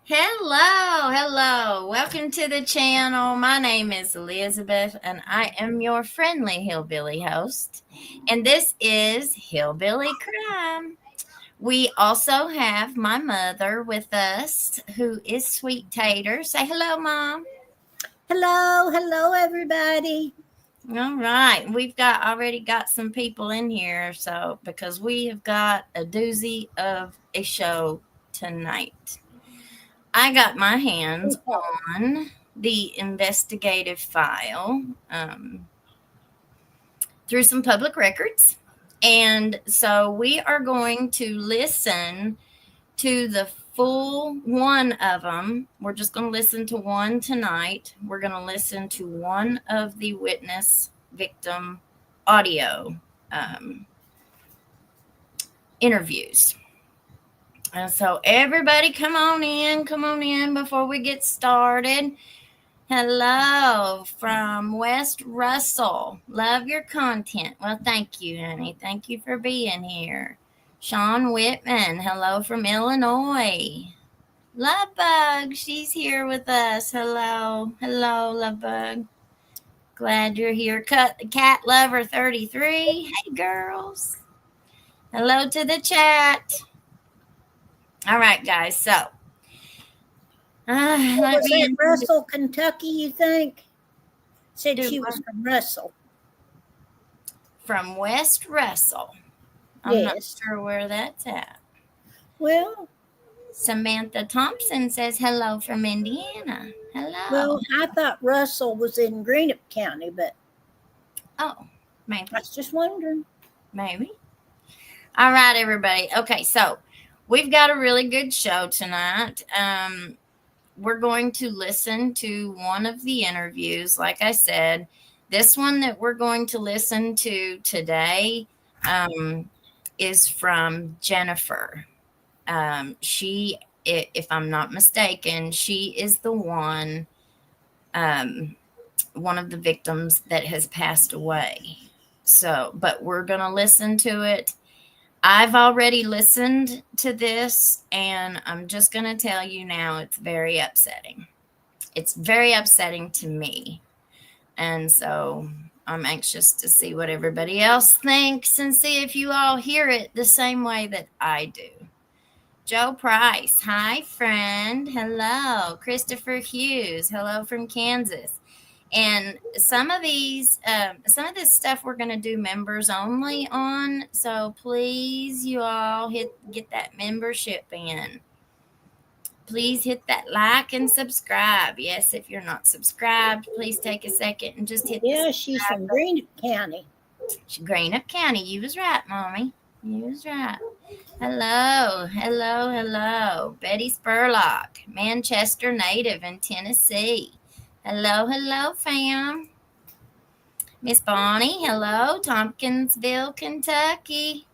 Hello. Welcome to the channel. My name is Elizabeth, and I am your friendly hillbilly host. And this is Hillbilly Crime. We also have my mother with us, who is Sweet Tater. Say hello, Mom. Hello, everybody. All right, we've got already got some people in here, so because we have got a doozy of a show tonight. I got my hands on the investigative file through some public records. And so we are going to listen to the full one of them. We're just going to listen to one tonight. We're going to listen to one of the witness victim audio interviews. And so everybody come on in before we get started. Hello from West Russell. Love your content. Well, thank you, honey. Thank you for being here. Sean Whitman. Hello from Illinois. Lovebug. She's here with us. Hello. Hello, Lovebug. Glad you're here. Cat Lover 33. Hey, girls. Hello to the chat. All right, guys. So, Was that Russell, Kentucky, you think? Said Do she what? was from Russell. From West Russell. I'm not Yes. sure where that's at. Well, Samantha Thompson says hello from Indiana. Hello. I thought Russell was in Greenup County, but Oh, maybe. I was just wondering. Maybe. All right, everybody. Okay, so we've got a really good show tonight. We're going to listen to one of the interviews. Like I said, this one that we're going to listen to today is from Jennifer. She, if I'm not mistaken, she is the one of the victims that has passed away. So, but we're going to listen to it. I've already listened to this, and I'm just going to tell you now it's very upsetting. It's very upsetting to me. And so I'm anxious to see what everybody else thinks and see if you all hear it the same way that I do. Joe Price, hi, friend. Hello. Christopher Hughes, hello from Kansas. And some of this stuff we're going to do members only on. So please, you all get that membership in. Please hit that like and subscribe. Yes, if you're not subscribed, please take a second and just hit Yeah, she's from Greenup County. Greenup County. You was right, Mommy. You was right. Hello. Betty Spurlock, Manchester native in Tennessee. Hello, fam. Miss Bonnie, hello, Tompkinsville, Kentucky.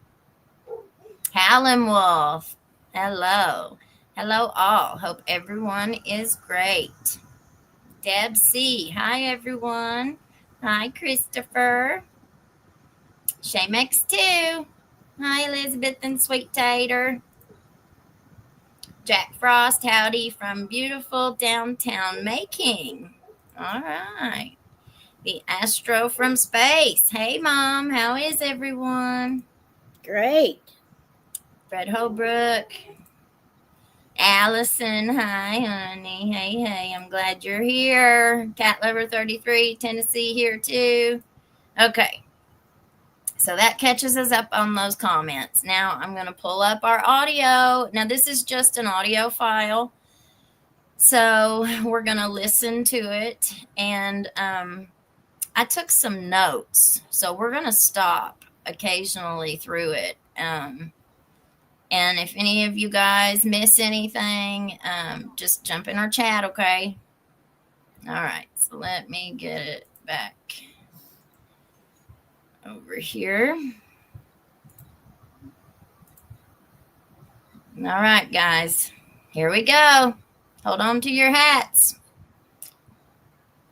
Howlin' Wolf, hello. Hello, all. Hope everyone is great. Deb C, hi, everyone. Hi, Christopher. Shamex2. Hi, Elizabeth and Sweet Tater. Jack Frost, howdy from beautiful downtown Making. All right. The Astro from space. Hey, Mom. How is everyone? Great. Fred Holbrook. Allison. Hi, honey. Hey. I'm glad you're here. Cat Lover 33, Tennessee here too. Okay. So that catches us up on those comments. Now I'm going to pull up our audio. Now this is just an audio file. So we're going to listen to it. And I took some notes. So we're going to stop occasionally through it. And if any of you guys miss anything, just jump in our chat, okay? All right. So let me get it back over here. All right, guys. Here we go. Hold on to your hats.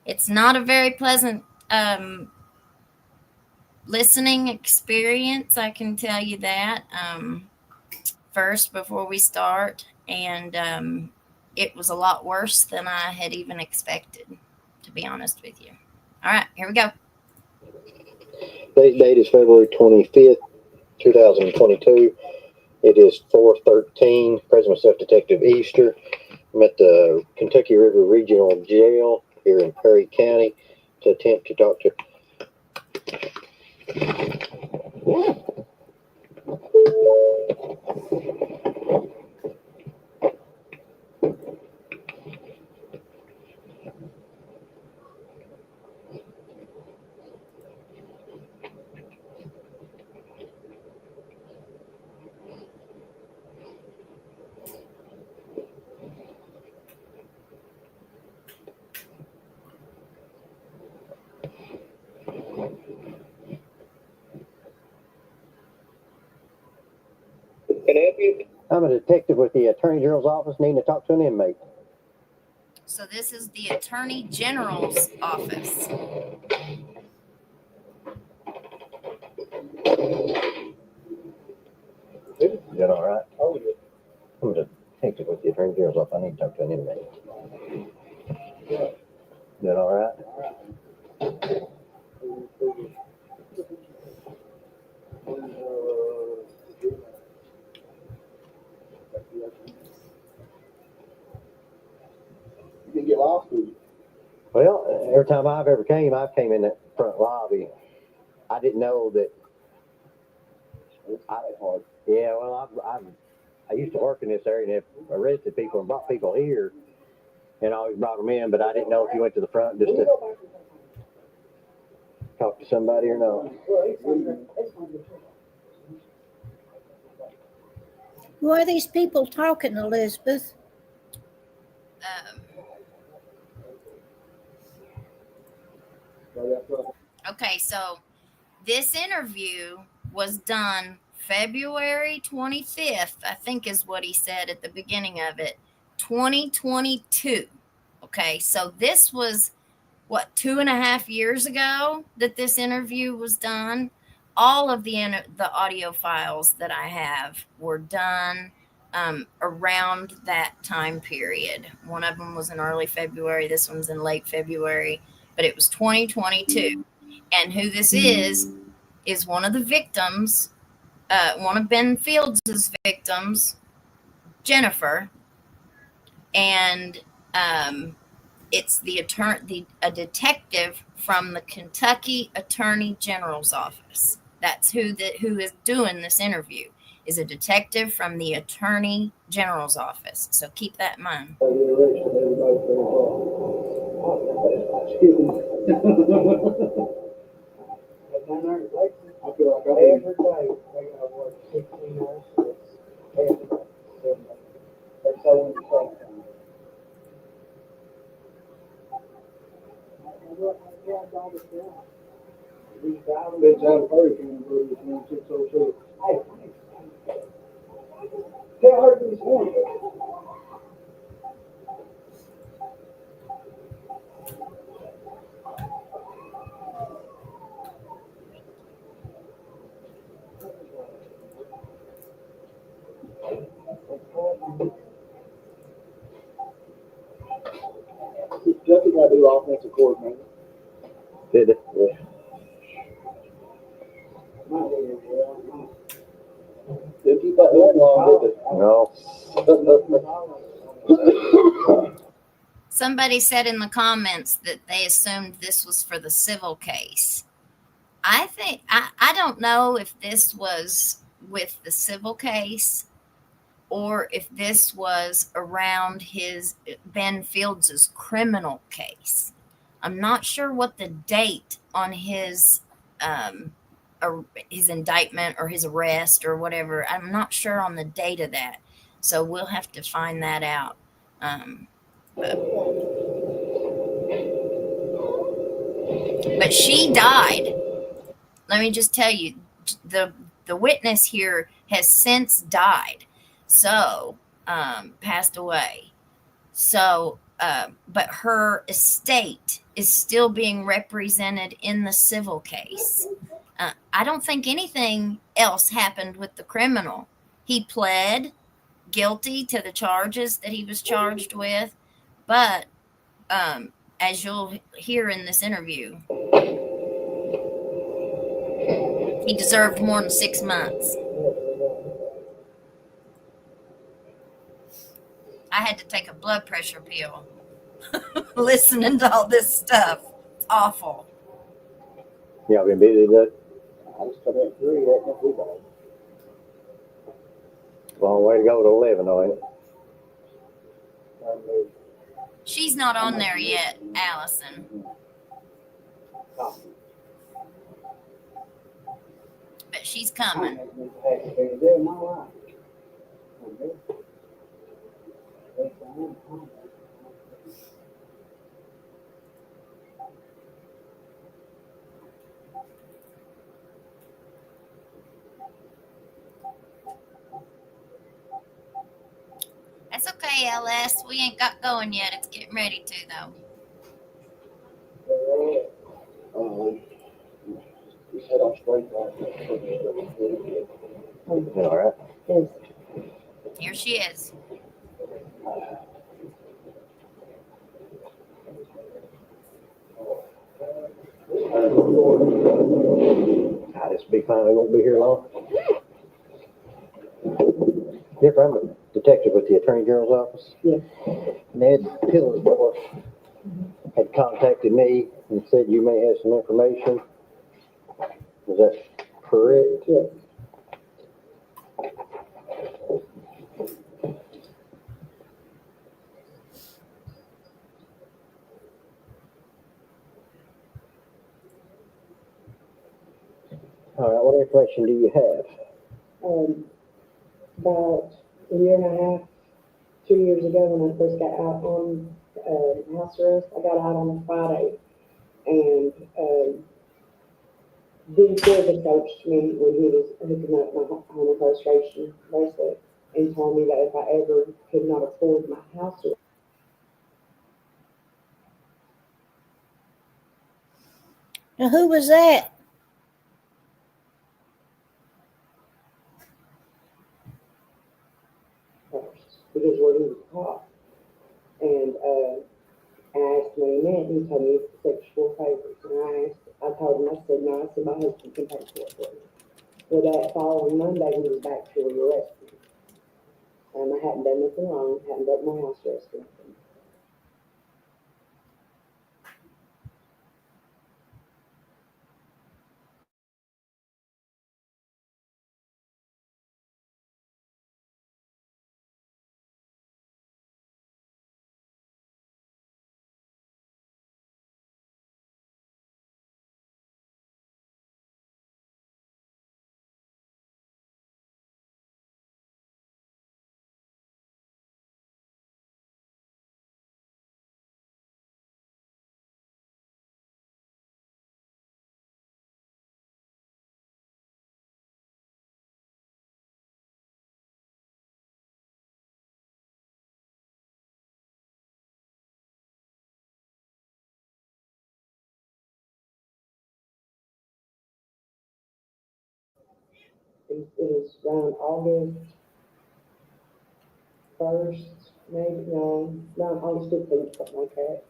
It's not a very pleasant listening experience, I can tell you that. First, before we start, and it was a lot worse than I had even expected, to be honest with you. All right, here we go. Today's date is February 25th, 2022. It is 4:13. Present myself, Detective Easter. I'm at the Kentucky River Regional Jail here in Perry County to attempt to talk to. Can I help you? I'm a detective with the Attorney General's office, needing to talk to an inmate. So this is the Attorney General's office. Is that all right? Oh, yeah. I'm a detective with the Attorney General's office. I need to talk to an inmate. Is that all right? You can get lost with you. Well, every time I've ever came, I've came in that front lobby. I didn't know that. Yeah, well, I used to work in this area and have arrested people and brought people here and always brought them in, but I didn't know if you went to the front just to talk to somebody or not. Who are these people talking, Elizabeth? Okay, so this interview was done February 25th, I think is what he said at the beginning of it, 2022. Okay, so this was, what, 2.5 years ago that this interview was done. All of the audio files that I have were done around that time period. One of them was in early February. This one's in late February, but it was 2022. And who this is one of the victims, one of Ben Fields' victims, Jennifer, and it's a detective from the Kentucky Attorney General's office. That's who is doing this interview, is a detective from the Attorney General's office. So keep that in mind. I feel like every day they gotta work 16 hours. They're so in the same time. Bitch out of hurricane blue this morning, 6:02. Hey, can't hurt me this morning. Jeffy got to do offensive coordinator. Did it? Yeah. Did keep that one long, did it? No. Somebody said in the comments that they assumed this was for the civil case. I think, I don't know if this was with the civil case or if this was around Ben Fields' criminal case. I'm not sure what the date on his indictment or his arrest or whatever. I'm not sure on the date of that. So we'll have to find that out. But she died. Let me just tell you, the witness here has since died. So, passed away. So, but her estate is still being represented in the civil case. I don't think anything else happened with the criminal. He pled, guilty to the charges that he was charged with, but as you'll hear in this interview, he deserved more than 6 months. I had to take a blood pressure pill listening to all this stuff. It's awful. Y'all been busy today? I just got at 3, that's not too bad. Long way to go to 11, ain't it? She's not on there yet, Allison. But she's coming. That's okay, LS. We ain't got going yet. It's getting ready to, though. Just head on straight. All right. Yes. Here she is. This big family won't be here long. Yes, I'm a detective with the Attorney General's office. Yes. Ned Hillbilly had contacted me and said you may have some information. Is that correct? Yes. All right, what information do you have? About a year and a half, 2 years ago, when I first got out on house arrest, I got out on a Friday, and Dean Silver approached me when he was hooking up my home incarceration bracelet and told me that if I ever could not afford my house arrest, Now, who was that? because where he was caught, and I asked him what he meant, and he told me it's sexual favors, and I told him, I said, no, I said, my husband can pay for it for me. Well, that following Monday, he was back to arrest me. I hadn't done nothing wrong, hadn't broken my house arrest or nothing. It was around August 1st, maybe, no, around August 15th, something like that.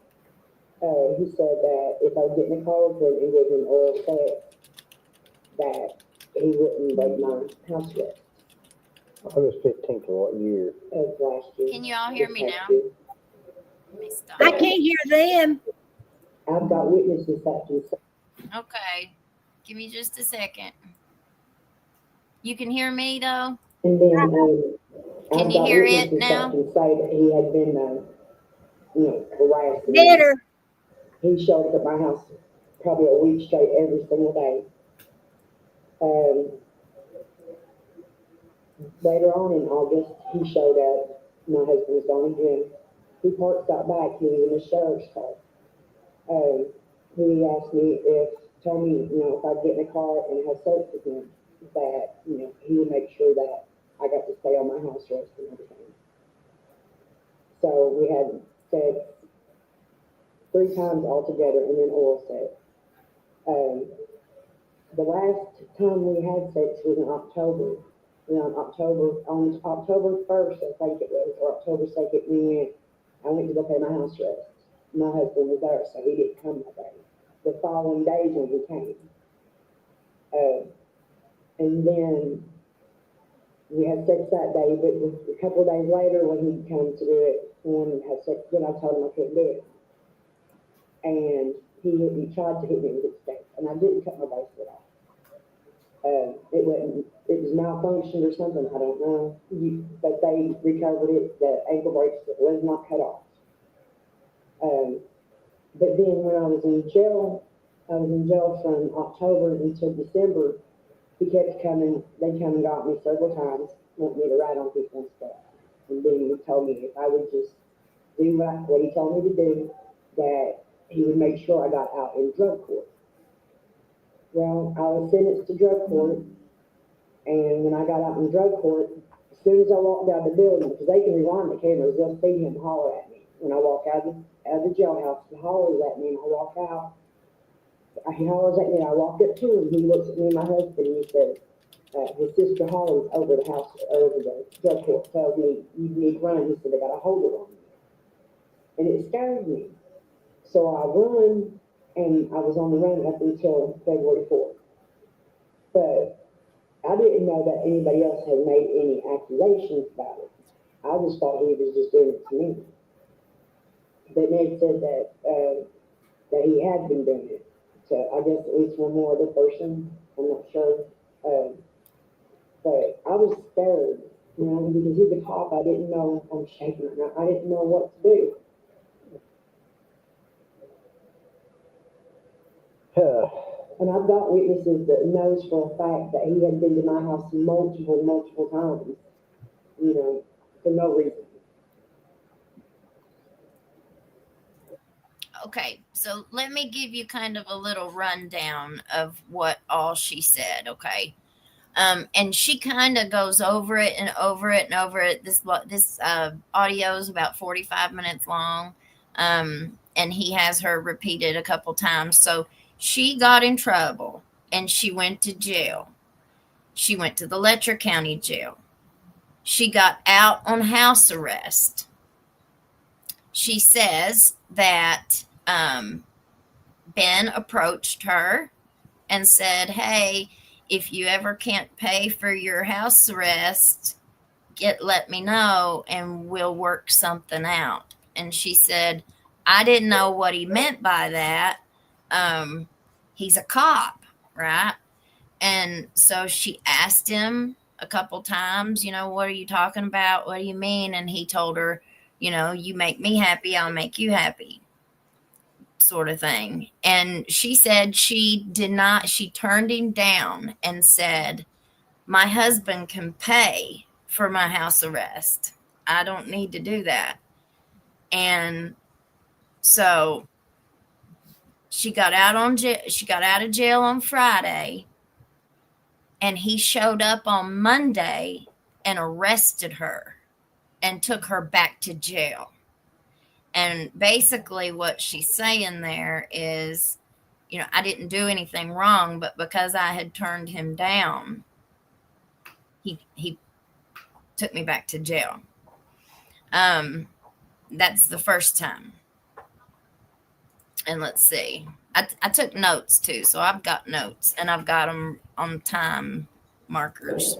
He said that if I was getting a call with him and give him oral sex, that he wouldn't break my house arrest August 15th of what year? of last year. Can you all hear me This now? past year. Let me stop. I can't hear them. I've got witnesses that can say. Okay. Give me just a second. You can hear me, though? And then, Can I've you got hear it witnesses now? that can say that he had been, harassing me. Better. He showed up at my house probably a week straight every single day. Later on in August, he showed up. My husband was gone again. He parked out back. He was in the sheriff's car. He asked me told me, if I'd get in the car and have sex with him, that, he would make sure that I got to stay on my house arrest and everything. So we had sex 3 times altogether and then oral sex. The last time we had sex was in October, on October 1st, I think it was, or October 2nd, I went to go pay my house rent. My husband was there, so he didn't come that day. The following days when he came. And then we had sex that day, but a couple of days later when he come to do it, wanted to have sex again, I told him I couldn't do it. And he tried to hit me with his stick, and I didn't cut my bracelet off. It was malfunctioned or something, I don't know. But they recovered it, the ankle bracelet was not cut off. But then when I was in jail from October until December. He kept coming, they come and got me several times, wanting me to write on people and stuff. And then he told me if I would just do what he told me to do, that he would make sure I got out in drug court. Well, I was sentenced to drug court, and when I got out in drug court, as soon as I walked out of the building, because they can rewind the cameras, they'll see him holler at me. When I walk out of the jailhouse, he hollers at me, and I walk out. He hollers at me, and I walk up to him. He looks at me and my husband, and he says, his sister Holly's over the house, over the drug court, tells me, you need to run. He said, they got a hold on me. And it scared me. So I run, and I was on the run up until February 4th. But I didn't know that anybody else had made any accusations about it. I just thought he was just doing it to me. But Ned said that he had been doing it. So I guess at least one more other person, I'm not sure. But I was scared, because he could talk. I didn't know, I'm shaking. I didn't know what to do. And I've got witnesses that knows for a fact that he had been to my house multiple times, for no reason. Okay, so let me give you kind of a little rundown of what all she said, okay? And she kind of goes over it and over it and over it. This audio is about 45 minutes long, and he has her repeat it a couple times. So she got in trouble, and she went to jail. She went to the Letcher County Jail. She got out on house arrest. She says that Ben approached her and said, hey, if you ever can't pay for your house arrest, let me know and we'll work something out. And she said, I didn't know what he meant by that. He's a cop, right? And so she asked him a couple times, what are you talking about? What do you mean? And he told her, you make me happy, I'll make you happy, sort of thing. And she said she turned him down and said, my husband can pay for my house arrest. I don't need to do that. And so she got out of jail on Friday, and he showed up on Monday and arrested her and took her back to jail. And basically what she's saying there is, I didn't do anything wrong, but because I had turned him down, he took me back to jail. That's the first time. And let's see. I took notes too, so I've got notes, and I've got them on time markers.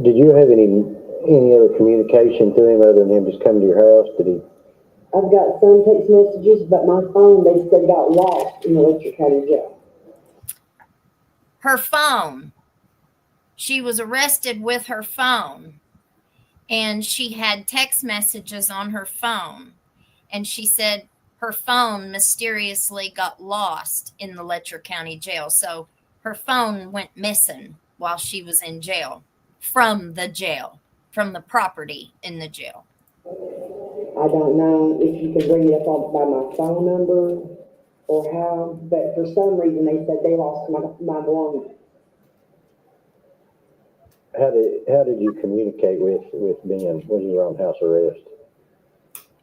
Did you have any other communication to him other than him just coming to your house? Did he? I've got some text messages, but my phone, they said, got lost in the Letcher County Jail. Her phone. She was arrested with her phone, and she had text messages on her phone. And she said her phone mysteriously got lost in the Letcher County Jail. So her phone went missing while she was in jail, from the property in the jail. I don't know if you can bring it up by my phone number or how, but for some reason they said they lost my belongings. How did you communicate with Ben when you were on house arrest?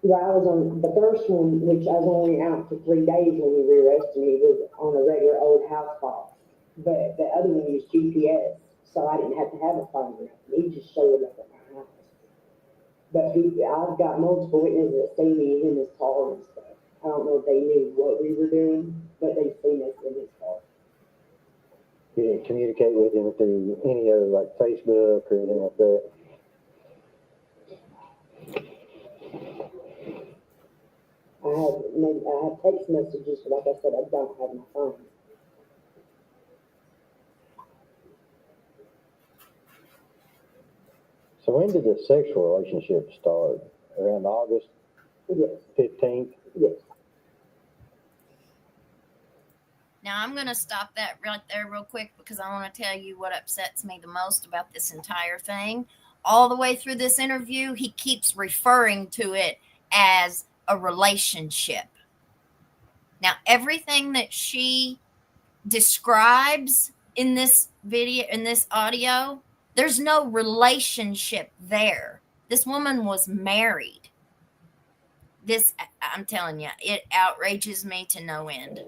Well, I was on the first one, which I was only out for 3 days when he rearrested me, was on a regular old house call. But the other one used GPS. so I didn't have to have a phone or nothing. He just showed up at my house. But I've got multiple witnesses that see me in his car and stuff. I don't know if they knew what we were doing, but they've seen us in his car. You didn't communicate with him through any other, like Facebook or anything like that? I have text messages, but like I said, I don't have my phone. So when did the sexual relationship start? Around August Yes, 15th? yes. Now, I'm going to stop that right there real quick because I want to tell you what upsets me the most about this entire thing. All the way through this interview, he keeps referring to it as a relationship. Now, everything that she describes in this video, in this audio, there's no relationship there. This woman was married. This, I'm telling you, it outrages me to no end.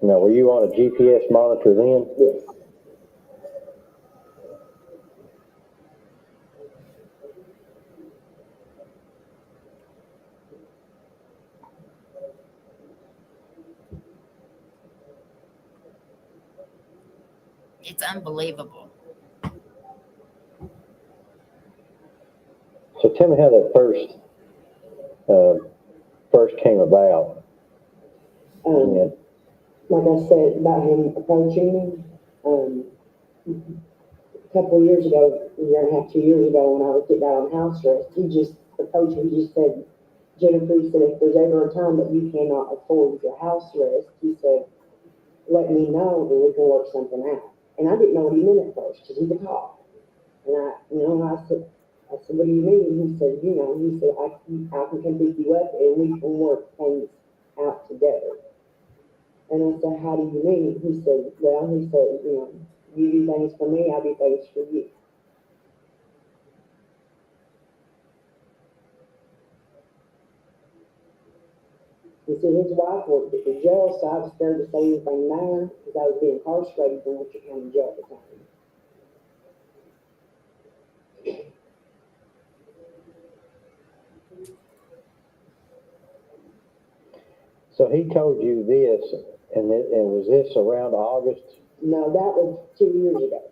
Now, were you on a GPS monitor then? Yes. It's unbelievable. So tell me how that first came about. Yeah. Like I said about him approaching me, a couple of years ago, a year and a half, 2 years ago, when I was getting out on house arrest, he just approached me. He just said, Jennifer, he said, if there's ever a time that you cannot afford your house arrest, he said, let me know and we can work something out. And I didn't know what he meant at first because he's a cop. And I said, what do you mean? He said, I can come pick you up and we can work things out together. And I said, how do you mean? He said, you do things for me, I do things for you. He said his wife worked at the jail, so I was scared to say anything there because I was being incarcerated in Letcher County Jail at the time. So he told you this, and was this around August? No, that was 2 years ago.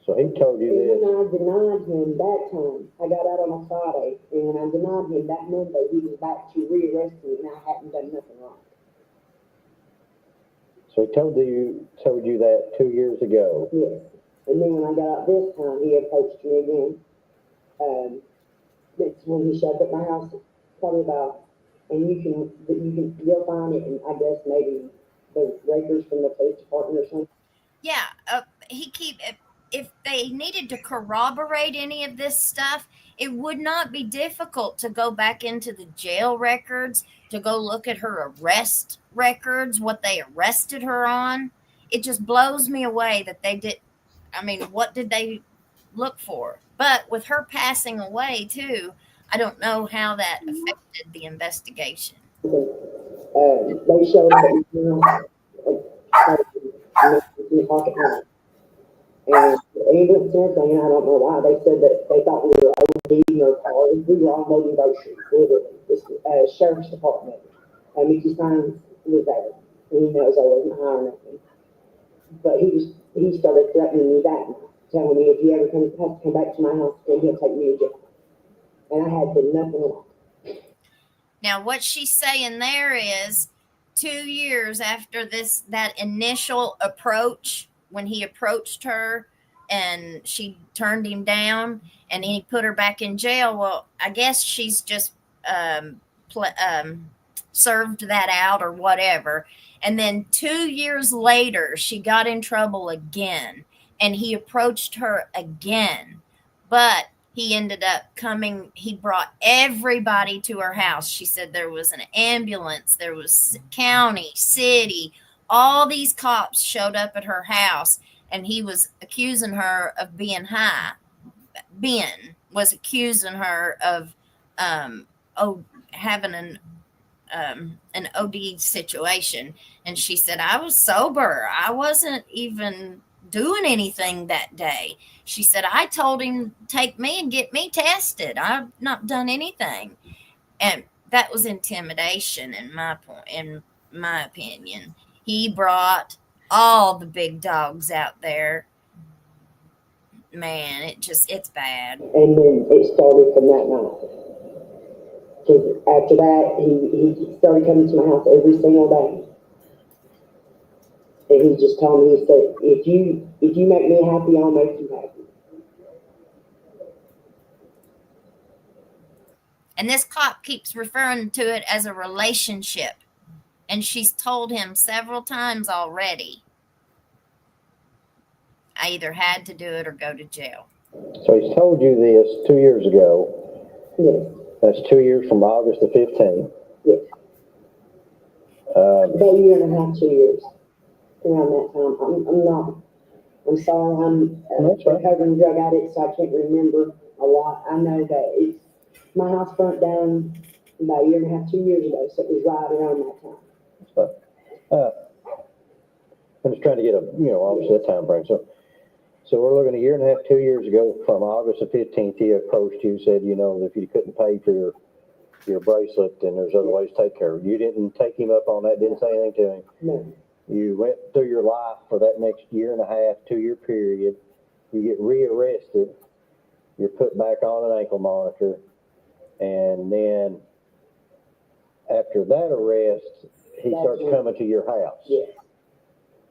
So he told you And this. when I denied him that time, I got out on a Friday, and when I denied him that Monday, he was back to rearrest me, and I hadn't done nothing wrong. So he told you that 2 years ago. Yes. And then when I got out this time, he approached me again. That's when he showed up at my house, probably about, and you'll find it, and I guess maybe the records from the police department or something. Yeah, if they needed to corroborate any of this stuff, it would not be difficult to go back into the jail records, to go look at her arrest records, what they arrested her on. It just blows me away that they did. I mean, what did they look for? But with her passing away too, I don't know how that affected the investigation. They showed up at my pocket knife. And the ambulance and everything, and I don't know why, they said that they thought we were ODing or cars. We were on loading groceries, literally. This sheriff's department. Mickey Stines was there. And he knows I wasn't hiring nothing. But he started threatening me that night, telling me if you ever have to come back to my house again, he'll take me to jail. And I had done nothing wrong. Now, what she's saying there is 2 years after that initial approach, when he approached her and she turned him down and he put her back in jail. Well, I guess she's just served that out or whatever. And then 2 years later, she got in trouble again and he approached her again. But he ended up coming, he brought everybody to her house. She said there was an ambulance, there was county, city, all these cops showed up at her house, and he was accusing her of being high. Ben was accusing her of having an OD situation. And she said, I was sober. I wasn't even doing anything that day. She said, I told him, take me and get me tested. I've not done anything. And that was intimidation in my opinion. He brought all the big dogs out there. Man, it's bad. And then it started from that night. Because after that, he started coming to my house every single day. And he just told me, he said, if you make me happy, I'll make you happy. And this cop keeps referring to it as a relationship. And she's told him several times already, I either had to do it or go to jail. So he's told you this 2 years ago. Yes. That's 2 years from August the 15th. Yes. About a year and a half, 2 years. Around that time. I'm sorry, I'm a recovering drug addict, so I can't remember a lot. I know that my house burnt down about a year and a half, 2 years ago, so it was right around that time. I'm just trying to get obviously that time frame. So we're looking a year and a half, 2 years ago from August the 15th, he approached you, said, if you couldn't pay for your bracelet, then there's other ways to take care of it. You didn't take him up on that, didn't say anything to him. No. You went through your life for that next year and a half, 2 year period. You get rearrested. You're put back on an ankle monitor. And then after that arrest, he starts coming to your house. Yeah.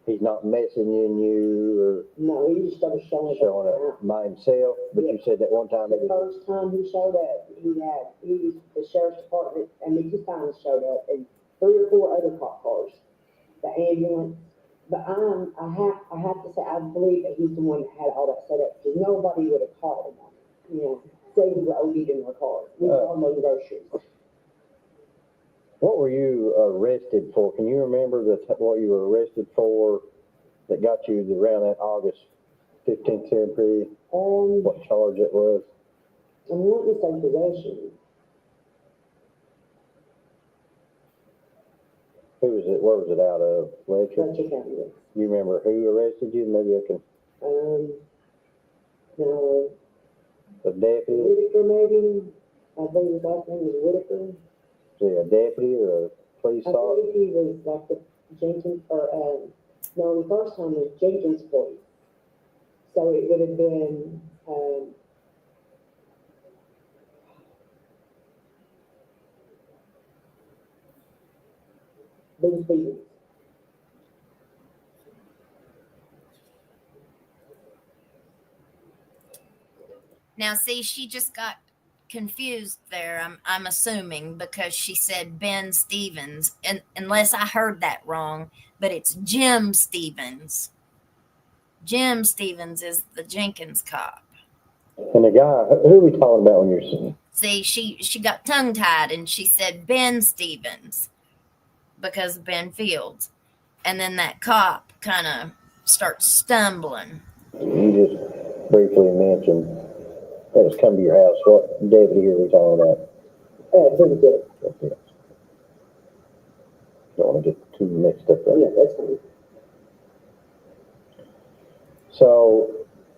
He's not messaging you No, he just started showing up by himself. But you said that one time. The first time he showed up, the sheriff's department, and Mickey Stines showed up, and 3 or 4 other cop cars, the ambulance. But I have to say, I believe that he's the one that had all that set up, because nobody would have called him. Say we were OD'd in our car. We were on those groceries. What were you arrested for? Can you remember what you were arrested for that got you around that August 15th period? What charge it was? I'm wanting to say possession. Who was it? Where was it out of? Letcher? Letcher County. You remember who arrested you? Maybe I can. No. A deputy? Whitaker, maybe. I think his last name was Whitaker. Is he a deputy or a police officer? I believe he was like the Jenkins, the first time was Jenkins police. So it would have been, Big Stevens. Now, see, she just got confused there. I'm assuming because she said Ben Stevens, and unless I heard that wrong, but it's Jim Stevens. Jim Stevens is the Jenkins cop. And the guy, who are we talking about when you're saying? See, she got tongue tied and she said Ben Stevens because of Ben Fields, and then that cop kind of starts stumbling. You just briefly mentioned. Let us come to your house. What deputy are we talking about? Deputy. Don't want to get too mixed up there. Yeah, that's fine. So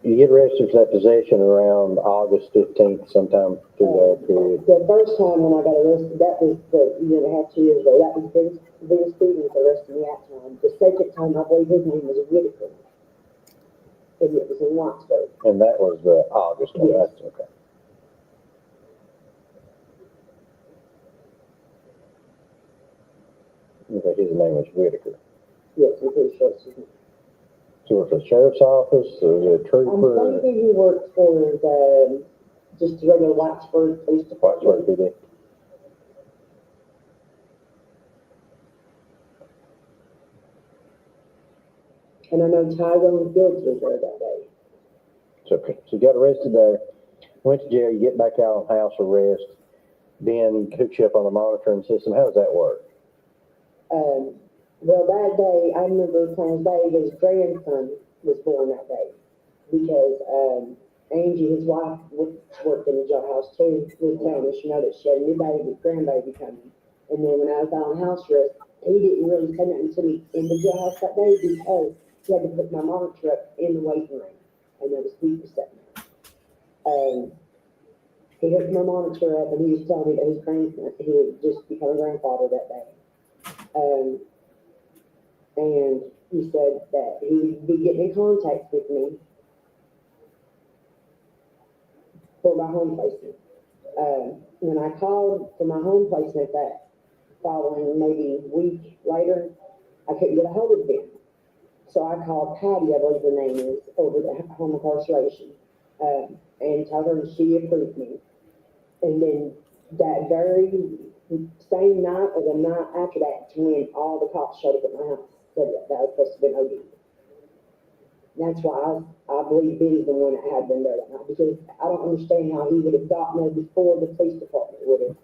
you get arrested for that possession around August 15th, sometime through that period. The first time when I got arrested, that was the year and a half, 2 years ago. That was Ben Stevens arrested me that time. The second time, I believe his name was Whitaker. And it was in Whitesburg. And that was August. Yes. That's okay. Okay, his name was Whitaker. Yes, I'm pretty sure it's his name. So worked for the sheriff's office, or the trooper? I'm thinking he worked for just the regular Whitesburg Police Department. Whitesburg PD. And I know Tyrone Fields was there that day. It's okay. So you got arrested there, went to jail, you get back out on house arrest, then hooks you up on the monitoring system. How does that work? Well, that day, I remember Clarence Day, his grandson was born that day. Because Angie, his wife, worked in the jailhouse too, was telling us, that she had a new baby, grandbaby coming. And then when I was out on house arrest, he didn't really say nothing to me in the jailhouse that day because he had to put my monitor up in the waiting room, and there was people sitting there. He hooked my monitor up, and he was telling me that his grandson, he had just become a grandfather that day. And he said that he would be getting in contact with me for my home placement. When I called for my home placement that following maybe week later, I couldn't get a hold of them. So I called Patty, I believe her name is, over at home incarceration, and told her she approved me. And then that very same night or the night after that, when all the cops showed up at my house, said that I was supposed to have been OD. That's why I believe Benny's the one that had been there that night, because I don't understand how he would have gotten there before the police department would have.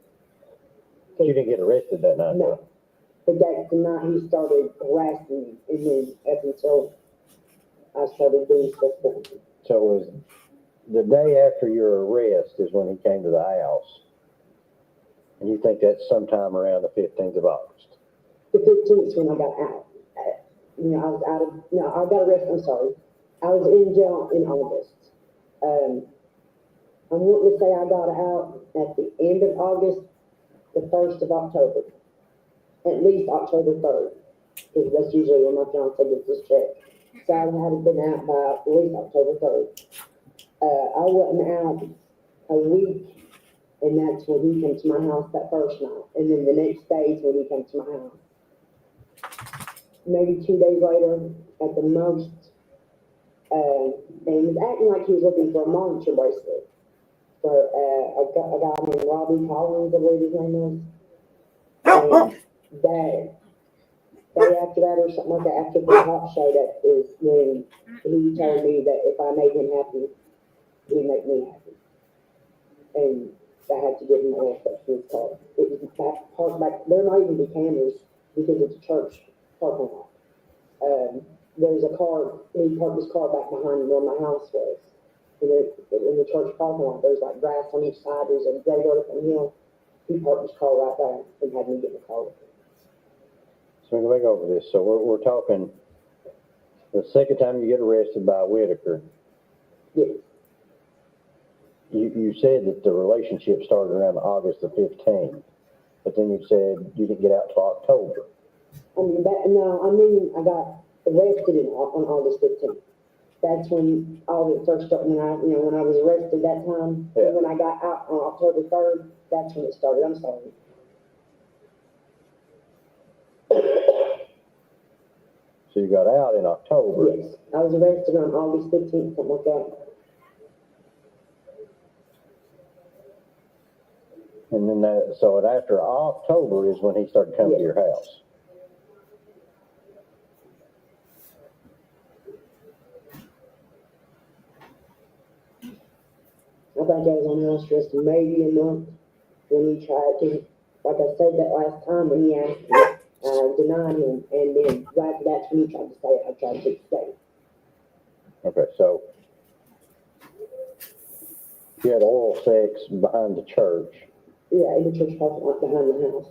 You didn't get arrested that night? No. But that's the night he started harassing me, and then up until I started doing stuff for him. So it was the day after your arrest is when he came to the house. And you think that's sometime around the 15th of August? The 15th is when I got out. I got arrested, I'm sorry. I was in jail in August. I'm wanting to say I got out at the end of August, the 1st of October. At least October 3rd, because that's usually when my fiance gets his check. So I had been out by at least October 3rd. I wasn't out a week, and that's when he came to my house that first night. And then the next day is when he came to my house. Maybe 2 days later, at the most, and he was acting like he was looking for a monitor bracelet for a guy named Robbie Collins, I believe his name was. And that day after that, or something like that, after the cop showed up, is when he told me that if I made him happy, he'd make me happy. And I had to give him all stuff in his car. It was parked back. There might even be cameras because it's a church parking lot. There's a car, he parked his car back behind where my house was. And in the church parking lot, there's like grass on each side, there's a graveyard up on the hill. He parked his car right there and had me get in the car with him. So we can go over this. So we're talking the second time you get arrested by Whitaker. Yes. You said that the relationship started around August the 15th, but then you said you didn't get out till October. I got arrested on August 15th. That's when all it first started, when I was arrested that time. Yeah. And when I got out on October 3rd, that's when it started. I'm sorry. So you got out in October. Yes, I was arrested on August 15th, something like that. And then so after October is when he started coming to your house. I think I was on house arrest for maybe a month when he tried to, like I said that last time when he asked me, I denied him, and then right after that's when he tried to stay, I tried to stay. Okay, so you had oral sex behind the church. Yeah, in the church parking lot behind the house.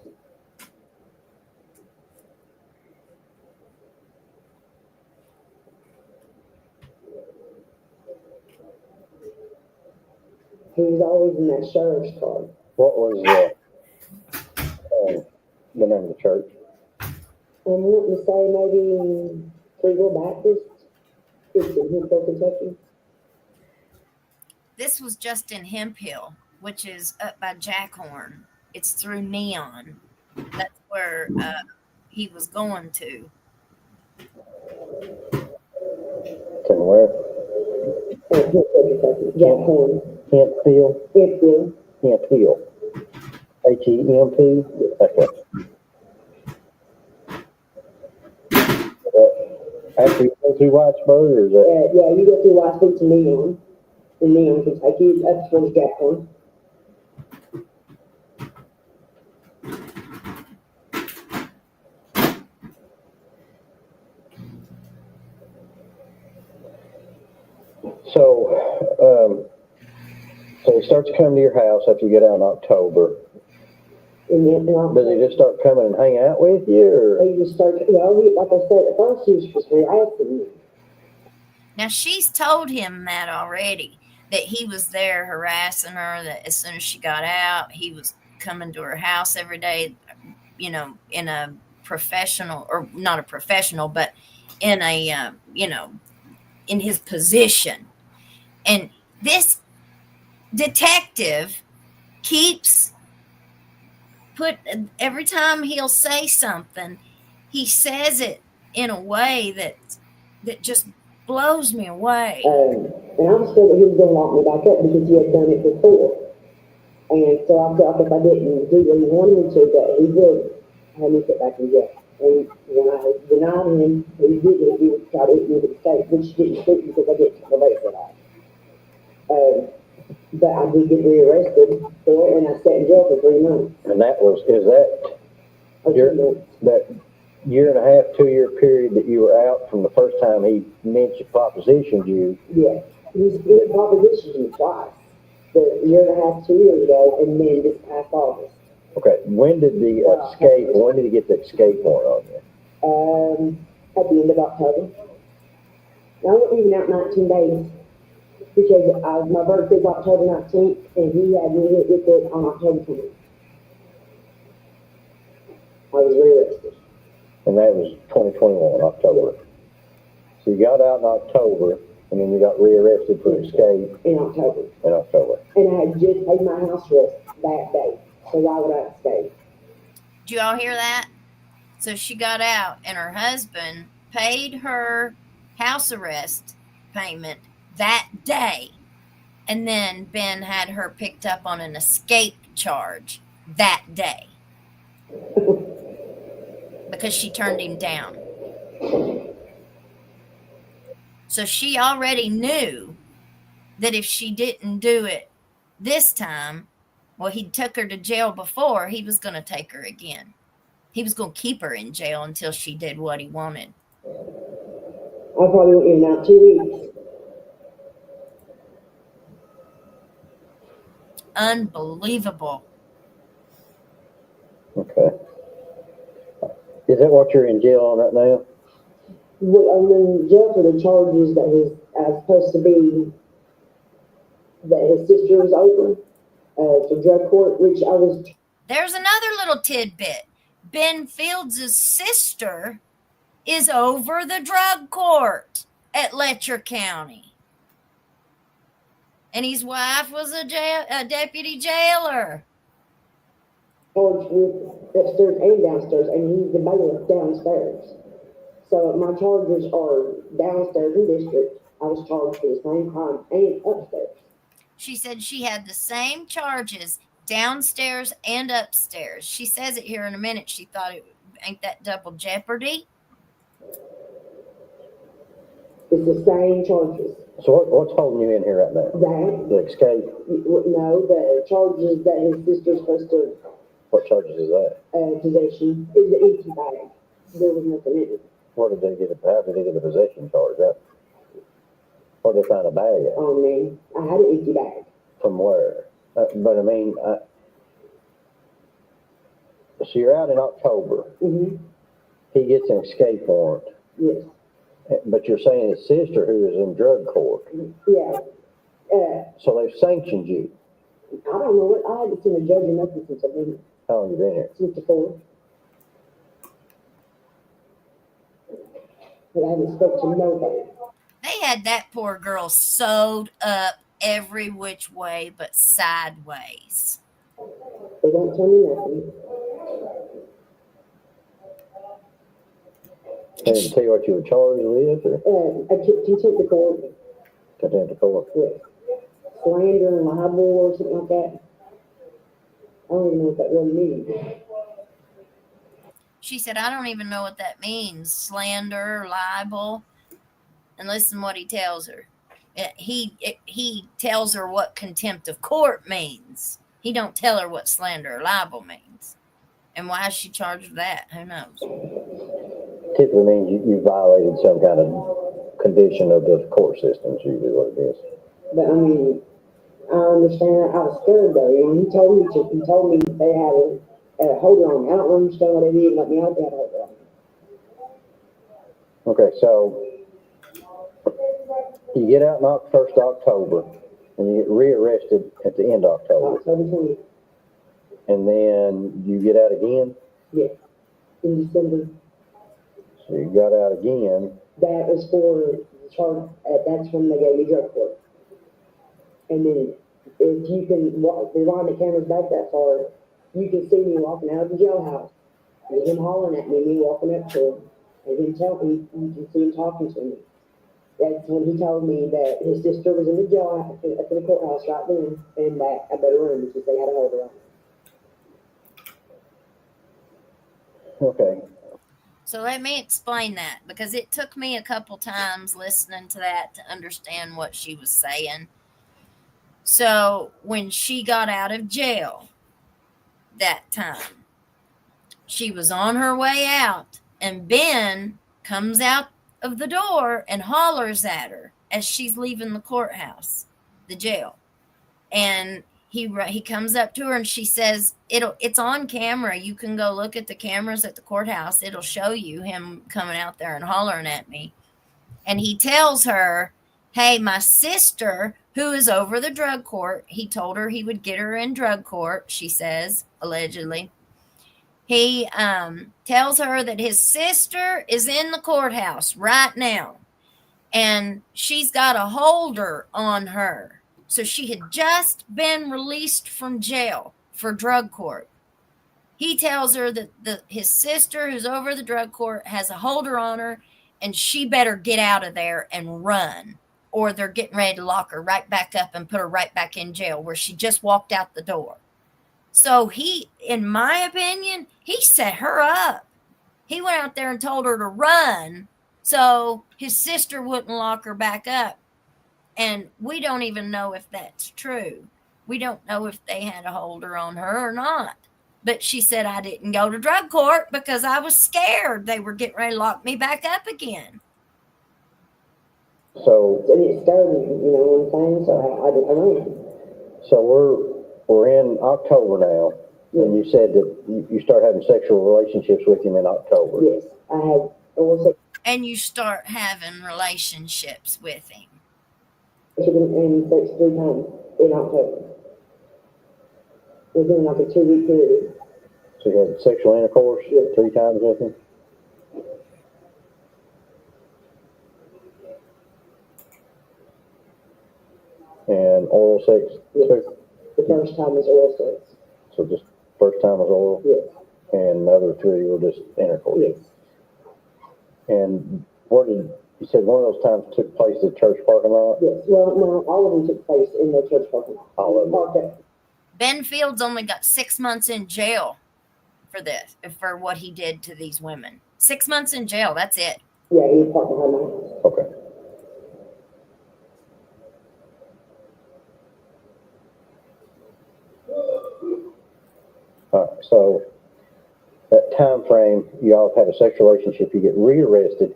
He was always in that sheriff's car. What was the name of the church? I'm wanting to say maybe Freeville Baptist. It's in Hillbilly, Kentucky. This was just in Hemp Hill, which is up by Jackhorn. It's through Neon. That's where he was going to. From where? Hillbilly, Kentucky. Jackhorn. Hemphill? Hemphill. Hemphill. H-E-M-P? Okay. After you go through Whitesburg, or is that? Yeah, you go through Whitesburg to Neon. In Neon, Kentucky. That's towards Jackhorn. So he starts coming to your house after you get out in October. And then, Does he just start coming and hang out with you, or? he just started, like I said, at first he was just harassing me. Now, she's told him that already, that he was there harassing her, that as soon as she got out, he was coming to her house every day, in a professional, or not a professional, but in a, in his position. And this detective keeps every time he'll say something, he says it in a way that just blows me away. And I was scared that he was going to lock me back up because he had done it before. And so I felt if I didn't do what he wanted me to, that he would have me put back in jail. And when I denied him, he would try to hit me with a stake, which didn't suit me because I didn't have a right for that. But I did get rearrested for it, and I sat in jail for 3 months. And is that that year and a half, 2 year period that you were out from the first time he propositioned you? Yeah, he propositioned me twice. The year and a half, 2 years ago, and then this past August. Okay, when did when did he get the escape warrant on you? At the end of October. I wasn't even out 19 days. Because my birthday's October 19th, and he had me hit with it on October 20th. I was rearrested. And that was 2021, October. So you got out in October, and then you got rearrested for escape. In October. And I had just paid my house arrest that day. So why would I escape? Did you all hear that? So she got out, and her husband paid her house arrest payment that day, and then Ben had her picked up on an escape charge that day because she turned him down. So she already knew that if she didn't do it this time, well, he took her to jail before, he was going to take her again. He was going to keep her in jail until she did what he wanted. I probably went in and out 2 weeks. Unbelievable. Okay. Is that what you're in jail on right now? Well, I'm in jail for the charges that I was supposed to be, that his sister was open for drug court, which I was. There's another little tidbit. Ben Fields' sister is over the drug court at Letcher County. And his wife was a deputy jailer. Charged with upstairs and downstairs, and he's the bailiff downstairs. So my charges are downstairs in district. I was charged for the same crime and upstairs. She said she had the same charges downstairs and upstairs. She says it here in a minute. She thought ain't that double jeopardy? It's the same charges. So what's holding you in here right now? The escape? No, the charges that his sister's supposed to. What charges is that? Possession. Is the empty bag. There was nothing in it. How did they get a possession charge? Where did they find a bag at? On me. I had an empty bag. From where? But I mean, so you're out in October. Mm-hmm. He gets an escape warrant. Yes. But you're saying his sister, who is in drug court. Yeah. So they've sanctioned you. I don't know what. I haven't seen a judge or nothing since I've been here. How long you been here? Since the 4th. But I haven't spoken to nobody. They had that poor girl sewed up every which way but sideways. They don't tell me nothing. They didn't tell you what you were charged with, or? Contempt of court. Contempt of court. Yes. Slander and libel or something like that. I don't even know what that really means. She said, I don't even know what that means. Slander, libel. And listen what he tells her. He tells her what contempt of court means. He don't tell her what slander or libel means. And why is she charged with that? Who knows? Typically means you violated some kind of condition of the court system, is usually what it is. But I mean, I understand. I was scared though. He told me they had holder on me. I don't understand what they did. Let me out that holder on me. Okay, so you get out on 1st October, and you get rearrested at the end of October, October 20th. and then you get out again. Yes. In December. So you got out again. That was for the charge. That's when they gave me drug court. And then, if you can rewind the cameras back that far, you can see me walking out of the jailhouse, and him hollering at me, me walking up to him, and him telling me, you can see him talking to me. That's when he told me that his sister was in the jail at the courthouse right then, and that I better run because they had a hold on me. Okay. So let me explain that, because it took me a couple times listening to that to understand what she was saying. So when she got out of jail that time, she was on her way out, and Ben comes out of the door and hollers at her as she's leaving the courthouse, the jail. And he comes up to her, and she says, it's on camera. You can go look at the cameras at the courthouse. It'll show you him coming out there and hollering at me. And he tells her, hey, my sister, who is over the drug court, he told her he would get her in drug court, she says, allegedly. He tells her that his sister is in the courthouse right now, and she's got a holder on her. So she had just been released from jail for drug court. He tells her that his sister, who's over the drug court, has a holder on her, and she better get out of there and run, or they're getting ready to lock her right back up and put her right back in jail where she just walked out the door. So he, in my opinion, he set her up. He went out there and told her to run so his sister wouldn't lock her back up. And we don't even know if that's true. We don't know if they had a holder on her or not. But she said, I didn't go to drug court because I was scared they were getting ready to lock me back up again. So And it scared me, you know what I'm saying? So I ran. So we're in October now, and you said that you start having sexual relationships with him in October. Yes, I had. And you start having relationships with him. And sex 3 times in October. Within like a 2-week period. So you had sexual intercourse 3 times with him? And oral sex too? The first time was oral sex. So just first time was oral? Yes. And the other 3 were just intercourse? Yes. And you said one of those times took place at the church parking lot? Yes. Well, no, all of them took place in the church parking lot. All of them? Ben Fields only got 6 months in jail for this, for what he did to these women. 6 months in jail, that's it. Yeah, he was parked behind my house. Okay. All right, so that time frame, y'all have had a sexual relationship, you get rearrested,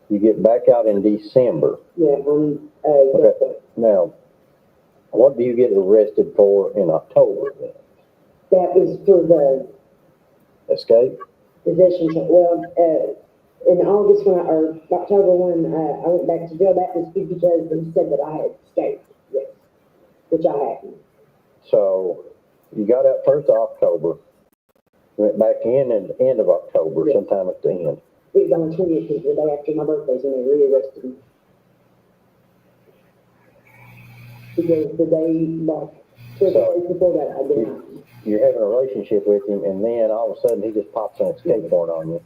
you get back out in December. Yeah, Okay. Now, what do you get arrested for in October then? that was for the Escape? possession. Well, in August or October when I went back to jail, that was because they said that I had escaped. Yes, which I hadn't. So you got out 1st of October, went back in at the end of October, Yes. sometime at the end. It was on the 20th, the day after my birthday, when they rearrested me. Because the day, like, 2 days before that, I didn't. You're having a relationship with him, and then all of a sudden he just pops an escape warrant on you.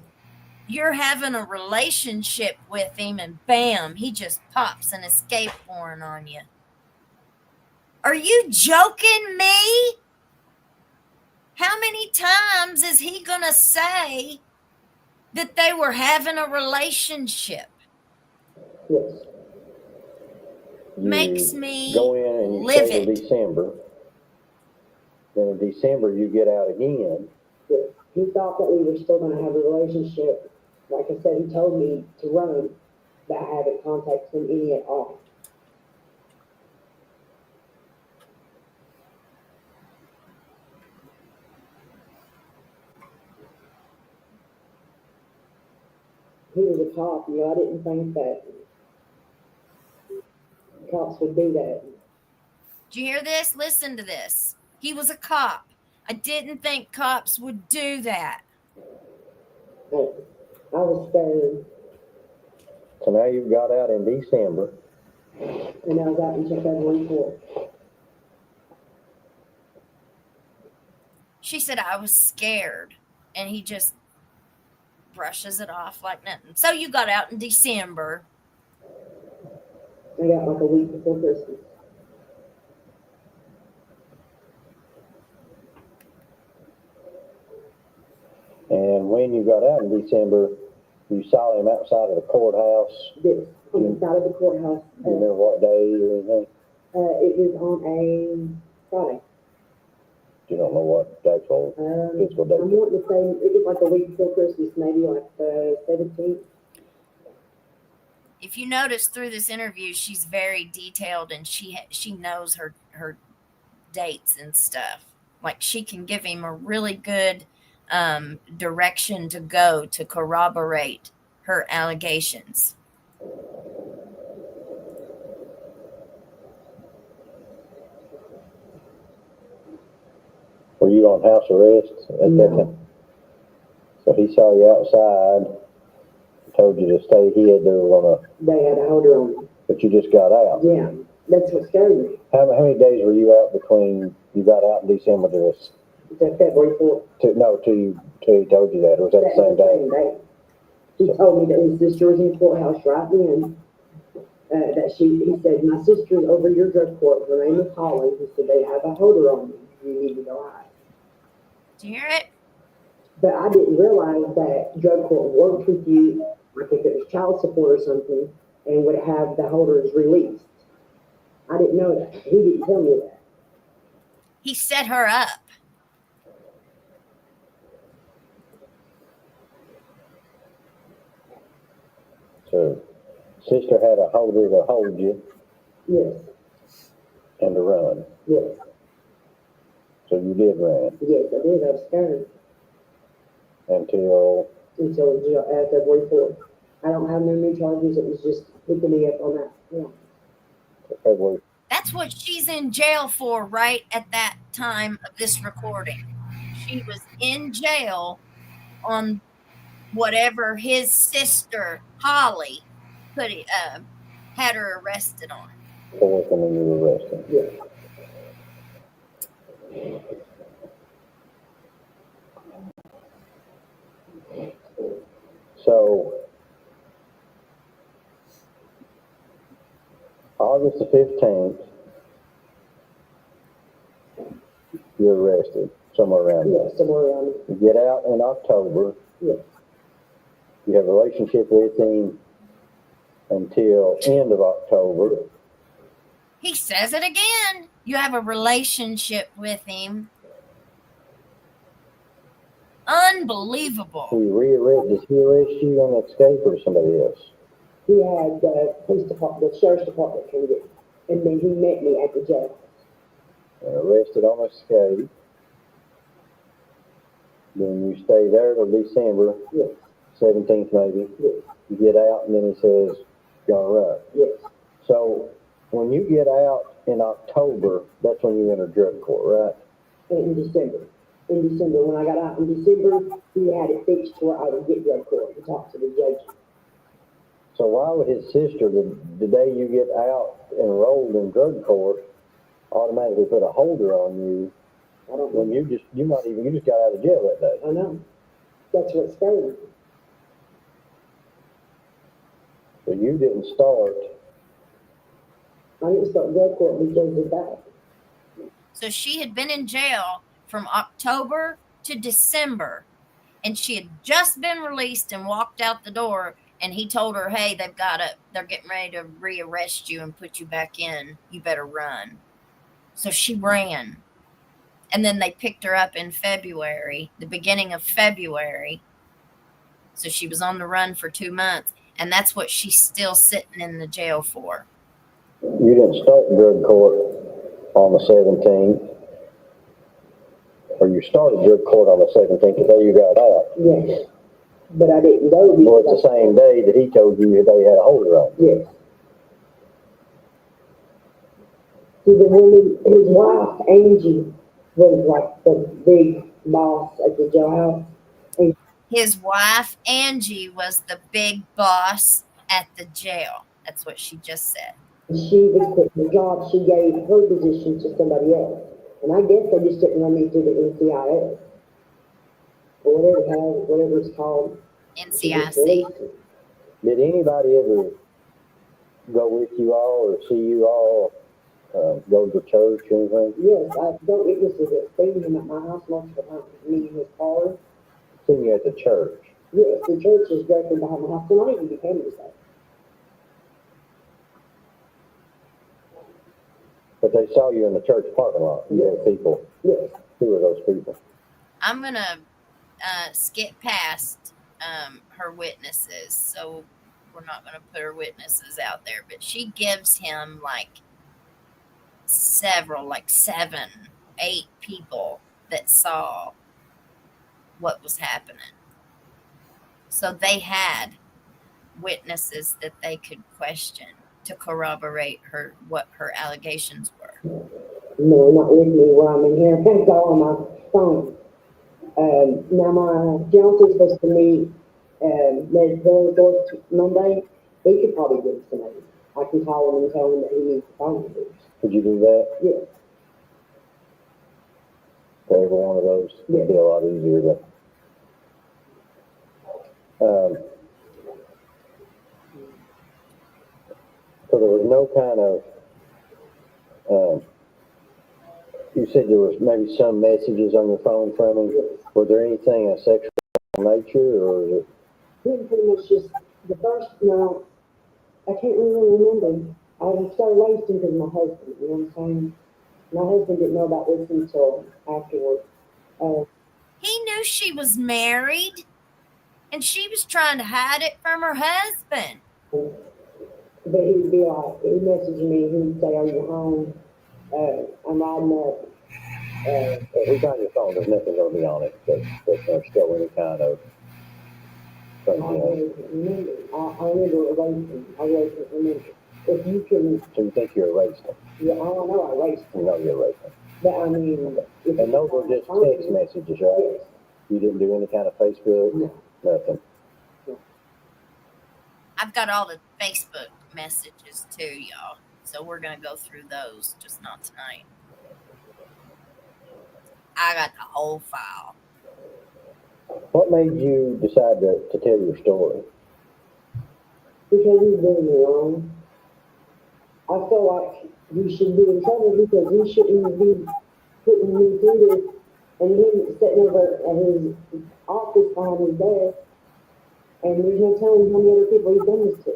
You're having a relationship with him, and bam, he just pops an escape warrant on you. Are you joking me? How many times is he going to say that they were having a relationship? Yes. Makes me go in and you livid. stay in December. Then in December you get out again. Yes. He thought that we were still going to have a relationship. Like I said, he told me to run, that I haven't contacted him any at all. he was a cop, you know, I didn't think that cops would do that. Do you hear this? Listen to this. He was a cop. I didn't think cops would do that. I was scared, So now you've got out in December. and I was out until February 4th. She said, I was scared. And he just brushes it off like nothing. So you got out in December. I got like a week before Christmas. And when you got out in December, you saw him outside of the courthouse. This, on the side of the courthouse. Do you remember what day or anything? It was on a Friday. You don't know what day for physical day. I'm wanting to say, it was like a week before Christmas, maybe like the 17th. If you notice through this interview, she's very detailed and she knows her dates and stuff. Like she can give him a really good direction to go to corroborate her allegations. Were you on house arrest at that time? So he saw you outside, told you to stay hid. They had a holder on me. But you just got out. Yeah, that's what scared me. How many days were you out between you got out in December to this? It's February 4th. Till he told you that, or was that the same day? He told me that his sister was in the courthouse right then. He said, my sister's over your drug court. Her name is Holly. He said, they have a holder on you. You need to go hide. Do you hear it? But I didn't realize that drug court worked with you, like if it was child support or something, and would have the holders released. I didn't know that. He didn't tell me that. He set her up. So, sister had a holder to hold you. Yes. And to run. Yes. So you did run. Yes, I did. I was scared. Until February 4th. I don't have no new charges. It was just picking me up on that. Yeah. February. That's what she's in jail for right at that time of this recording. She was in jail on whatever his sister, Holly, had her arrested on. So what when you were arrested? Yeah. So, August the 15th, you're arrested, somewhere around there. Yeah, somewhere around there. You get out in October. Yes. You have a relationship with him until end of October. He says it again. You have a relationship with him. Unbelievable. Did he arrest you on escape or somebody else? He had the police department, the sheriff's department came get him. And then he met me at the jail. And arrested on escape. Then you stay there till December. Yes. 17th maybe. Yes. You get out and then he says, you're gonna run. Yes. So when you get out in October, that's when you enter drug court, right? In December. In December, when I got out in December, he had it fixed to where I would get drug court and talk to the judge. So why would his sister, the day you get out enrolled in drug court, automatically put a holder on you I don't know. when you just got out of jail that day? I know. That's what scared me. So you didn't start. I didn't start drug court because of that. So she had been in jail from October to December, and she had just been released and walked out the door, and he told her, hey, they're getting ready to rearrest you and put you back in. You better run. So she ran. And then they picked her up in February, the beginning of February. So she was on the run for 2 months, and that's what she's still sitting in the jail for. You didn't start drug court on the 17th. Or you started drug court on the 17th, the day you got out. Yes. but I didn't go Well, because it's the same day that he told you they had a holder on. yes. See, the woman, his wife, Angie, was like the big boss at the jailhouse. His wife, Angie, was the big boss at the jail. That's what she just said. She was quitting the job. She gave her position to somebody else. And I guess they just didn't run me through the NCIS. Or whatever it's called. NCIC. Did anybody ever go with you all or see you all go to church or anything? Yes, I don't witnesses it. Seen him at my house multiple times. Me in his car. Seen you at the church? Yes, the church is directly behind my house. And I even became his dad. But they saw you in the church parking lot. You had people. Yes. Who were those people? I'm going to skip past her witnesses. So we're not going to put her witnesses out there. But she gives him like 7, 8 people that saw what was happening. So they had witnesses that they could question to corroborate what her allegations were. No, not with me while I'm in here. Thank God on my phone. Now my fiance's supposed to meet Monday. He could probably give us some aid. I can call him and tell him that he needs the phone numbers. Could you do that? Yes. For every one of those? It'd be a lot easier, but so there was no kind of you said there was maybe some messages on your phone from him. Yes. Was there anything of sexual nature, or was it? He was pretty much just the first. No, I can't really remember. I started wasting because of my husband. You know what I'm saying? My husband didn't know about this until afterwards. He knew she was married, and she was trying to hide it from her husband. But he would be like, he messaged me, he would say, "Are you home? I'm riding up." If it's on your phone, there's nothing going to be on it that show any kind of. I remember. I remember erasing. I erased remember. If you can. So you think you erased them? Yeah, I don't know. I erased them. You know you erased them. But I mean, and those were just text messages, right? Yes. You didn't do any kind of Facebook? No. Nothing. No. I've got all the Facebook messages too, y'all. So we're going to go through those, just not tonight. I got the whole file. What made you decide to tell your story? Because he's doing me wrong. I feel like he should be in trouble because he shouldn't be putting me through this and him sitting over at his office behind his desk and there's no telling how many other people he's done this to.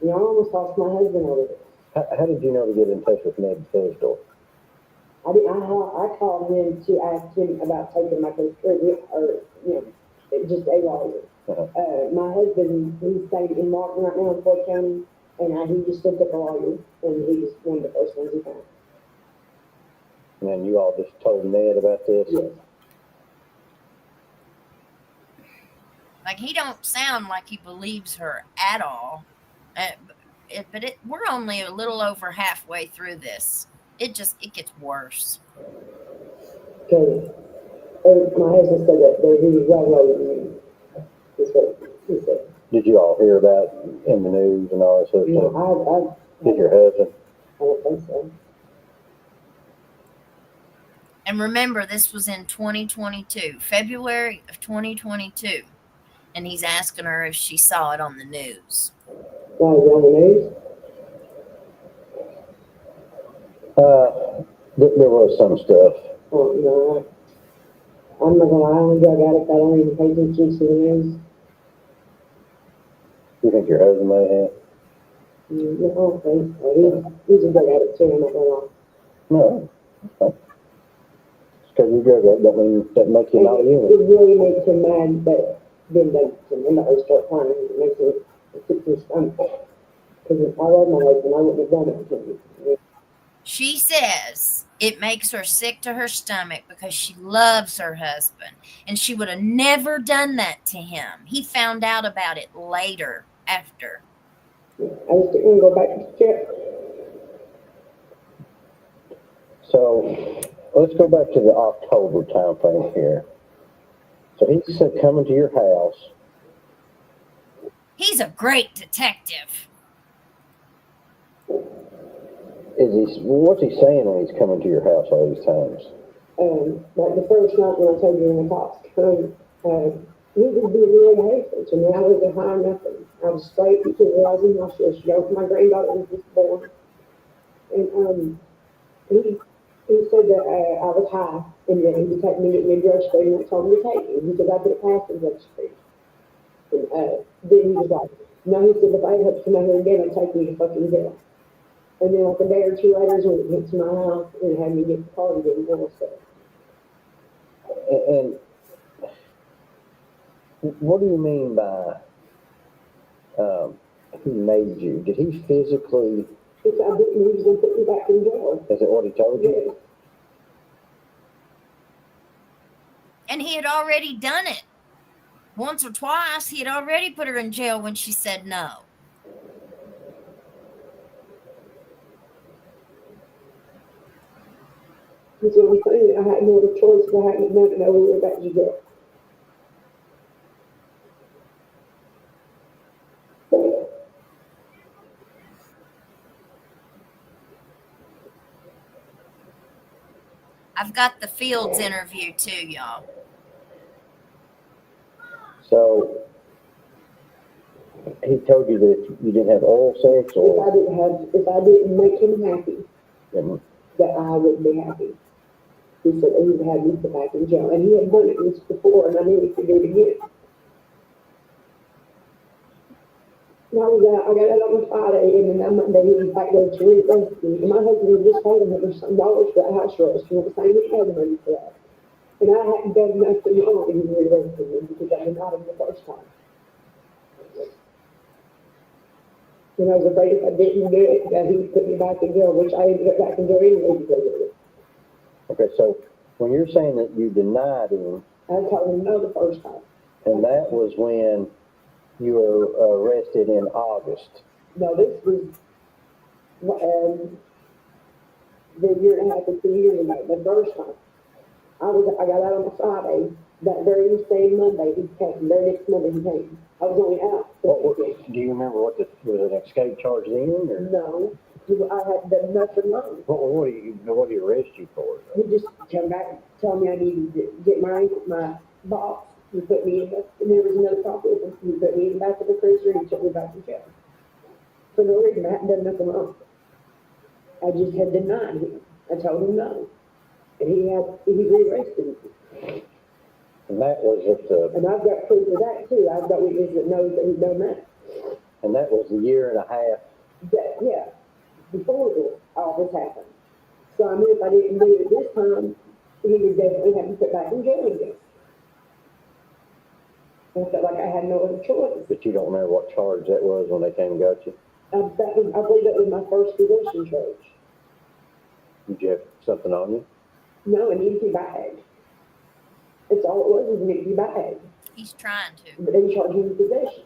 You know, I almost lost my husband over this. How did you know to get in touch with Ned Thursday? I called him to ask him about taking my contribute or, you know, just a lawyer. Uh-huh. My husband, he's staying in Martin right now in Floyd County, and he just looked up a lawyer, and he was one of the first ones he found. And then you all just told Ned about this? Yes. Like, he don't sound like he believes her at all. But we're only a little over halfway through this. It gets worse. Okay. My husband said that he was railroading me. That's what he said. Did you all hear about in the news and all that sort of stuff? No, Did your husband? I don't think so. And remember, this was in 2022, February of 2022. And he's asking her if she saw it on the news. Why, is it on the news? There was some stuff. Oh, no. I'm not gonna lie, I'm a drug addict. I don't even pay attention to the news. You think your husband may have? No, I don't think so. He's a drug addict too, I'm not gonna lie. No. Just because you're drug addict doesn't make you not human. It really makes him mad that then they start crying. It makes him sick to his stomach. Because if I love my husband, I wouldn't have done it to him. She says It makes her sick to her stomach because she loves her husband. And she would have never done that to him. He found out about it later, after. I just didn't go back to check. So let's go back to the October time frame here. So he said coming to your house. He's a great detective. What's he saying when he's coming to your house all these times? Like the first night when I told you in the cops come, he would be really hateful to me. I wasn't high nothing. I was straight because I was in hospital. She goes, my granddaughter was just born. And he said that I was high and that he would take me to get me a drug screen and I told him to take me because I didn't pass the drug screen. And then he was like, no, he said, if I had to come out here again, I'd take me to fucking jail. And then like a day or two later, when he went to my house and had me get the car and get more stuff. And what do you mean by he made you? Did he physically? If I didn't, he was going to put me back in jail. Is that what he told you? Yes. And he had already done it. Once or twice, he had already put her in jail when she said no. He said, I'm saying I had no other choice, but I hadn't done it, and we were back to jail. I've got the Fields interview too, y'all. So he told you that you didn't have oral sex, If I didn't make him happy, Mhm. that I wouldn't be happy. He said he would have me put back in jail, and he had done it once before, and I knew he could do it again. And I got out on Friday, and then on Monday he was back there to rearrest me. And my husband had just paid $100 for that house arrest, and the same he had the money for that. And I hadn't done nothing wrong, and he rearrested me because I denied him the first time. And I was afraid if I didn't do it, that he would put me back in jail, which I ended up back in jail anyway because of it. Okay, so when you're saying that you denied him, I told him no the first time. and that was when you were arrested in August. No, this was the year and a half or 2 years ago, the first time. I got out on a Friday. That very same Monday he came. Very next Monday he came. I was only out. Do you remember what was an escape charge then? Or? No, I had done nothing wrong. What did he arrest you for? He just came back, told me I needed to get my box. He put me in, and there was another cop with him. He put me in the back of the cruiser and he took me back to jail. For no reason, I hadn't done nothing wrong. I just had denied him. I told him no, and he rearrested me. And that was at the. And I've got proof of that too. I've got witnesses that knows that he's done that. And that was a year and a half. Yeah, before all this happened. So I knew if I didn't do it this time, he would definitely have me put back in jail again. I felt like I had no other choice. But you don't remember what charge that was when they came and got you? I believe that was my first possession charge. Did you have something on you? No, an empty bag. That's all it was an empty bag. He's trying to. But they charged me with possession.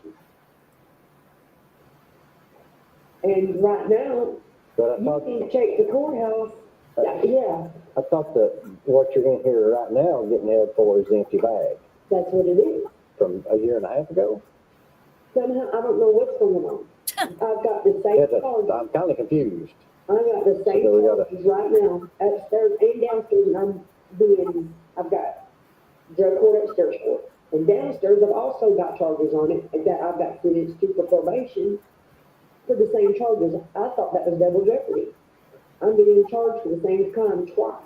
And right now, But I you thought, can check the courthouse. Yeah, I thought that what you're going to hear right now getting held for is the empty bag that's what it is. from a year and a half ago. Somehow, I don't know what's going on. I've got the same charges. I'm kind of confused. I got the same So we gotta- charges right now, upstairs and downstairs, and I've got drug court, upstairs court. And downstairs, I've also got charges on it, and that I've got sentenced to for probation for the same charges. I thought that was double jeopardy. I'm being charged for the same crime twice.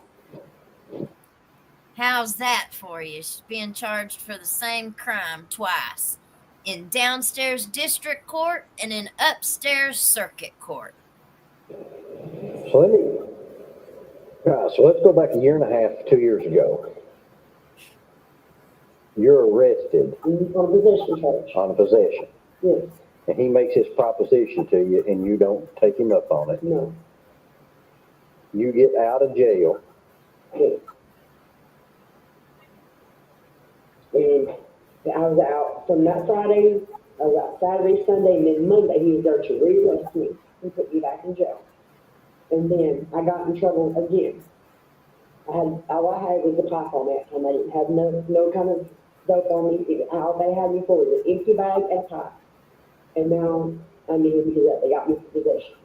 How's that for you? She's being charged for the same crime twice. In downstairs district court and in upstairs circuit court. So let's go back a year and a half, 2 years ago. You're arrested On a possession charge. on a possession, Yes, and he makes his proposition to you, and you don't take him up on it. no. You get out of jail. Yes. And I was out from that Friday, I was out Saturday, Sunday, and then Monday he was there to re-arrest me and put me back in jail. And then I got in trouble again. All I had was a pipe on that time. I didn't have no kind of dope on me. All they had me for was an empty bag and a pipe. And now I'm here because of that. They got me for possession.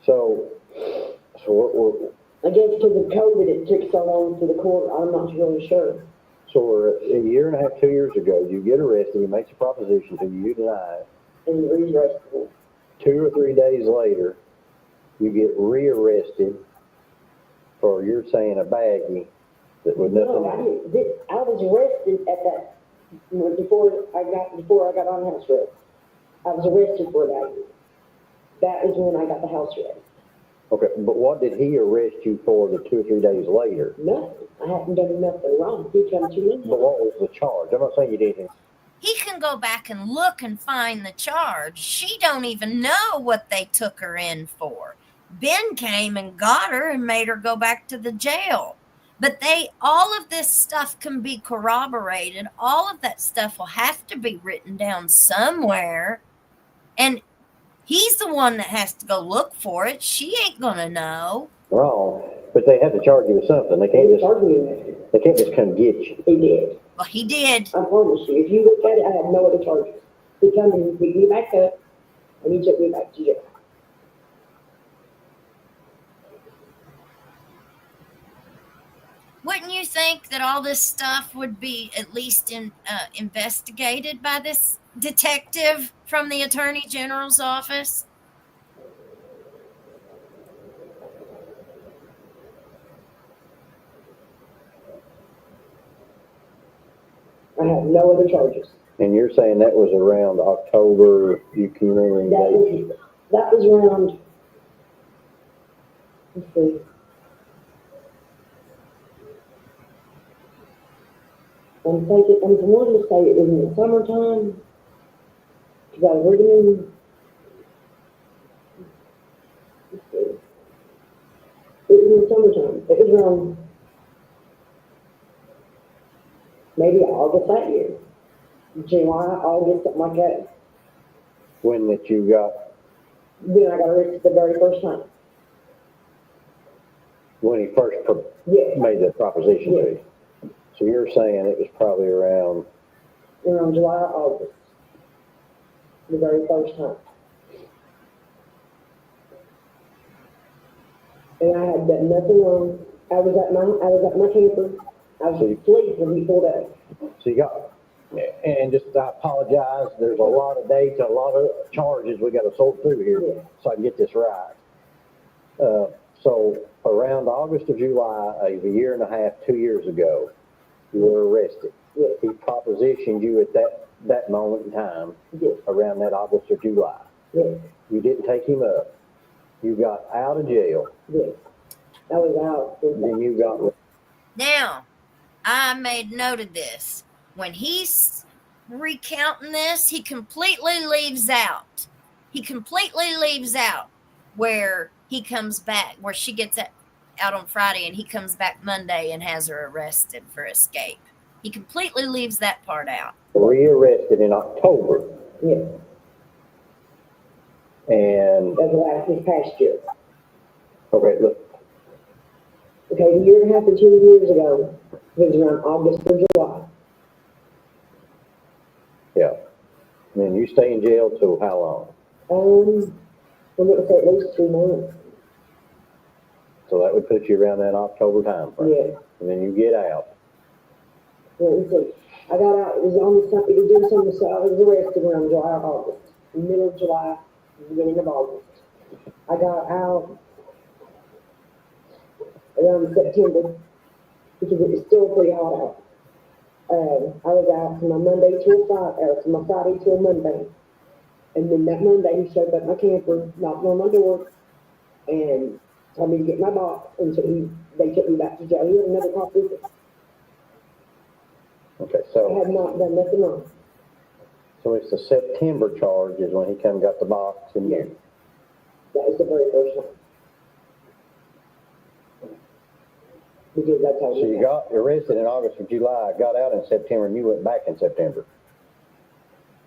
So what, I guess because of COVID, it took so long for the court. I'm not really sure. so a year and a half, 2 years ago, you get arrested, he makes a proposition to you, you deny it. And re-arrested. 2 or 3 days later, you get rearrested for, you're saying, a baggie that was nothing. No, I didn't. I was arrested at that, before I got on house arrest. I was arrested for that. That is when I got the house arrest. Okay, but what did he arrest you for the 2 or 3 days later? Nothing. I hadn't done nothing wrong. He come to me. But what was the charge? I'm not saying you did anything. He can go back and look and find the charge. She don't even know what they took her in for. Ben came and got her and made her go back to the jail. But all of this stuff can be corroborated. All of that stuff will have to be written down somewhere. And he's the one that has to go look for it. She ain't gonna know. Wrong. But they have to charge you with something. They can't just come get you. He did. Well, he did. I promise you. If you look at it, I had no other charges. He come and picked me back up, and he took me back to jail. Wouldn't you think that all this stuff would be at least investigated by this detective from the Attorney General's office? I have no other charges. And you're saying that was around October, you can remember any date? That was around, let's see. I'm wanting to say it was in the summertime, because I was reading in, let's see. It was in the summertime. It was around maybe August that year. July, August, something like that. When that you got? When I got arrested the very first time. When he first made that proposition to you. So you're saying it was probably around July or August, the very first time. And I had done nothing wrong. I was at my camper. I was asleep when he pulled up. So you got, and just I apologize, there's a lot of dates, a lot of charges we got to sort through here so I can get this right. So around August or July, a year and a half, 2 years ago, you were arrested. Yes. He propositioned you at that moment in time, around that August or July. Yes. You didn't take him up. You got out of jail. Yes. I was out. Then you got. Now, I made note of this. When he's recounting this, he completely leaves out. He completely leaves out where he comes back, where she gets out on Friday and he comes back Monday and has her arrested for escape. He completely leaves that part out. Rearrested in October. Yes. And This past year. okay, look. Okay, a year and a half to 2 years ago, it was around August or July. Yeah. And then you stay in jail till how long? I'm going to say at least 2 months. So that would put you around that October time frame. Yeah. And then you get out. Yeah, let's see. I got out, it was doing something, so I was arrested around July or August. Middle of July, beginning of August. I got out around September because it was still pretty hot out. I was out from my Friday till Monday. And then that Monday he showed up at my camper, knocked on my door, and told me to get my box until they took me back to jail. He had another cop with it. Okay, I so had not done nothing wrong. it's the September charge is when he come and got the box and Yes. That was the very first time. Because I told So him you that. got arrested in August or July, got out in September, and you went back in September.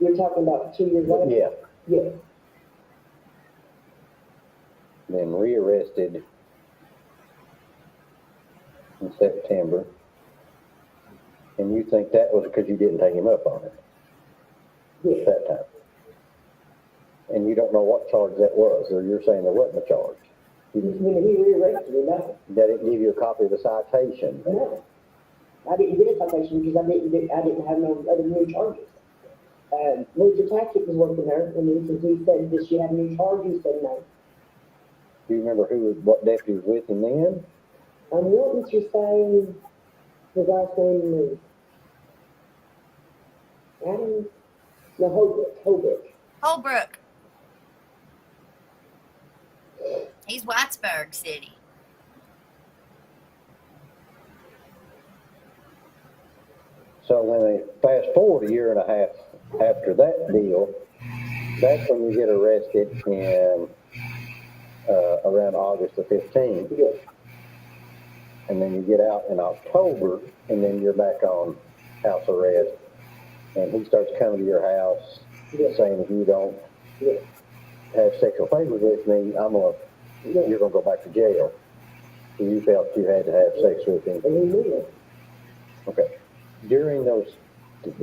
You're talking about 2 years later? Yeah. Yes. Then rearrested in September. And you think that was because you didn't take him up on it Yes. at that time? And you don't know what charge that was, or you're saying there wasn't a charge? When he rearrested me, no. They didn't give you a copy of the citation? No. I didn't get a citation because I didn't have no other new charges. Mr. Tackett was working there, and he said, "Does she have a new charge?" He said, "No." Do you remember what deputy was with him then? I'm wanting to say his last name is Adam, no, Holbrook. Holbrook. He's Whitesburg City. So when they fast forward a year and a half after that deal, that's when you get arrested in around August the 15th. Yes. And then you get out in October, and then you're back on house arrest. And he starts coming to your house saying, if you don't have sexual favors with me, you're gonna go back to jail. So you felt you had to have sex with him. And he knew it. Okay. During the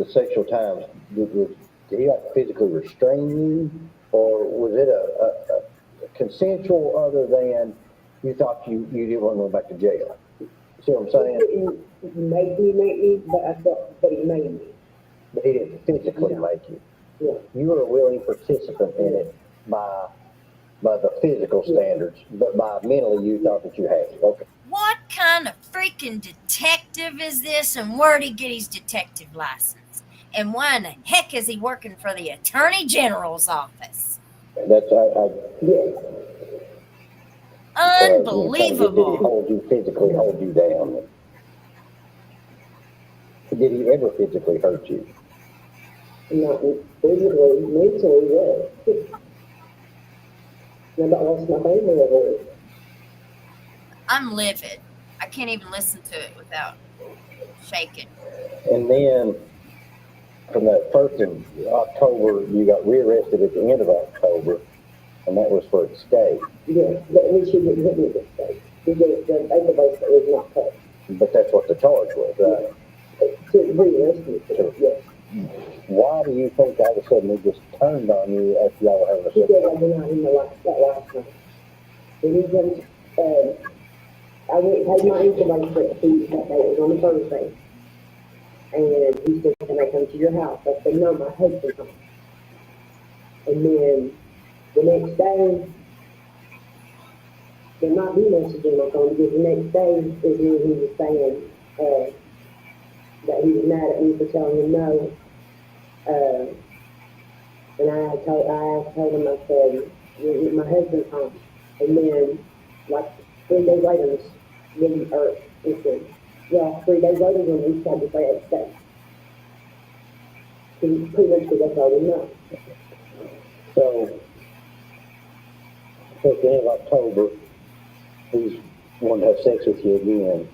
sexual times, did he like physically restrain you, or was it a consensual other than you thought you didn't want to go back to jail? See what I'm saying? He didn't make me, but I thought that he made me. But he didn't physically make you. Yeah. You were a willing participant in it by the physical standards, but by mentally you thought that you had to. Okay. What kind of freaking detective is this, and where'd he get his detective license? And why in the heck is he working for the Attorney General's office? That's Yes. Unbelievable. Did he physically hold you down? Did he ever physically hurt you? Not physically, mentally, yes. I about lost my family over it. I'm livid. I can't even listen to it without shaking. And then from that 1st of October, you got rearrested at the end of October, and that was for escape. Yes, but we should get hit with this thing. The database was not cut. But that's what the charge was, right? To rearrest me, yes. Why do you think all of a sudden he just turned on you after y'all were having a He sex? said I did not in the last time. And he said, I went and paid my insurance fee that day. It was on a Thursday. And he said, "Can I come to your house?" I said, "No, my husband's home." And then the next day, there might be messages on my phone because the next day is when he was saying that he was mad at me for telling him no. And I told him, I said, "My husband's home." And then, like 3 days later, he said, yeah, 3 days later when we tried to say it stay. He pretty much because I told him no. So, at the end of October, he's wanting to have sex with you again.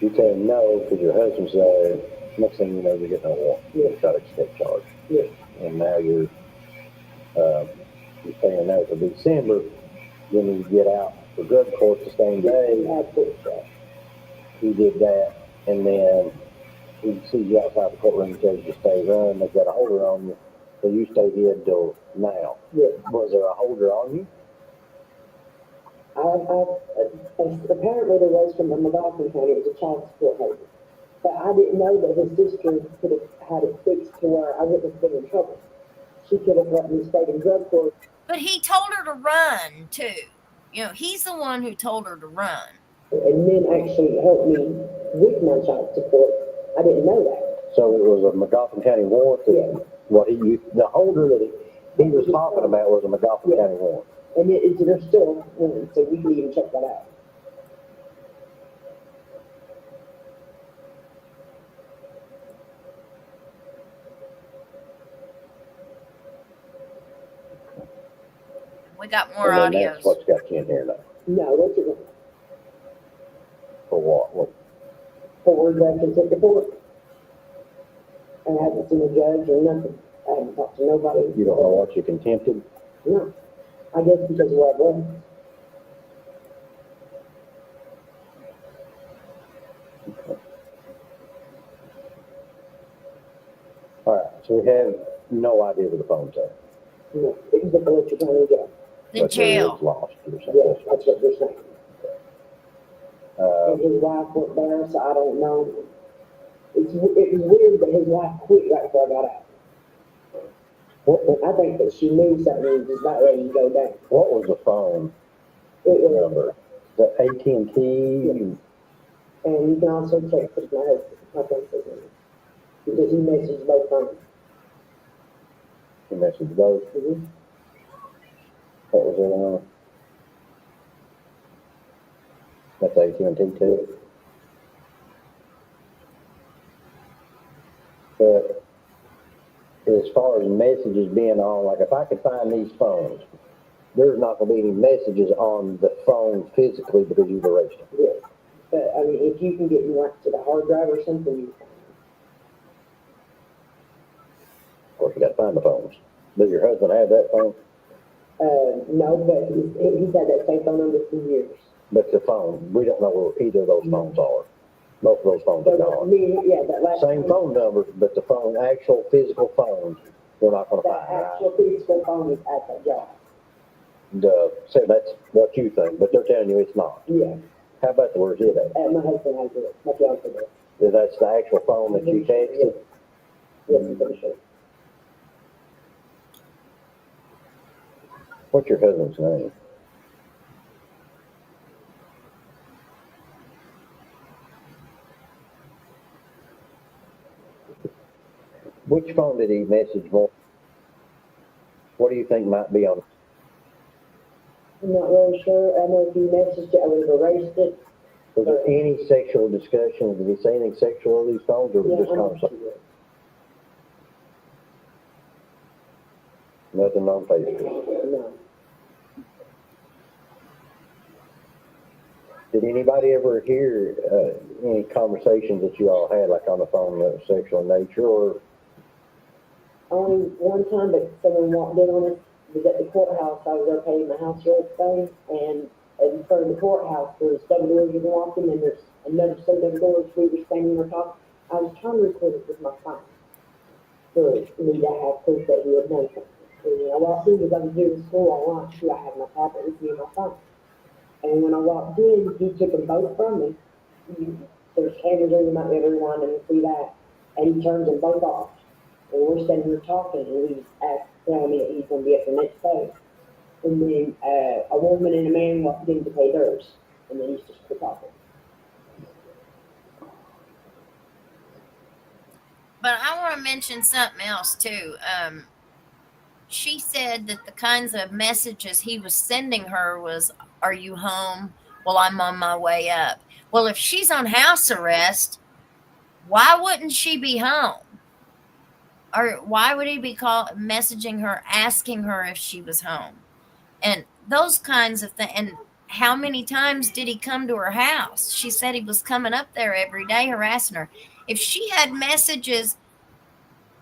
You tell him no because your husband's there. Next thing you know, you're getting a warrant. Yeah. Try to escape charge. Yeah. And now you're saying no for December. Then you get out for drug court the same day. He did that, and then he sees you outside the courtroom and tells you to stay run. They've got a holder on you, so you stay here until now. Yeah. Was there a holder on you? Apparently there was from the McGoffin County. It was a child support holder. But I didn't know that his sister could have had it fixed to where I wouldn't have been in trouble. She could have let me stay in drug court. But he told her to run, too. You know, he's the one who told her to run. And then actually helped me with my child support. I didn't know that. So it was a McGoffin County warrant. The holder that he was talking about was a McGoffin County warrant. And there's still one, so we can even check that out. We got more And then audios. that's what's got you in here now. No, what's it For what? for the Kentucky court? I haven't seen a judge or nothing. I haven't talked to nobody. You don't know what you contempted? No. I guess because of what I was. All right, so we have no idea where the phone's at. No, it was at the Letcher County jail. The But where jail. it's lost or something. Yeah, that's what they're saying. Uh, And his wife went there, so I don't know. It was weird that his wife quit right before I got out. I think that she knew something was just about ready to go down. what was the phone It was, number? The AT&T? and you can also text with my husband, my husband, because he messaged both phones. You messaged both. Mm-hmm. What was the other one? That's AT&T too. But as far as messages being on, like if I could find these phones, there's not going to be any messages on the phone physically because you've erased them. Yeah. But I mean, if you can get me like to the hard drive or something, you can. Of course, you got to find the phones. Does your husband have that phone? No, but he's had that same phone number for years. But the phone, we don't know where either of those phones are. Both of those phones are But gone. yeah, that last Same phone number, but the phone, actual physical phones, we're not going to That find, right? actual physical phone is at that job. So that's what you think, but they're telling you it's not. Yeah. How about the where's it at? My husband has it. My fiance does. That's the actual phone that you texted? Yes, I'm pretty sure. What's your husband's name? Which phone did he message more? What do you think might be on? I'm not really sure. I know if he messaged it, I would have erased it. Was there any sexual discussion? Did he say anything sexual on these phones or was it just I'm not conversation? sure. Nothing on Facebook. No. Did anybody ever hear any conversations that you all had, like on the phone, that was sexual in nature, or Only one time that someone walked in on us was at the courthouse. I was there paying my house rent thing, and in front of the courthouse, there's double doors you can walk in, and there's another set of doors. We were standing on top. I was trying to record it with my phone. For me to have proof that he had done something. And when I walked in, because I was doing school all lunch, I had my tablet with me and my phone. And when I walked in, he took them both from me. There's cameras in, you might be able to rewind and see that. And he turns them both off. And we're standing here talking, and he's telling me that he's going to be at the next day. And then a woman and a man walked in to pay theirs. And then he's just quit talking. But I want to mention something else too. She said that the kinds of messages he was sending her was, "Are you home? Well, I'm on my way up." Well, if she's on house arrest, why wouldn't she be home? Or why would he be messaging her, asking her if she was home? And those kinds of things. And how many times did he come to her house? She said he was coming up there every day harassing her. If she had messages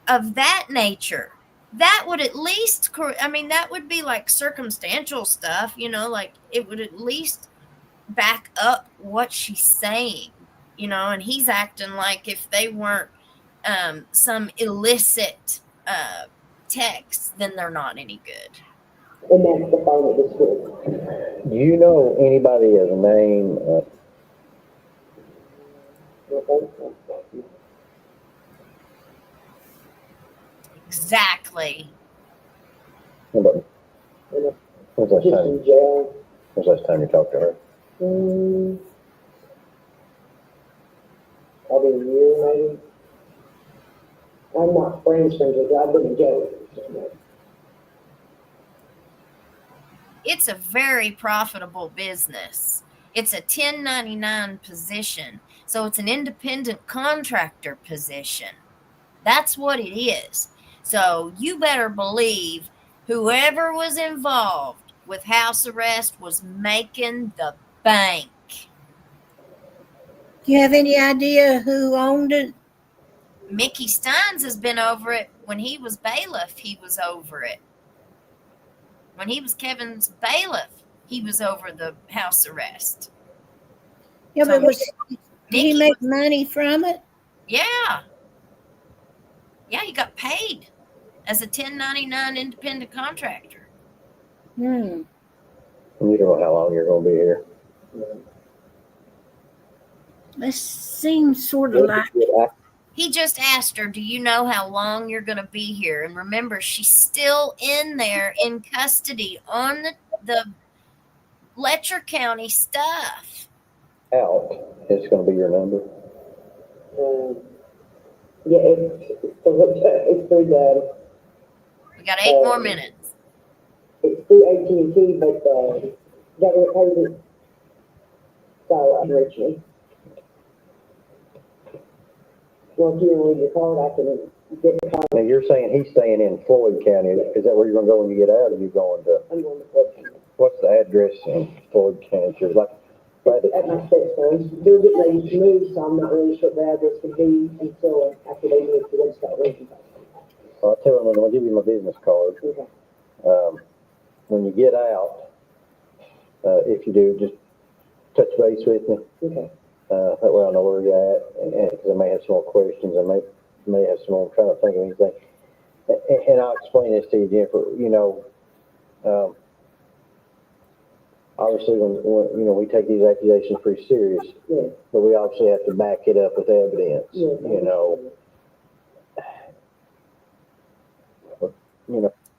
of that nature, that would at least, that would be like circumstantial stuff, like it would at least back up what she's saying, and he's acting like if they weren't some illicit texts, then they're not any good. And that's the phone that was good. do you know anybody as a name? Exactly. Nobody. When's the Just last time? in jail. When's the last time you talked to her? Probably a year, maybe. I'm not friends with her. I've been in jail with her. It's a very profitable business. It's a 1099 position. So it's an independent contractor position. That's what it is. So you better believe whoever was involved with house arrest was making the bank. Do you have any idea who owned it? Mickey Stines has been over it. When he was bailiff, he was over it. When he was Kevin's bailiff, he was over the house arrest. Yeah, So but did he Mickey make money from it? Yeah. Yeah, he got paid as a 1099 independent contractor. Hmm. You don't know how long you're going to be here. This seems sort of like He just asked her, do you know how long you're going to be here? And remember, she's still in there in custody on the Letcher County stuff. Out. It's going to be your number. Yeah, it's through the, We got 8 more minutes. it's through AT&T, but, government pays it. So, Richmond. Well, if you want to leave your card, I can get the card. Now, you're saying he's staying in Floyd County. Is that where you're going to go when you get out, or you going to, I'm going to Floyd County. what's the address in Floyd County? You're like, At my stepson's. They're getting ready to move, so I'm not really sure the address would be until after they move to Woodstock Region. I'll tell them, I'll give you my business card. Okay. When you get out, if you do, just touch base with me. Okay. That way I know where you're at, and because I may have some more questions, I may have some more. I'm trying to think of anything, and I'll explain this to you, Jennifer. You know, obviously when we take these accusations pretty serious, Yeah. but we obviously have to back it up with evidence. Yeah. You know.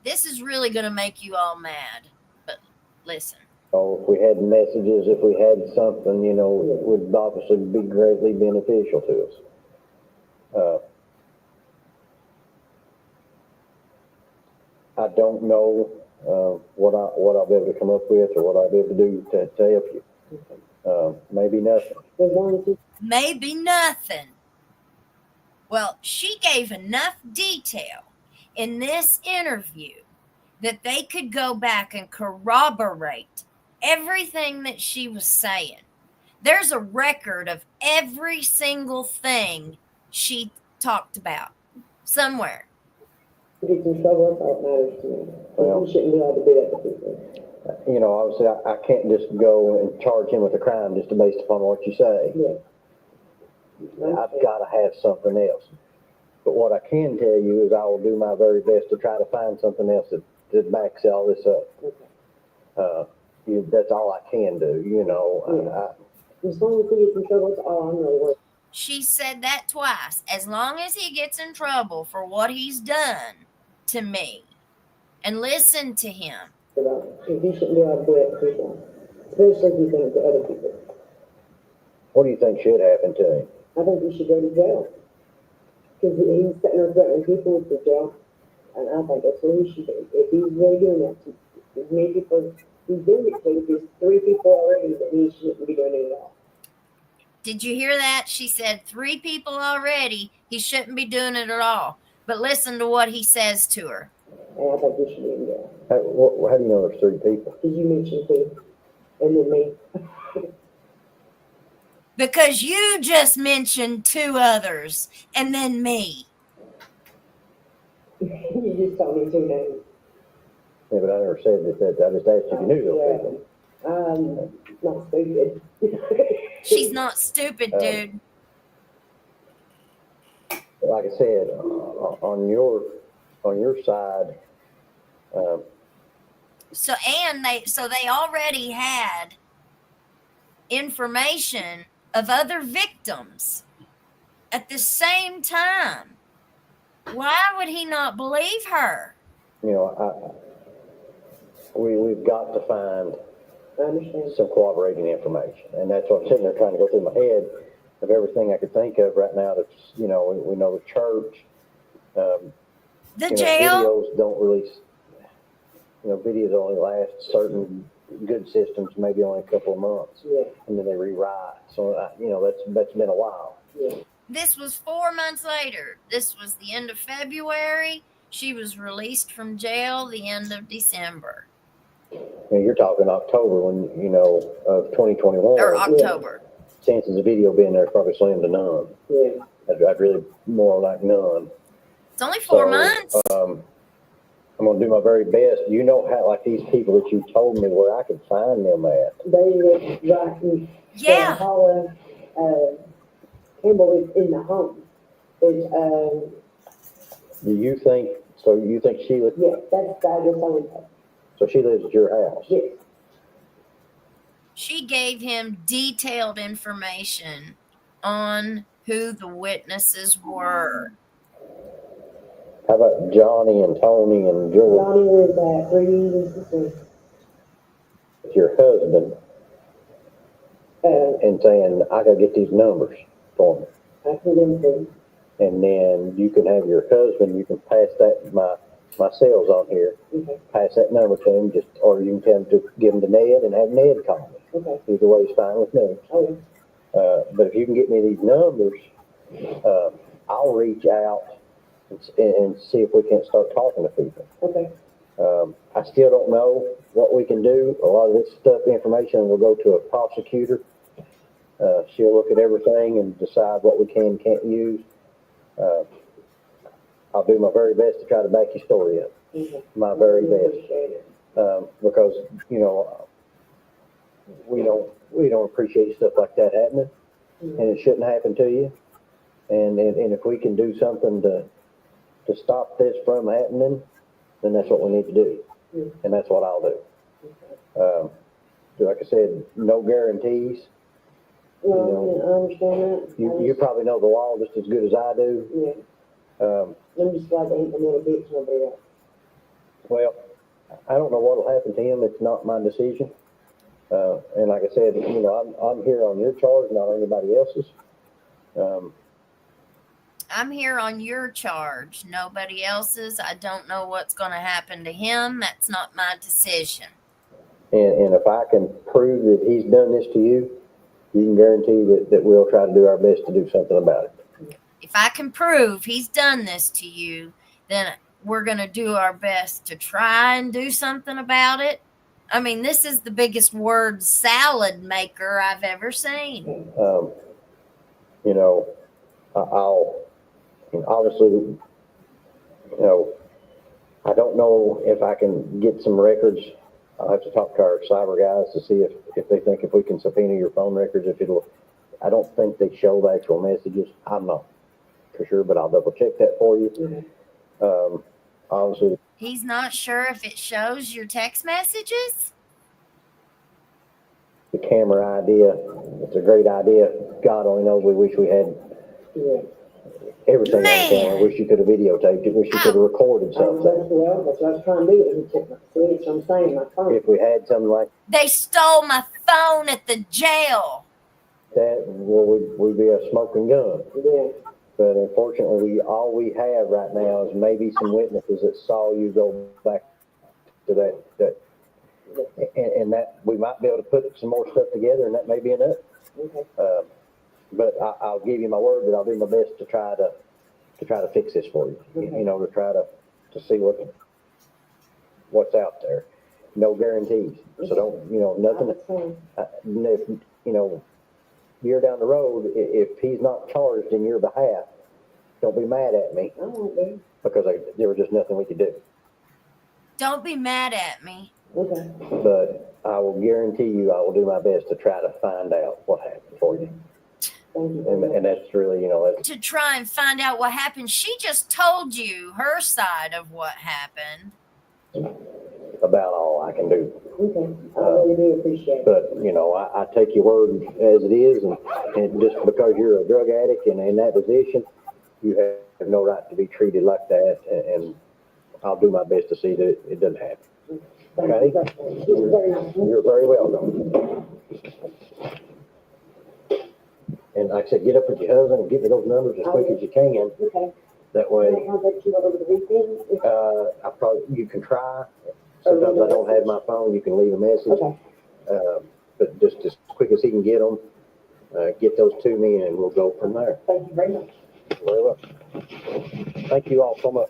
This is really going to make you all mad. But listen. Oh, if we had messages, if we had something, it would obviously be greatly beneficial to us. I don't know what I'll be able to come up with or what I'll be able to do to help you. Maybe nothing. Maybe nothing. Well, she gave enough detail in this interview that they could go back and corroborate everything that she was saying. There's a record of every single thing she talked about somewhere. If it's in trouble, that matters to me. Well, you shouldn't be able to do that to people. Obviously I can't just go and charge him with a crime just based upon what you say. Yeah. I've got to have something else. But what I can tell you is I will do my very best to try to find something else that backs all this up. Okay. That's all I can do, Yeah. As long as he gets in trouble, that's all I'm really worried. She said that twice. As long as he gets in trouble for what he's done to me. And listen to him. He shouldn't be able to do that to people, especially if he's doing it to other people. What do you think should happen to him? I think he should go to jail. Because he's sitting there threatening people to jail. And I think that's what he should do. If he's really doing that to as many people he's doing it to, there's 3 people already that he shouldn't be doing it at all. Did you hear that? She said 3 people already. He shouldn't be doing it at all. But listen to what he says to her. And I think he should be in jail. How do you know there's 3 people? Because you mentioned 2. And then me. Because you just mentioned 2 others. And then me. You just told me 2 names. Yeah, but I never said that. I just asked if you knew those people. Not stupid. She's not stupid, dude. Like I said, on your side. So they already had information of other victims at the same time. Why would he not believe her? We've got to find some corroborating information, and that's what I'm sitting there trying to go through my head of everything I could think of right now. That's we know the church, the jail. Videos don't release. Videos only last certain good systems, maybe only a couple of months, and then they rewrite. So that's been a while. Yeah. This was 4 months later. This was the end of February. She was released from jail the end of December. And you're talking October when, of 2021. or October. Chances of video being there is probably slim to none. Yeah. I'd really more like none. It's only 4 So, months. I'm gonna do my very best. You know how, like, these people that you told me where I could find them at. They live right in Yeah. Paula, Campbell is in the home. It's, Do you think, so you think she lives, yes, that's the address I would have. so she lives at your house? Yes. She gave him detailed information on who the witnesses were. How about Johnny and Tony and George, Johnny was at 3, your husband, and saying, I gotta get these numbers for me? I can get them through. And then you can have your husband, you can pass that, my cell's on here, Okay. pass that number to him, or you can tell him to give him to Ned and have Ned call me. Okay. Either way is fine with me. Okay. But if you can get me these numbers, I'll reach out and see if we can't start talking to people. Okay. I still don't know what we can do. A lot of this stuff, information will go to a prosecutor. She'll look at everything and decide what we can and can't use. I'll do my very best to try to back your story up. Okay. My very best. Appreciate it. Because, we don't appreciate stuff like that happening, and it shouldn't happen to you. And if we can do something to stop this from happening, then that's what we need to do. And that's what I'll do. Like I said, no guarantees. Well, I understand that. You probably know the law just as good as I do. Yeah. I'm just like ain't a little bit to nobody else. Well, I don't know what'll happen to him. It's not my decision. And like I said, I'm here on your charge, not anybody else's. I'm here on your charge, nobody else's. I don't know what's going to happen to him. That's not my decision. And if I can prove that he's done this to you, you can guarantee that we'll try to do our best to do something about it. If I can prove he's done this to you, then we're going to do our best to try and do something about it. I mean, this is the biggest word salad maker I've ever seen. Obviously, I don't know if I can get some records. I'll have to talk to our cyber guys to see if they think if we can subpoena your phone records, I don't think they show the actual messages. I'm not for sure, but I'll double check that for you. Obviously, He's not sure if it shows your text messages? the camera idea, it's a great idea. God only knows we wish we had everything on camera. Wish you could have videotaped it. Wish you could have recorded something. Well, that's what I was trying to do. And check my switch. I'm saying my phone. If we had something like They stole my phone at the jail. that, well, we'd be a smoking gun. Yeah. But unfortunately, all we have right now is maybe some witnesses that saw you go back to that, and that we might be able to put some more stuff together, and that may be enough. Okay. But I'll give you my word that I'll do my best to try to fix this for you. Okay. To try to see what's out there. No guarantees. So don't, nothing. If, year down the road, if he's not charged in your behalf, don't be mad at me I won't be. because there was just nothing we could do. Don't be mad at me. Okay. But I will guarantee you I will do my best to try to find out what happened for you. Thank you. And that's really, that's, To try and find out what happened. She just told you her side of what happened. about all I can do. Okay. I really do appreciate it. But, I take your word as it is, and just because you're a drug addict and in that position, you have no right to be treated like that, and I'll do my best to see that it doesn't happen. Okay? You're very welcome. And like I said, get up with your husband and get me those numbers as quick as you can. Okay. That way, Can I contact you over the weekend? you can try. Sometimes I don't have my phone. You can leave a message. Okay. But just as quick as he can get them, get those to me, and we'll go from there. Thank you very much. Very well. Thank you all so much.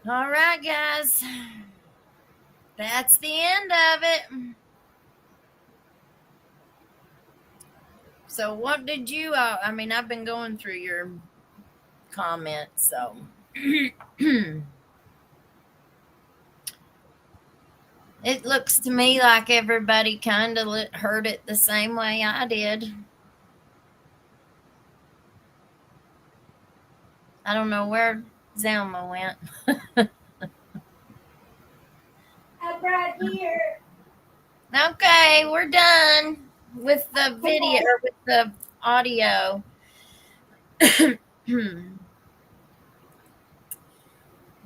All right, guys. That's the end of it. So what did you, I mean, I've been going through your comments, so. It looks to me like everybody kind of heard it the same way I did. I don't know where Zelma went. I'm right here. Okay, we're done with the video, or with the audio.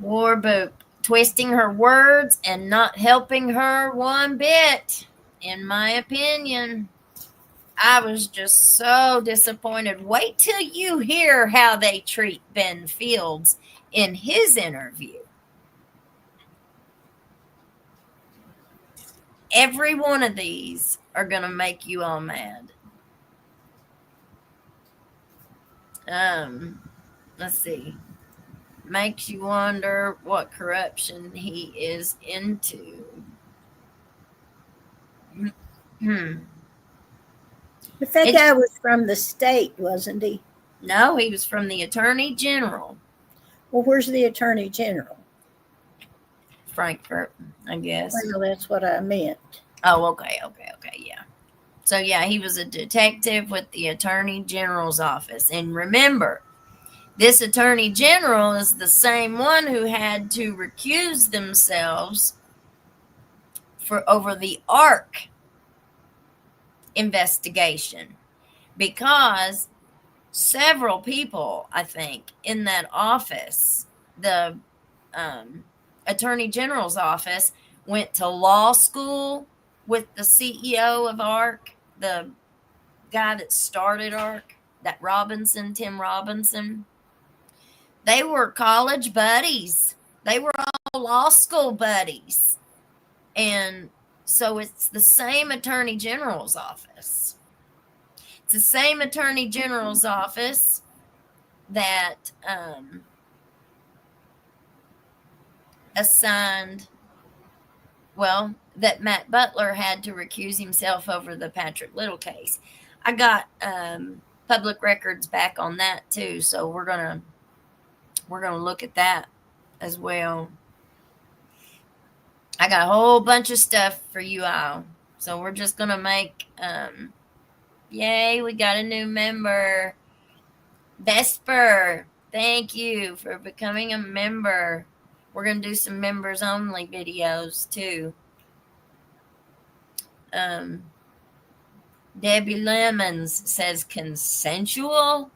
Warboop, twisting her words and not helping her one bit, in my opinion. I was just so disappointed. Wait till you hear how they treat Ben Fields in his interview. Every one of these are going to make you all mad. Let's see. Makes you wonder what corruption he is into. But that guy was from the state, wasn't he? No, he was from the Attorney General. Well, where's the Attorney General? Frankfurt, I guess. Well, that's what I meant. Oh, okay, yeah. So, yeah, he was a detective with the Attorney General's office. And remember, this Attorney General is the same one who had to recuse themselves over the ARC investigation, because several people, I think, in that office, the Attorney General's office, went to law school with the CEO of ARC, the guy that started ARC, that Tim Robinson. They were college buddies. They were all law school buddies. And so it's the same Attorney General's office. It's the same Attorney General's office that that Matt Butler had to recuse himself over the Patrick Little case. I got public records back on that too, so we're gonna look at that as well. I got a whole bunch of stuff for you all, so we're just gonna make yay, we got a new member, Vesper. Thank you for becoming a member. We're gonna do some members only videos too. Debbie Lemons says consensual.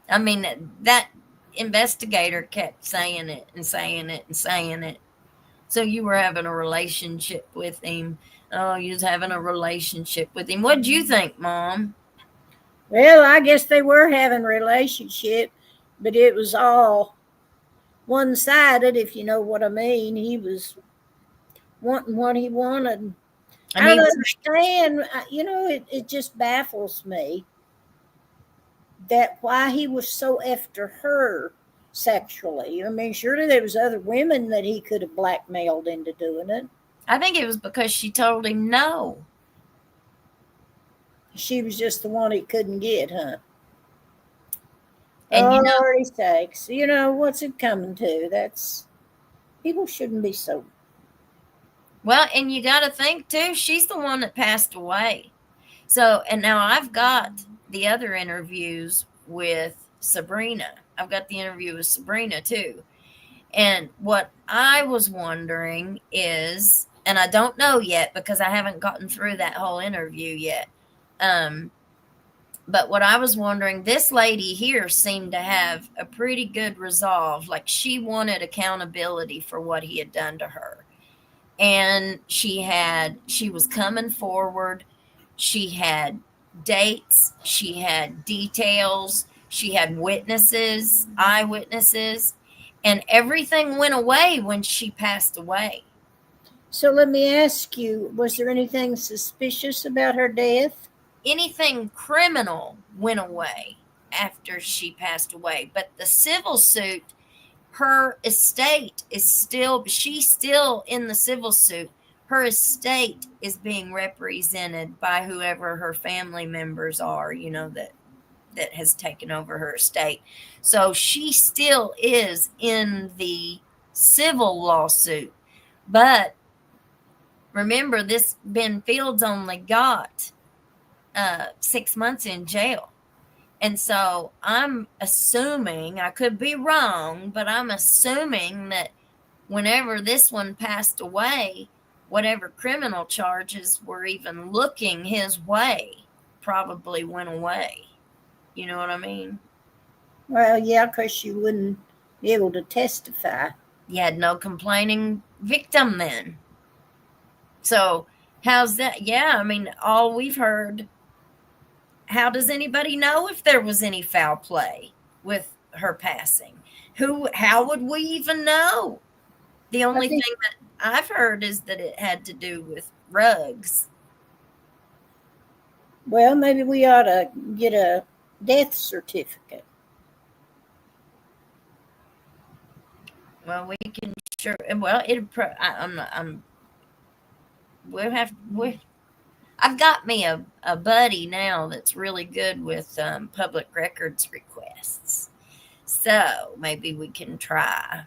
I mean, that investigator kept saying it and saying it and saying it. So you were having a relationship with him. Oh, you was having a relationship with him. What'd you think, Mom? Well, I guess they were having a relationship, but it was all one-sided, if you know what I mean. He was wanting what he wanted. I don't understand. It just baffles me that why he was so after her sexually. I mean, surely there was other women that he could have blackmailed into doing it. I think it was because she told him no. She was just the one he couldn't get, huh? And Lordy sakes. What's it coming to? People shouldn't be so. Well, and you got to think too, she's the one that passed away. So, and now I've got the other interviews with Sabrina. I've got the interview with Sabrina too. And what I was wondering is, and I don't know yet because I haven't gotten through that whole interview yet. But what I was wondering, this lady here seemed to have a pretty good resolve. Like, she wanted accountability for what he had done to her. And she was coming forward. She had dates. She had details. She had witnesses, eyewitnesses, and everything went away when she passed away. So let me ask you, was there anything suspicious about her death? Anything criminal went away after she passed away, but the civil suit her estate is still, she's still in the civil suit. Her estate is being represented by whoever her family members are, that has taken over her estate. So she still is in the civil lawsuit. But remember, this Ben Fields only got 6 months in jail. And so I'm assuming, I could be wrong, but I'm assuming that whenever this one passed away, whatever criminal charges were even looking his way probably went away. You know what I mean? Well, yeah, because you wouldn't be able to testify. You had no complaining victim then. So how's that? Yeah, I mean, all we've heard, how does anybody know if there was any foul play with her passing? How would we even know? The only thing that I've heard is that it had to do with Ruggs. Well, maybe we ought to get a death certificate. Well, we can sure. Well, I've got me a buddy now that's really good with public records requests. So maybe we can try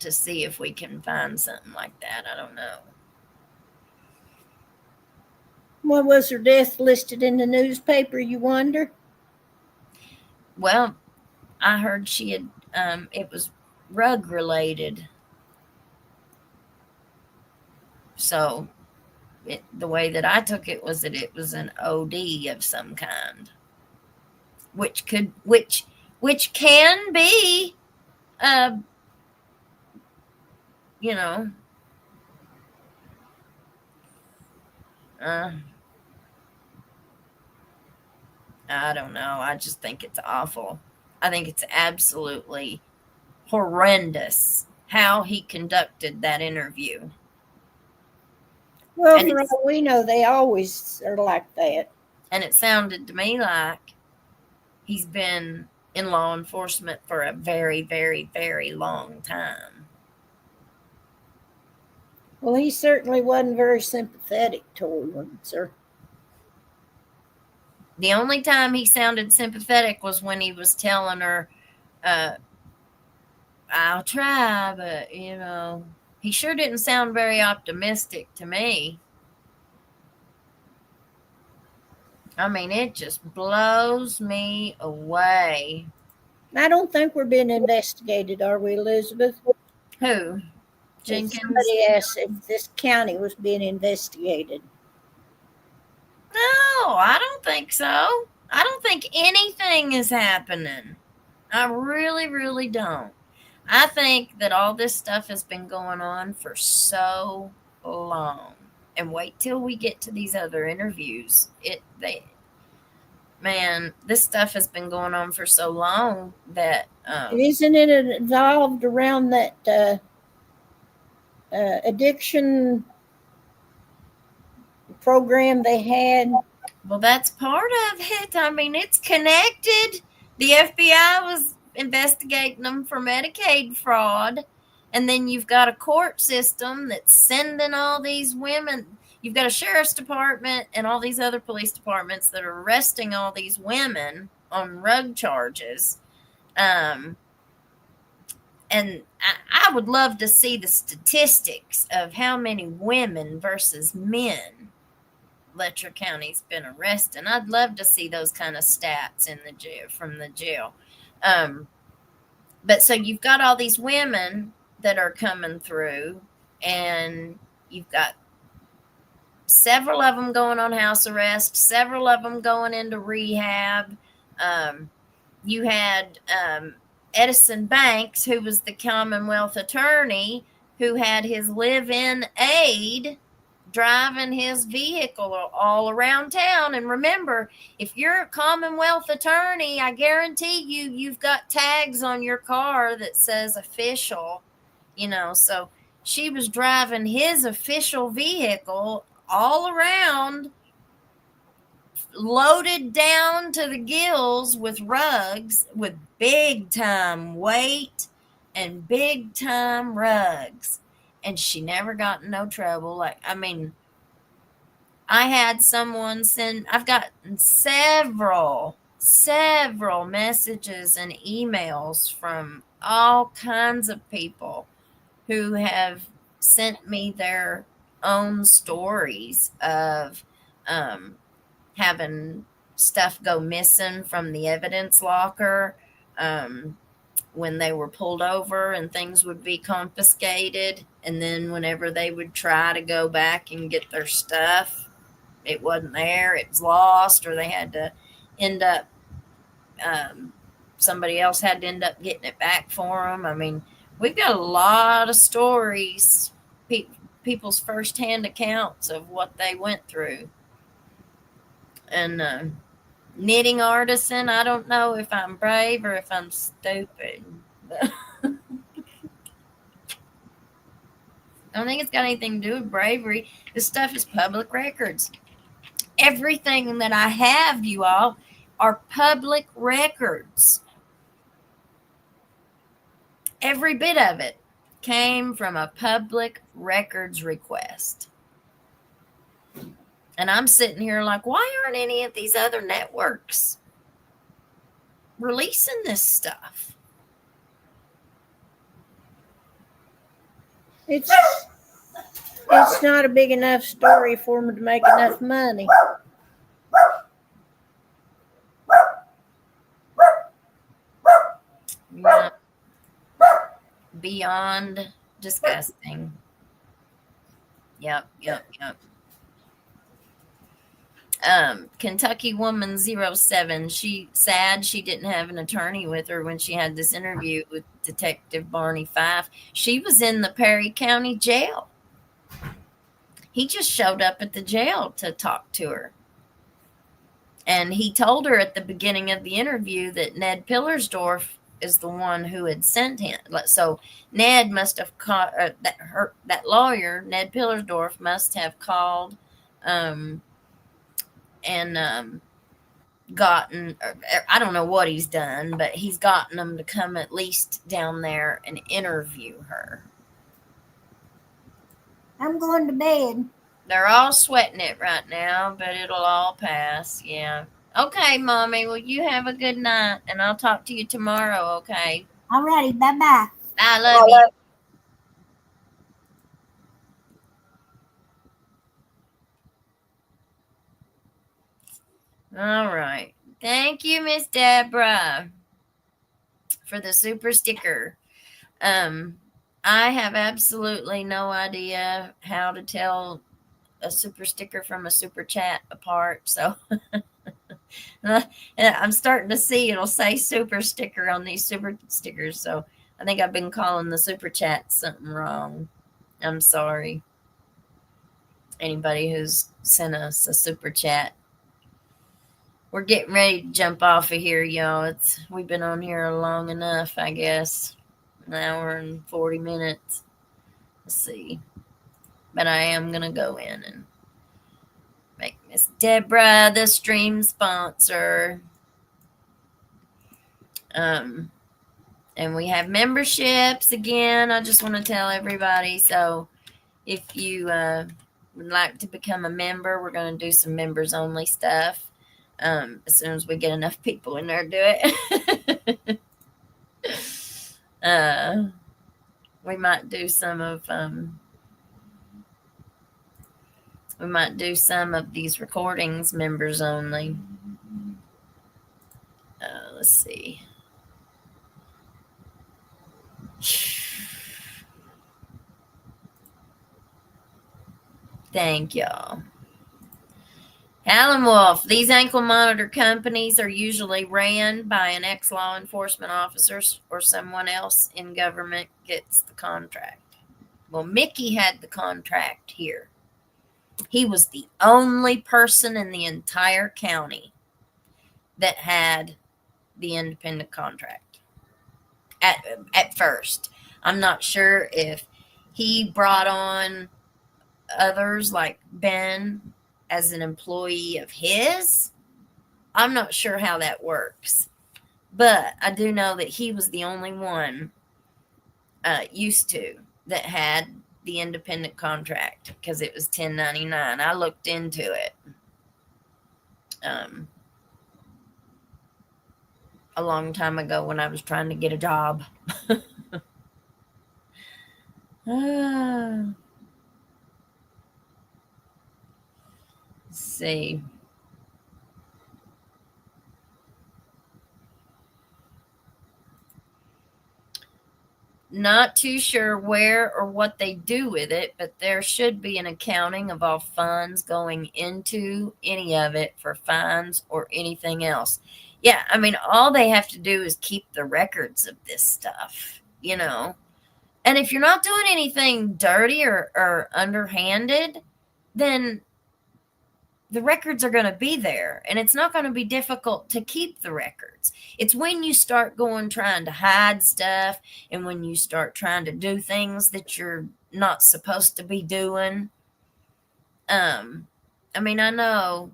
to see if we can find something like that. I don't know. Well, was her death listed in the newspaper, you wonder? Well, I heard she had, it was rug related. So the way that I took it was that it was an OD of some kind, which can be, you know, I don't know. I just think it's awful. I think it's absolutely horrendous how he conducted that interview. Well, for all we know, they always are like that. And it sounded to me like he's been in law enforcement for a very, very, very long time. Well, he certainly wasn't very sympathetic toward them, sir. The only time he sounded sympathetic was when he was telling her, I'll try, but, he sure didn't sound very optimistic to me. I mean, it just blows me away. I don't think we're being investigated, are we, Elizabeth? Who? Jenkins? Somebody asked if this county was being investigated. No, I don't think so. I don't think anything is happening. I really, really don't. I think that all this stuff has been going on for so long. And wait till we get to these other interviews. This stuff has been going on for so long that isn't it involved around that addiction program they had? Well, that's part of it. I mean, it's connected. The FBI was investigating them for Medicaid fraud. And then you've got a court system that's sending all these women. You've got a sheriff's department and all these other police departments that are arresting all these women on rug charges. And I would love to see the statistics of how many women versus men Letcher County's been arresting. I'd love to see those kind of stats in the jail, from the jail. But so you've got all these women that are coming through, and you've got several of them going on house arrest, several of them going into rehab. You had Edison Banks, who was the Commonwealth attorney, who had his live-in aide driving his vehicle all around town. And remember, if you're a Commonwealth attorney, I guarantee you've got tags on your car that says official, so she was driving his official vehicle all around, loaded down to the gills with rugs, with big time weight, and big time rugs, and she never got in no trouble. Like, I mean, I had someone send, I've gotten several messages and emails from all kinds of people who have sent me their own stories of having stuff go missing from the evidence locker, when they were pulled over, and things would be confiscated. And then whenever they would try to go back and get their stuff, it wasn't there, it was lost, or they had to end up, um, somebody else had to end up getting it back for them. I mean, we've got a lot of stories, people's firsthand accounts of what they went through. And knitting artisan, I don't know if I'm brave or if I'm stupid. I don't think it's got anything to do with bravery. This stuff is public records. Everything that I have, you all, are public records. Every bit of it came from a public records request. And I'm sitting here like, why aren't any of these other networks releasing this stuff? It's not a big enough story for them to make enough money. Yeah. Beyond disgusting. Yep. Kentucky woman 07, she sad she didn't have an attorney with her when she had this interview with Detective Barney Fife. She was in the Perry County jail. He just showed up at the jail to talk to her. And he told her at the beginning of the interview that Ned Pillersdorf is the one who had sent him. So Ned must have called, that lawyer, Ned Pillersdorf, must have called and gotten, I don't know what he's done, but he's gotten them to come at least down there and interview her. I'm going to bed. They're all sweating it right now, but it'll all pass. Yeah. Okay, Mommy. Well, you have a good night, and I'll talk to you tomorrow, okay? Alrighty, bye-bye. I love you. All right. Thank you, Miss Deborah, for the super sticker. I have absolutely no idea how to tell a super sticker from a super chat apart. So I'm starting to see it'll say super sticker on these super stickers. So I think I've been calling the super chat something wrong. I'm sorry. Anybody who's sent us a super chat. We're getting ready to jump off of here, y'all. We've been on here long enough, I guess. An hour and 40 minutes. Let's see. But I am going to go in and make Miss Deborah the stream sponsor. And we have memberships again. I just want to tell everybody. So if you would like to become a member, we're going to do some members only stuff. As soon as we get enough people in there to do it. We might do some of these recordings members only. Let's see. Thank y'all. Alan Wolf, these ankle monitor companies are usually ran by an ex-law enforcement officer or someone else in government gets the contract. Well, Mickey had the contract here. He was the only person in the entire county that had the independent contract at first. I'm not sure if he brought on others like Ben as an employee of his. I'm not sure how that works, but I do know that he was the only one used to, that had the independent contract because it was 1099. I looked into it a long time ago when I was trying to get a job. Let's see. Not too sure where or what they do with it, but there should be an accounting of all funds going into any of it for fines or anything else. Yeah, I mean, all they have to do is keep the records of this stuff, you know. And if you're not doing anything dirty or underhanded, then the records are going to be there, and it's not going to be difficult to keep the records. It's when you start going trying to hide stuff, and when you start trying to do things that you're not supposed to be doing. I mean, I know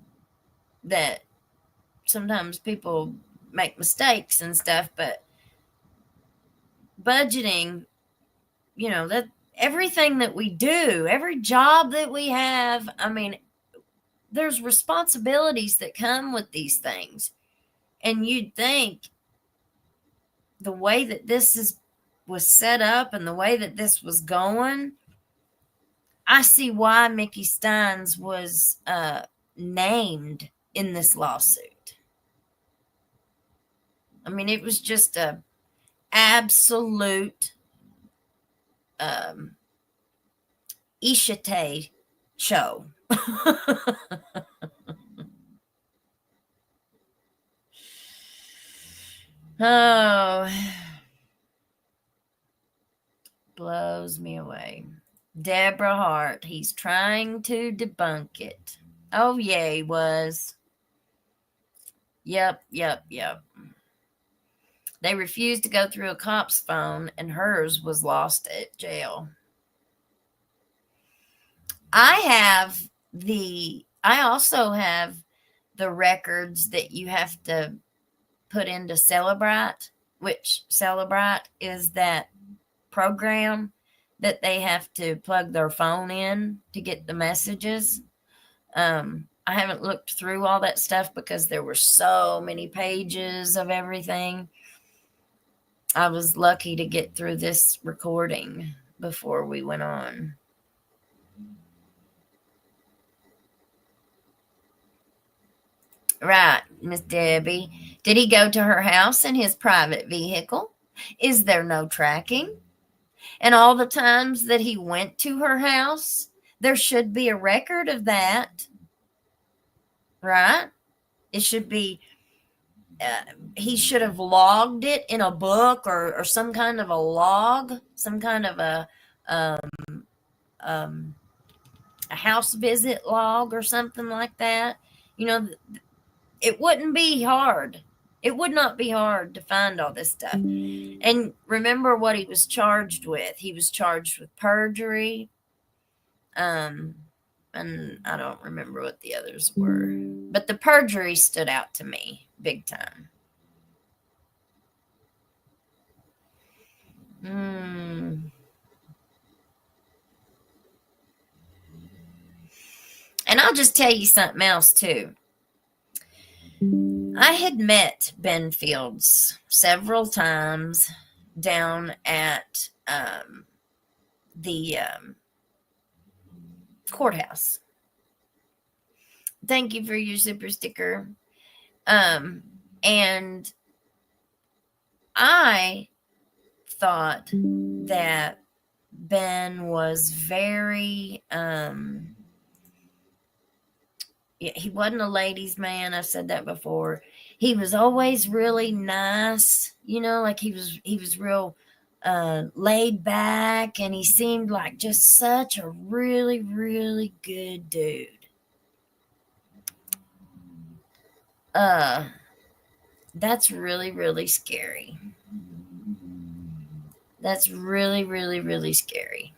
that sometimes people make mistakes and stuff, but budgeting, you know, that everything that we do, every job that we have, I mean, there's responsibilities that come with these things. And you'd think the way that was set up and the way that this was going, I see why Mickey Stines was named in this lawsuit. I mean, it was just a absolute Ishite show. Oh, blows me away. Deborah Hart, he's trying to debunk it. Oh, yeah, he was. Yep. They refused to go through a cop's phone, and hers was lost at jail. I also have the records that you have to put into Celebrite, which Celebrite is that program that they have to plug their phone in to get the messages. I haven't looked through all that stuff because there were so many pages of everything. I was lucky to get through this recording before we went on. Right, Miss Debbie. Did he go to her house in his private vehicle? Is there no tracking? And all the times that he went to her house, there should be a record of that. Right? It should be, he should have logged it in a book or some kind of a log, some kind of a house visit log or something like that. You know, it wouldn't be hard. It would not be hard to find all this stuff. And remember what he was charged with. He was charged with perjury. And I don't remember what the others were. But the perjury stood out to me big time. And I'll just tell you something else too. I had met Ben Fields several times down at the courthouse. Thank you for your super sticker. And I thought that Ben was very he wasn't a ladies' man. I've said that before. He was always really nice, you know, like he was real laid back, and he seemed like just such a really, really good dude. That's really, really scary. That's really, really, really scary.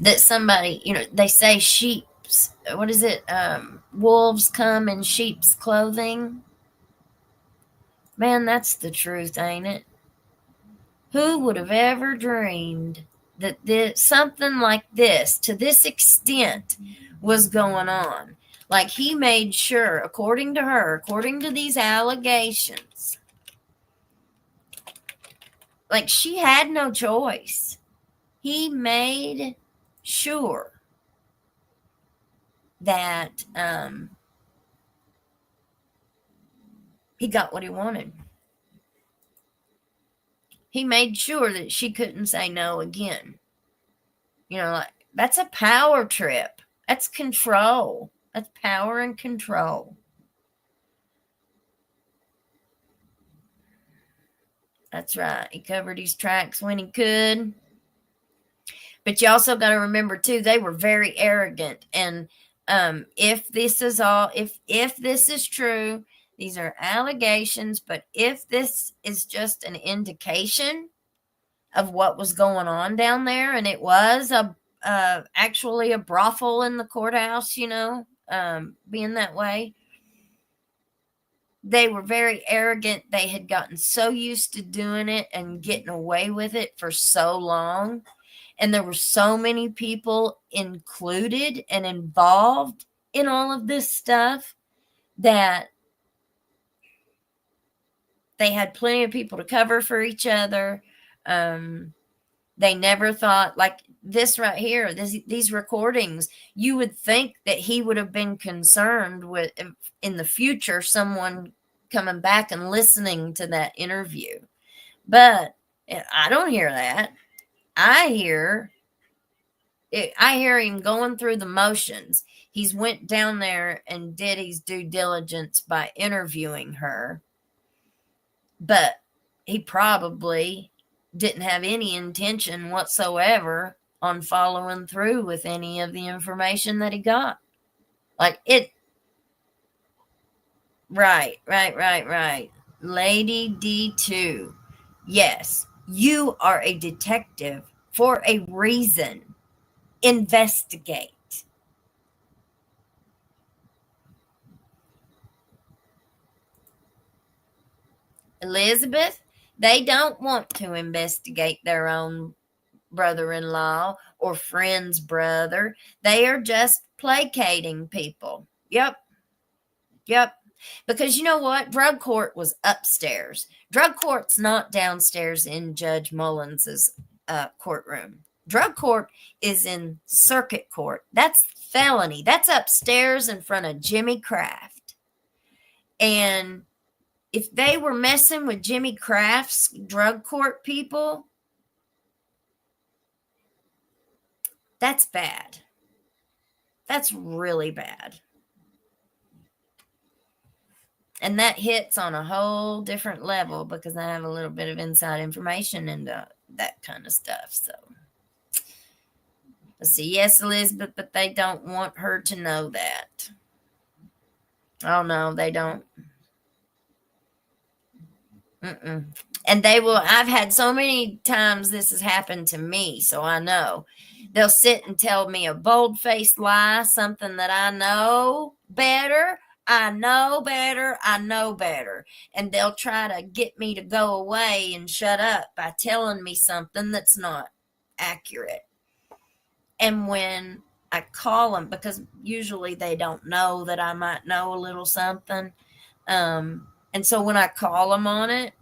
That somebody, you know, they say what is it? Wolves come in sheep's clothing. Man, that's the truth, ain't it? Who would have ever dreamed that something like this, to this extent, was going on? Like, he made sure, according to her, according to these allegations, like, she had no choice. He made sure that he got what he wanted. He made sure that she couldn't say no again. You know, like, that's a power trip. That's control. That's power and control. That's right. He covered his tracks when he could. But you also got to remember too, they were very arrogant. And if this is all, if this is true, these are allegations. But if this is just an indication of what was going on down there, and it was actually a brothel in the courthouse, you know, being that way. They were very arrogant. They had gotten so used to doing it and getting away with it for so long. And there were so many people included and involved in all of this stuff that they had plenty of people to cover for each other. They never thought, like this right here, these recordings, you would think that he would have been concerned with, in the future, someone coming back and listening to that interview. But I don't hear that. I hear him going through the motions. He's went down there and did his due diligence by interviewing her. But he probably didn't have any intention whatsoever on following through with any of the information that he got. Like it. Right. Lady D2. Yes, you are a detective for a reason. Investigate. Elizabeth, they don't want to investigate their own brother-in-law or friend's brother. They are just placating people. Yep. Because you know what? Drug court was upstairs. Drug court's not downstairs in Judge Mullins's courtroom. Drug court is in circuit court. That's felony. That's upstairs in front of Jimmy Kraft. And if they were messing with Jimmy Kraft's drug court people, that's bad. That's really bad. And that hits on a whole different level because I have a little bit of inside information into that kind of stuff. So, let's see. Yes, Elizabeth, but they don't want her to know that. Oh, no, they don't. And they will. I've had so many times this has happened to me, so I know. They'll sit and tell me a bold-faced lie, something that I know better. I know better. And they'll try to get me to go away and shut up by telling me something that's not accurate. And when I call them, because usually they don't know that I might know a little something. And so when I call them on it,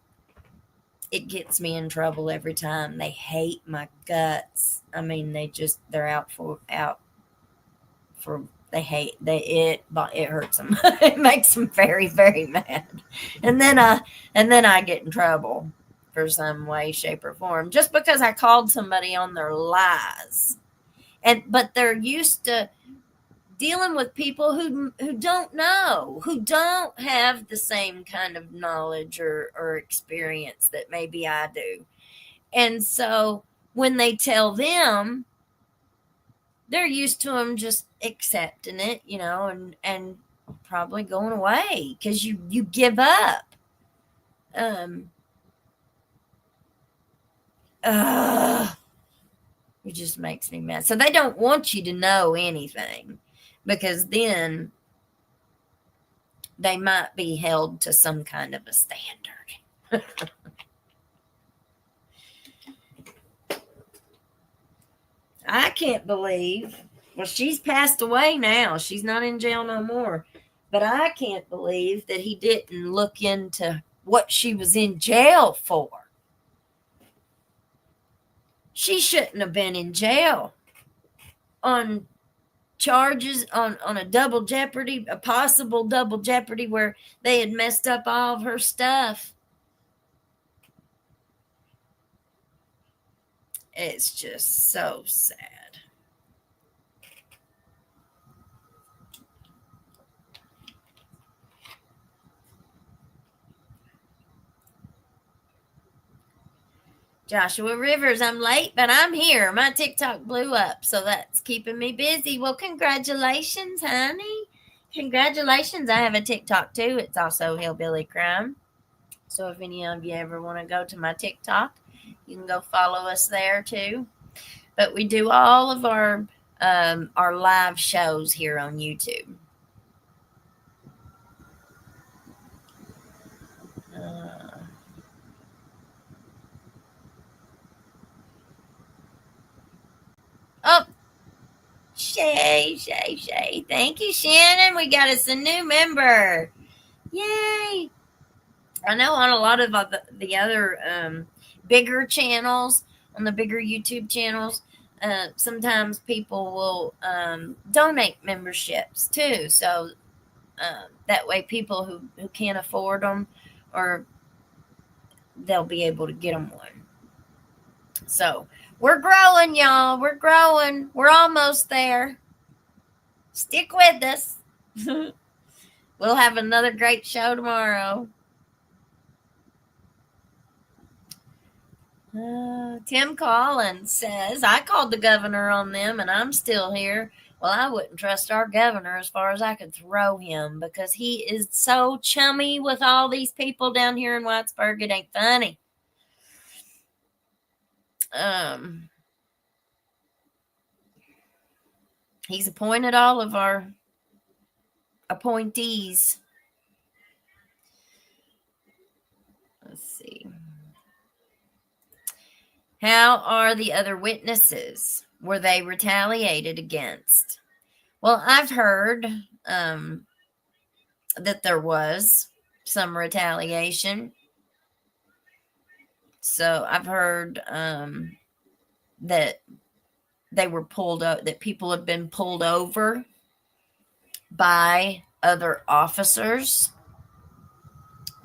it gets me in trouble every time. They hate my guts. I mean, they're out for, it hurts them. It makes them very, very mad. And then I get in trouble for some way, shape, or form just because I called somebody on their lies. But they're used to dealing with people who don't know, who don't have the same kind of knowledge or experience that maybe I do. And so when they tell them, they're used to them just accepting it, you know, and probably going away because you give up. It just makes me mad. So they don't want you to know anything because then they might be held to some kind of a standard. I can't believe, well, she's passed away now. She's not in jail no more. But I can't believe that he didn't look into what she was in jail for. She shouldn't have been in jail on charges on a double jeopardy, a possible double jeopardy where they had messed up all of her stuff. It's just so sad. Joshua Rivers, I'm late, but I'm here. My TikTok blew up, so that's keeping me busy. Well, congratulations, honey. Congratulations. I have a TikTok too. It's also Hillbilly Crime. So if any of you ever want to go to my TikTok, you can go follow us there too. But we do all of our live shows here on YouTube. Oh, Shay. Thank you, Shannon. We got us a new member. Yay. I know on a lot of the other bigger channels, on the bigger YouTube channels, sometimes people will donate memberships too. So that way people who can't afford them, or they'll be able to get them one. So we're growing, y'all. We're growing. We're almost there. Stick with us. We'll have another great show tomorrow. Tim Collins says, I called the governor on them and I'm still here. Well, I wouldn't trust our governor as far as I could throw him, because he is so chummy with all these people down here in Whitesburg. It ain't funny. He's appointed all of our appointees. Let's see. How are the other witnesses? Were they retaliated against? Well, I've heard that there was some retaliation. So I've heard that they were pulled up, that people have been pulled over by other officers,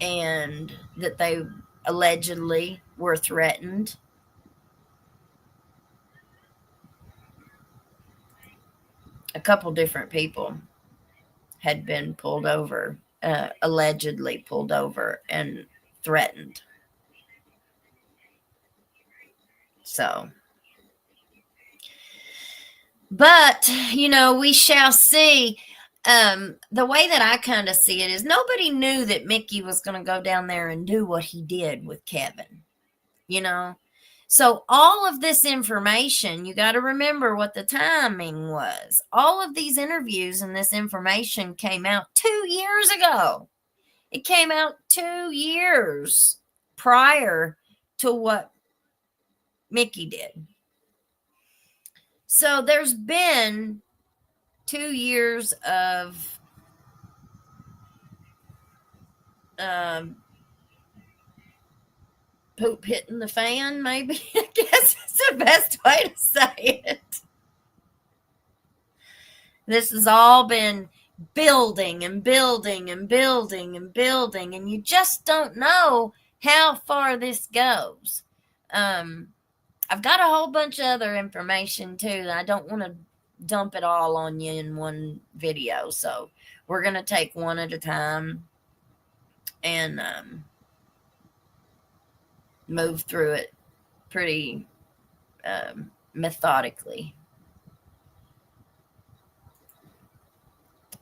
and that they allegedly were threatened. A couple different people had been pulled over, allegedly pulled over and threatened. So, but, we shall see. The way that I kind of see it is nobody knew that Mickey was going to go down there and do what he did with Kevin, So all of this information, you got to remember what the timing was. All of these interviews and this information came out 2 years ago. It came out 2 years prior to what Mickey did. So there's been 2 years of poop hitting the fan, maybe. I guess it's the best way to say it. This has all been building and building and building and building, and you just don't know how far this goes. I've got a whole bunch of other information too. I don't want to dump it all on you in one video, so we're going to take one at a time and move through it pretty methodically.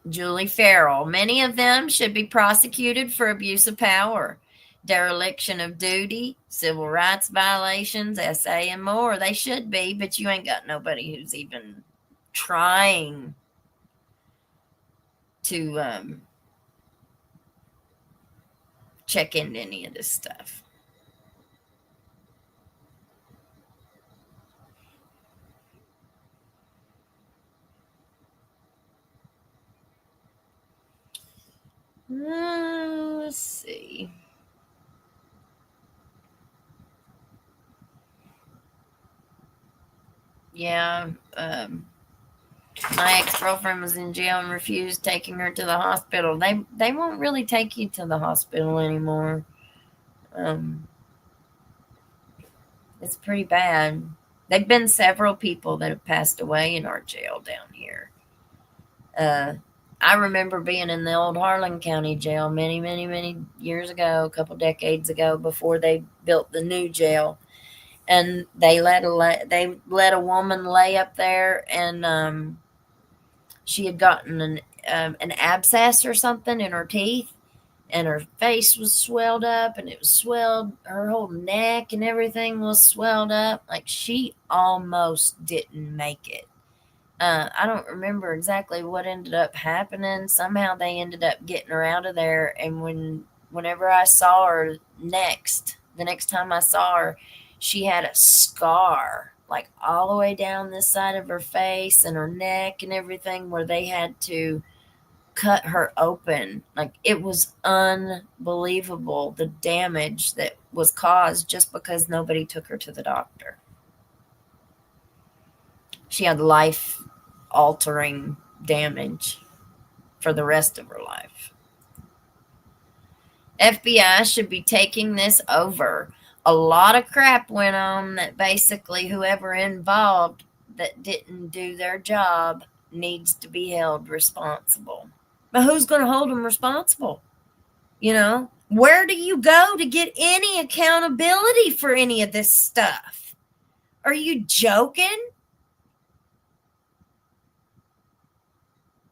Julie Farrell, many of them should be prosecuted for abuse of power, dereliction of duty, civil rights violations, SA, and more. They should be, but you ain't got nobody who's even trying to check into any of this stuff. Yeah. My ex-girlfriend was in jail and refused taking her to the hospital. They won't really take you to the hospital anymore. It's pretty bad. There've been several people that have passed away in our jail down here. I remember being in the old Harlan County jail many, many, many years ago, a couple decades ago, before they built the new jail, and they let a woman lay up there, and she had gotten an abscess or something in her teeth, and her face was swelled up, and it was swelled, her whole neck and everything was swelled up. Like, she almost didn't make it. I don't remember exactly what ended up happening. Somehow they ended up getting her out of there, and whenever I saw her the next time I saw her, she had a scar like all the way down this side of her face and her neck and everything, where they had to cut her open. Like, it was unbelievable, the damage that was caused just because nobody took her to the doctor. She had life altering damage for the rest of her life. FBI should be taking this over. A lot of crap went on that basically whoever involved that didn't do their job needs to be held responsible. But who's going to hold them responsible? You know, where do you go to get any accountability for any of this stuff? Are you joking?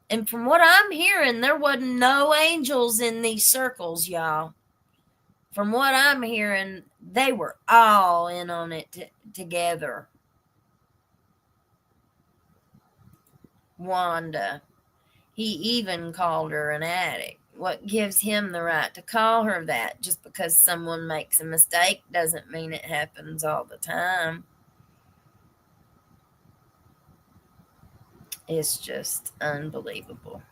And from what I'm hearing, there wasn't no angels in these circles, y'all. From what I'm hearing, they were all in on it together. Wanda, he even called her an addict. What gives him the right to call her that? Just because someone makes a mistake doesn't mean it happens all the time. It's just unbelievable.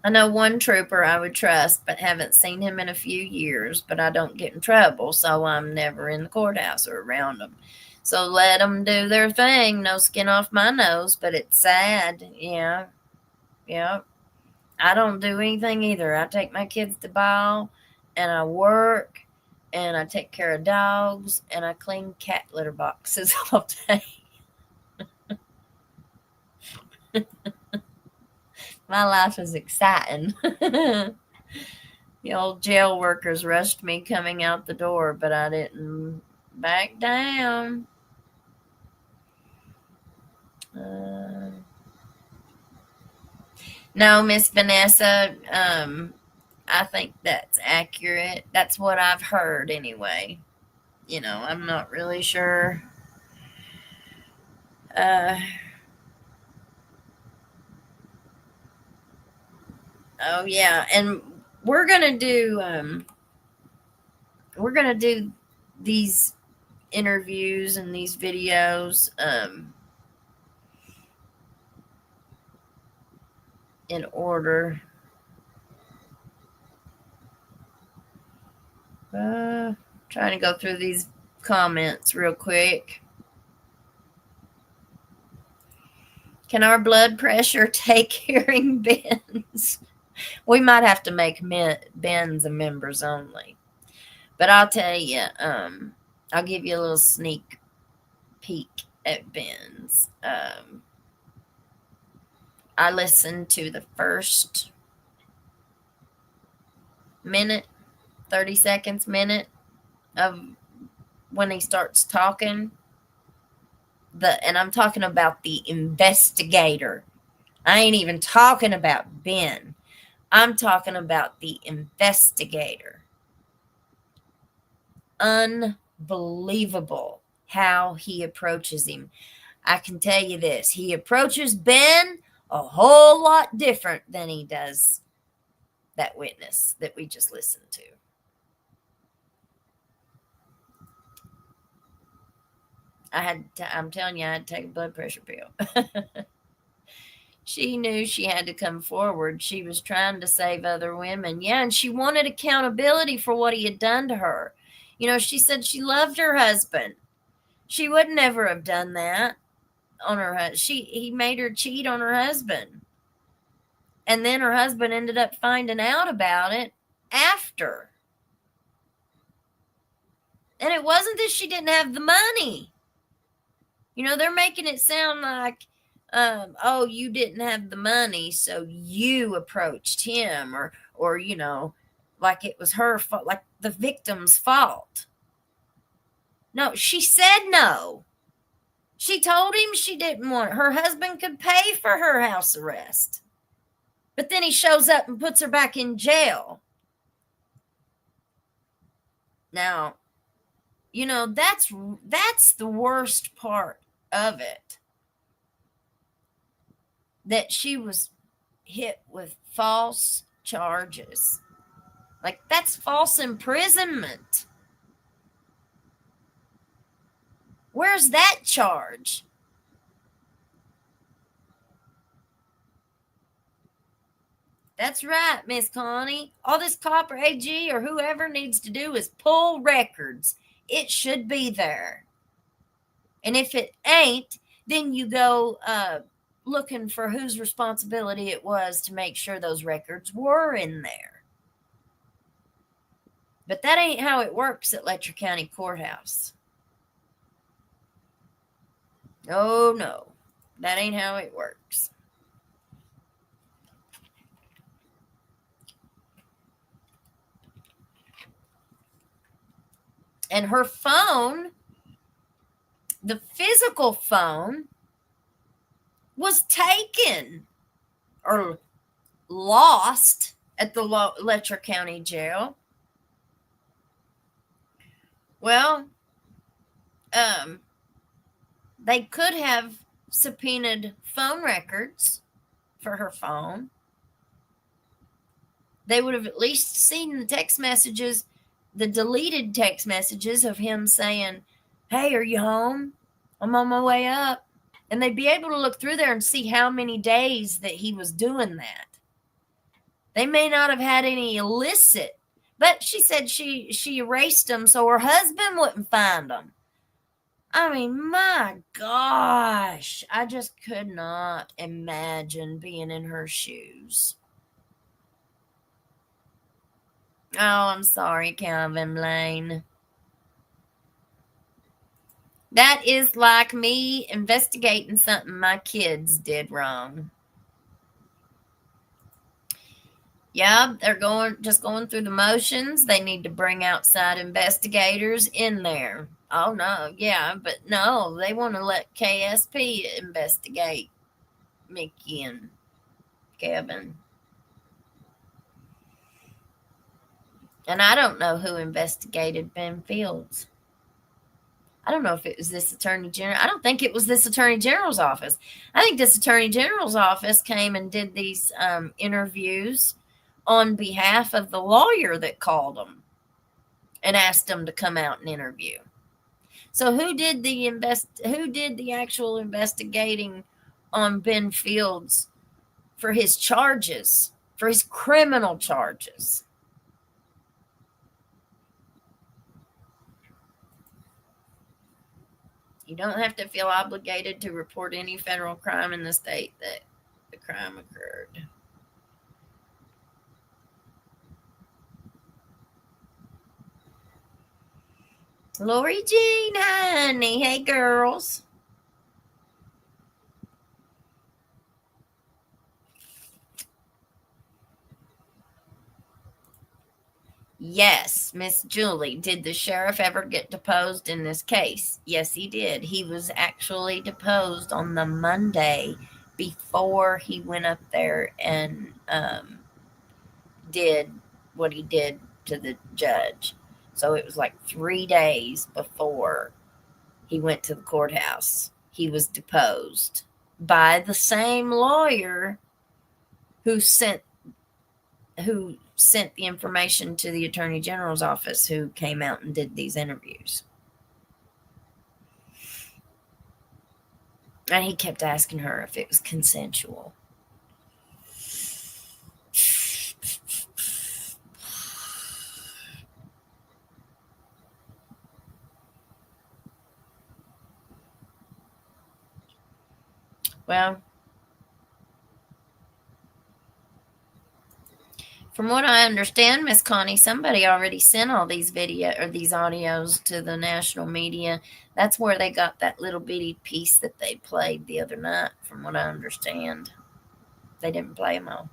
I know one trooper I would trust, but haven't seen him in a few years, but I don't get in trouble, so I'm never in the courthouse or around them. So let them do their thing. No skin off my nose, but it's sad. Yeah. I don't do anything either. I take my kids to ball, and I work, and I take care of dogs, and I clean cat litter boxes all day. My life is exciting. The old jail workers rushed me coming out the door, but I didn't back down. No, Miss Vanessa, I think that's accurate. That's what I've heard anyway. You know, I'm not really sure. Oh yeah, and we're gonna do these interviews and these videos in order. Trying to go through these comments real quick. Can our blood pressure take hearing bends? We might have to make Ben's a members only. But I'll tell you, I'll give you a little sneak peek at Ben's. I listened to the first minute, 30 seconds, minute of when he starts talking. And I'm talking about the investigator. I ain't even talking about Ben. I'm talking about the investigator. Unbelievable how he approaches him. I can tell you this. He approaches Ben a whole lot different than he does that witness that we just listened to. I'm telling you, I had to take a blood pressure pill. She knew she had to come forward. She was trying to save other women. Yeah, and she wanted accountability for what he had done to her. You know, she said she loved her husband. She would never have done that on her husband. He made her cheat on her husband. And then her husband ended up finding out about it after. And it wasn't that she didn't have the money. They're making it sound like, oh, you didn't have the money, so you approached him, or like it was her fault, like the victim's fault. No, she said no. She told him she didn't want it. Her husband could pay for her house arrest. But then he shows up and puts her back in jail. Now, that's the worst part of it. That she was hit with false charges. Like, that's false imprisonment. Where's that charge? That's right, Miss Connie. All this copper AG or whoever needs to do is pull records. It should be there. And if it ain't, then you go looking for whose responsibility it was to make sure those records were in there. But that ain't how it works at Letcher County Courthouse. Oh, no. That ain't how it works. And her phone, the physical phone, was taken or lost at the Letcher County Jail. Well, they could have subpoenaed phone records for her phone. They would have at least seen the text messages, the deleted text messages of him saying, hey, are you home? I'm on my way up. And they'd be able to look through there and see how many days that he was doing that. They may not have had any illicit, but she said she erased them so her husband wouldn't find them. I mean, my gosh, I just could not imagine being in her shoes. Oh, I'm sorry, Calvin Blaine. That is like me investigating something my kids did wrong. Yeah, they're just going through the motions. They need to bring outside investigators in there. Oh, no, yeah, but no, they want to let KSP investigate Mickey and Kevin. And I don't know who investigated Ben Fields. I don't know if it was this attorney general. I don't think it was this attorney general's office. I think this attorney general's office came and did these interviews on behalf of the lawyer that called them and asked them to come out and interview. So who did the actual investigating on Ben Fields for his charges, for his criminal charges? You don't have to feel obligated to report any federal crime in the state that the crime occurred. Lori Jean, honey. Hey, girls. Yes, Miss Julie. Did the sheriff ever get deposed in this case? Yes, he did. He was actually deposed on the Monday before he went up there and did what he did to the judge. So it was like 3 days before he went to the courthouse. He was deposed by the same lawyer who sent the information to the attorney general's office, who came out and did these interviews. And he kept asking her if it was consensual. Well, from what I understand, Miss Connie, somebody already sent all these these audios to the national media. That's where they got that little bitty piece that they played the other night, from what I understand. They didn't play them all.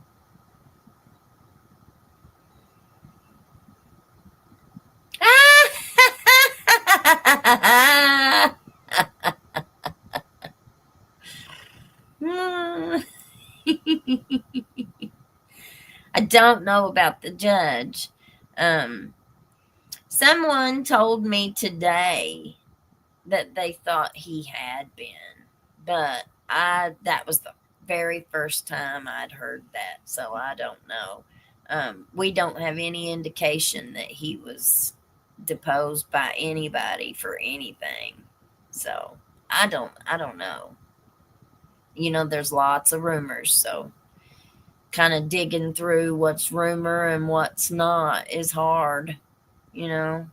I don't know about the judge. Um, Someone told me today that they thought he had been, but that was the very first time I'd heard that, so I don't know. We don't have any indication that he was deposed by anybody for anything, so I don't know. There's lots of rumors, so kind of digging through what's rumor and what's not is hard, you know.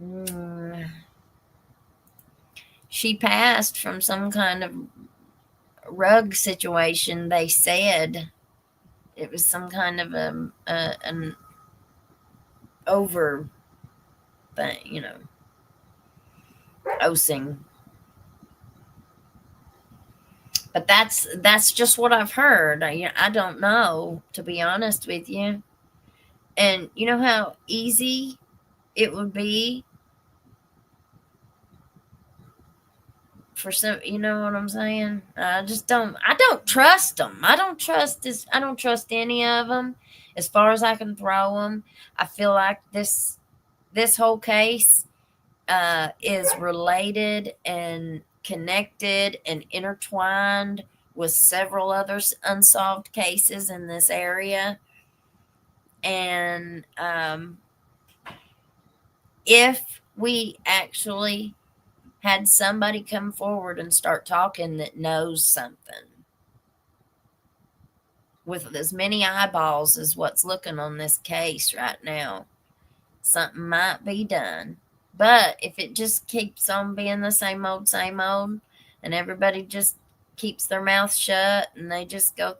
Mm. She passed from some kind of rug situation. They said it was some kind of an over thing, osing. But that's just what I've heard. I don't know, to be honest with you. And you know how easy it would be for some, you know what I'm saying? I don't trust them. I don't trust any of them as far as I can throw them. I feel like this whole case is related and connected and intertwined with several other unsolved cases in this area. And if we actually had somebody come forward and start talking that knows something with as many eyeballs as what's looking on this case right now, something might be done. But if it just keeps on being the same old, and everybody just keeps their mouth shut and they just go,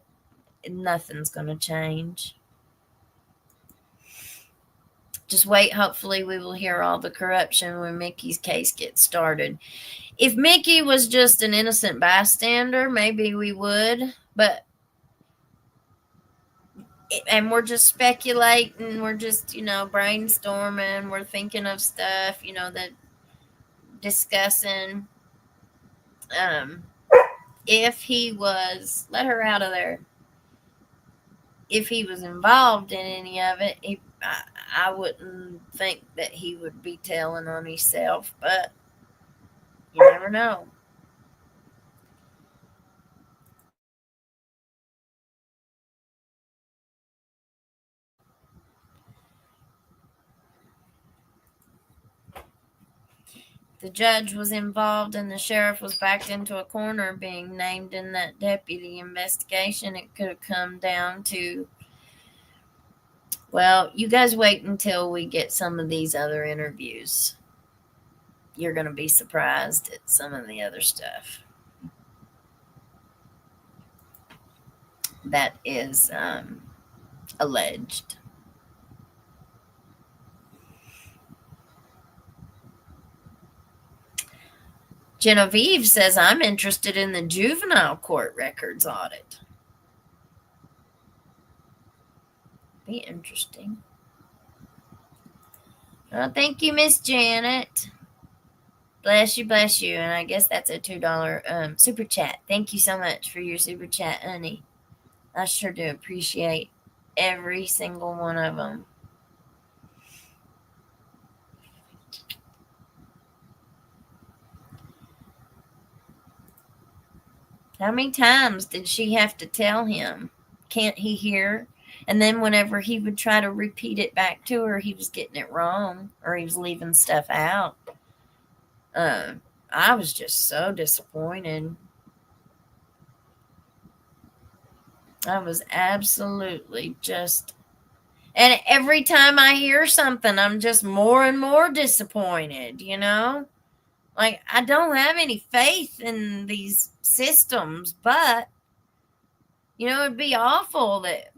nothing's going to change. Just wait. Hopefully, we will hear all the corruption when Mickey's case gets started. If Mickey was just an innocent bystander, maybe we would. But and we're just speculating, we're just brainstorming, we're thinking of stuff, that discussing. um if he was, let her out of there, if he was involved in any of it, I wouldn't think that he would be telling on himself, but you never know. The judge was involved and the sheriff was backed into a corner being named in that deputy investigation. It could have come down to, well, you guys wait until we get some of these other interviews. You're going to be surprised at some of the other stuff that is alleged. Genevieve says, I'm interested in the juvenile court records audit. Be interesting. Well, thank you, Miss Janet. Bless you, bless you. And I guess that's a $2 super chat. Thank you so much for your super chat, honey. I sure do appreciate every single one of them. How many times did she have to tell him? Can't he hear? And then whenever he would try to repeat it back to her, he was getting it wrong or he was leaving stuff out. I was just so disappointed. I was absolutely just, And every time I hear something, I'm just more and more disappointed, you know? Like, I don't have any faith in these systems, but, you know, it'd be awful that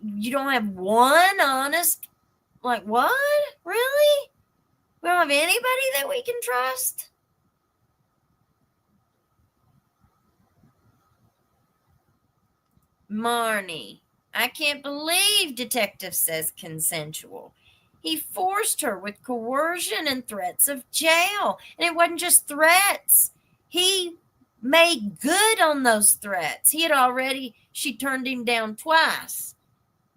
you don't have one honest, like, what? Really? We don't have anybody that we can trust? Marnie, I can't believe detective says consensual. He forced her with coercion and threats of jail. And it wasn't just threats. He made good on those threats. She turned him down twice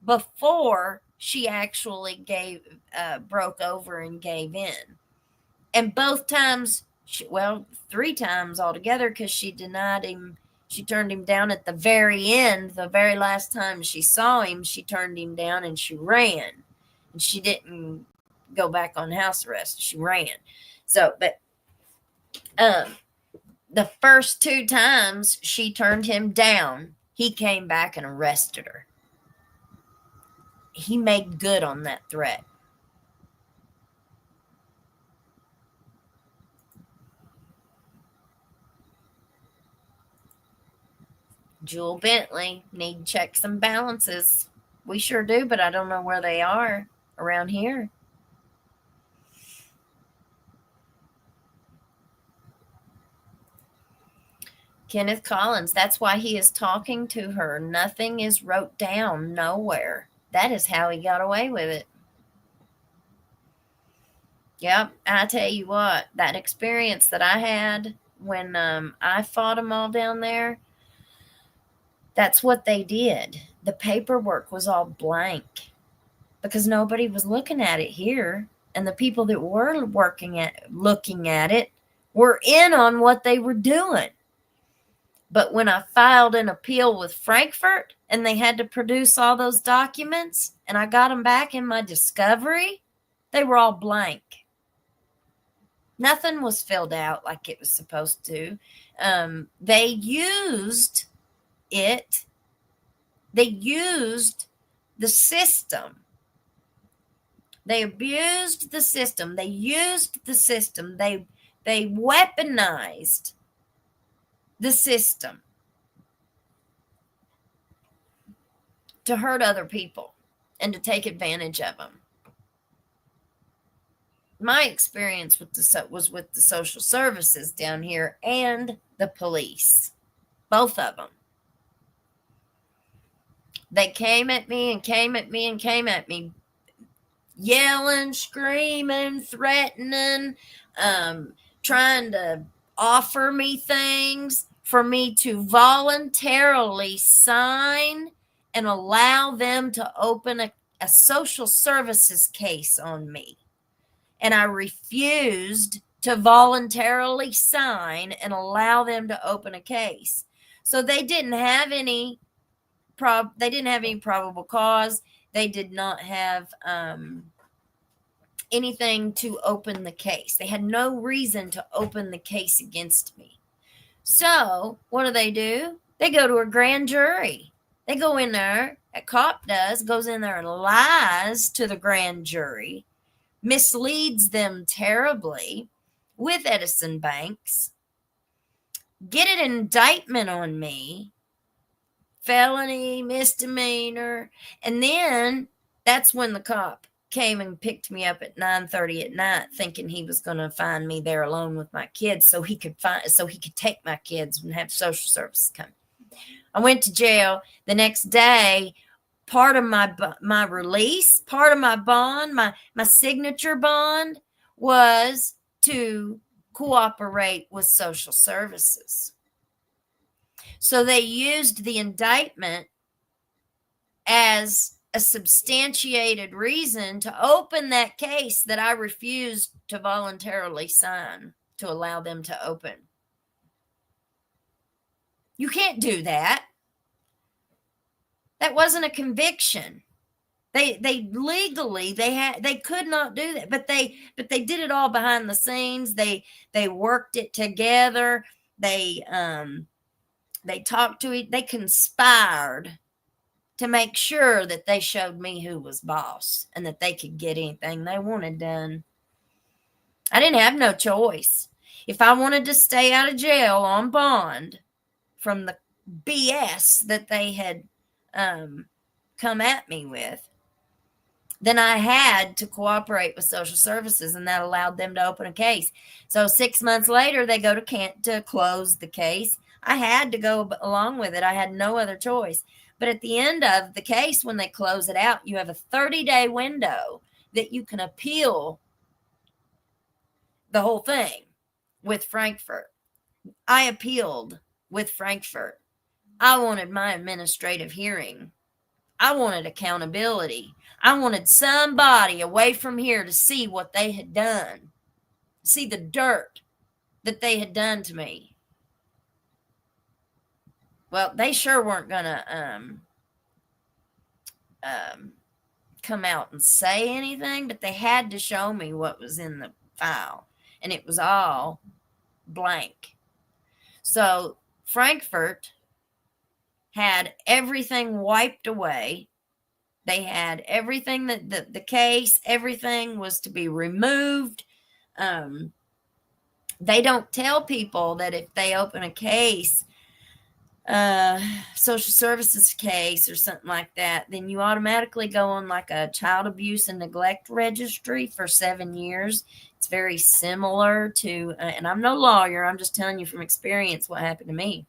before she actually broke over and gave in. And both times, three times altogether, because she denied him. She turned him down at the very end. The very last time she saw him, she turned him down and she ran. And she didn't go back on house arrest. She ran. So, but the first two times she turned him down, he came back and arrested her. He made good on that threat. Jewel Bentley, need checks and balances. We sure do, but I don't know where they are around here. Kenneth Collins, that's why he is talking to her. Nothing is wrote down nowhere. That is how he got away with it. Yep, I tell you what, that experience that I had when I fought them all down there, that's what they did. The paperwork was all blank because nobody was looking at it here. And the people that were looking at it were in on what they were doing. But when I filed an appeal with Frankfurt and they had to produce all those documents and I got them back in my discovery, they were all blank. Nothing was filled out like it was supposed to. They used it. They used the system. They abused the system. They used the system. They weaponized the system to hurt other people and to take advantage of them. My experience was with the social services down here and the police, both of them. They came at me and came at me and came at me, yelling, screaming, threatening, trying to offer me things for me to voluntarily sign and allow them to open a social services case on me. And I refused to voluntarily sign and allow them to open a case. So they didn't have any probable cause. They did not have anything to open the case. They had no reason to open the case against me. So what do? They go to a grand jury. They go in there, a cop goes in there and lies to the grand jury, misleads them terribly with Edison Banks, get an indictment on me, felony, misdemeanor, and then that's when the cop came and picked me up at 9:30 at night, thinking he was going to find me there alone with my kids so he could take my kids and have social services come. I went to jail the next day. Part of my release, part of my bond, my signature bond was to cooperate with social services. So they used the indictment as a substantiated reason to open that case that I refused to voluntarily sign to allow them to open. You can't do that. That wasn't a conviction. They legally they could not do that, but they did it all behind the scenes. They worked it together. They talked to it. They conspired to make sure that they showed me who was boss and that they could get anything they wanted done. I didn't have no choice. If I wanted to stay out of jail on bond from the BS that they had come at me with, then I had to cooperate with social services, and that allowed them to open a case. So 6 months later, they go to close the case. I had to go along with it. I had no other choice. But at the end of the case, when they close it out, you have a 30-day window that you can appeal the whole thing with Frankfurt. I appealed with Frankfurt. I wanted my administrative hearing. I wanted accountability. I wanted somebody away from here to see what they had done, see the dirt that they had done to me. Well, they sure weren't going to come out and say anything, but they had to show me what was in the file, and it was all blank. So Frankfurt had everything wiped away. They had everything that the case, everything was to be removed. They don't tell people that if they open a case, social services case or something like that, then you automatically go on like a child abuse and neglect registry for 7 years. It's very similar to, and I'm no lawyer, I'm just telling you from experience what happened to me.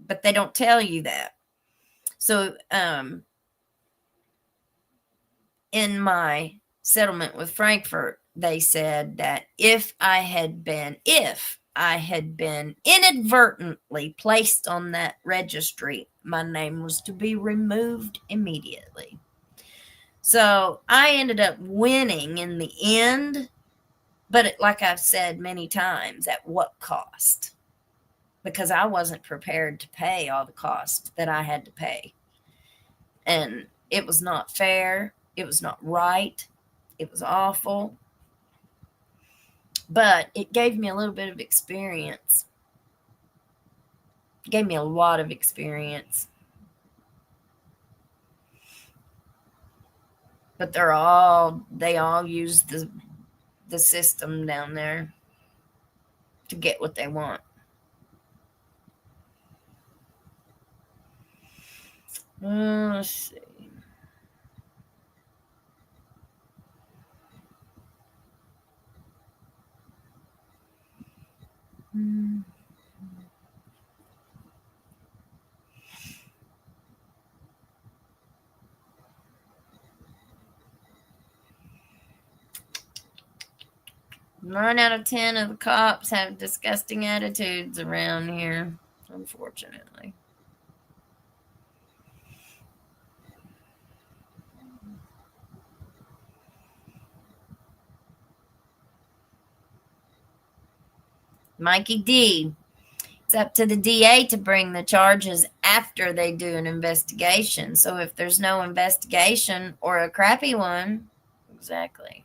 But they don't tell you that. So, in my settlement with Frankfurt, they said that if I had been inadvertently placed on that registry, my name was to be removed immediately. So I ended up winning in the end, but like I've said many times, at what cost? Because I wasn't prepared to pay all the cost that I had to pay. And it was not fair. It was not right. It was awful. But it gave me a little bit of experience. It gave me a lot of experience. But they all use the system down there to get what they want. Let's see. Nine out of 10 of the cops have disgusting attitudes around here, unfortunately. Mikey D. It's up to the DA to bring the charges after they do an investigation. So if there's no investigation or a crappy one, exactly.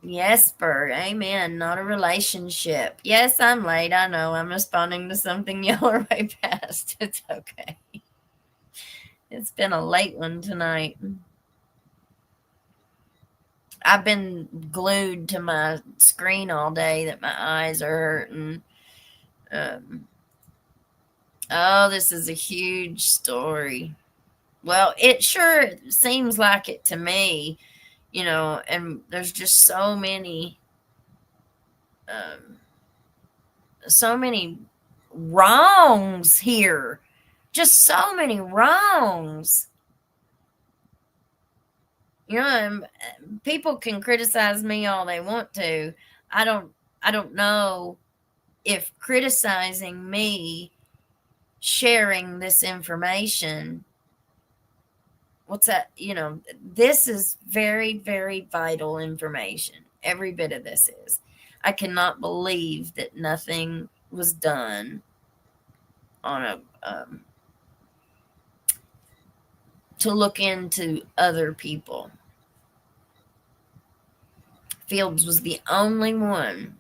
Yes, Bert. Amen. Not a relationship. Yes, I'm late. I know. I'm responding to something y'all are way past. It's okay. It's been a late one tonight. I've been glued to my screen all day that my eyes are hurting. Oh, this is a huge story. Well, it sure seems like it to me, and there's just so many wrongs here. Just so many wrongs. People can criticize me all they want to. I don't know if criticizing me, sharing this information, what's that? This is very, very vital information. Every bit of this is. I cannot believe that nothing was done on to look into other people. Fields was the only one.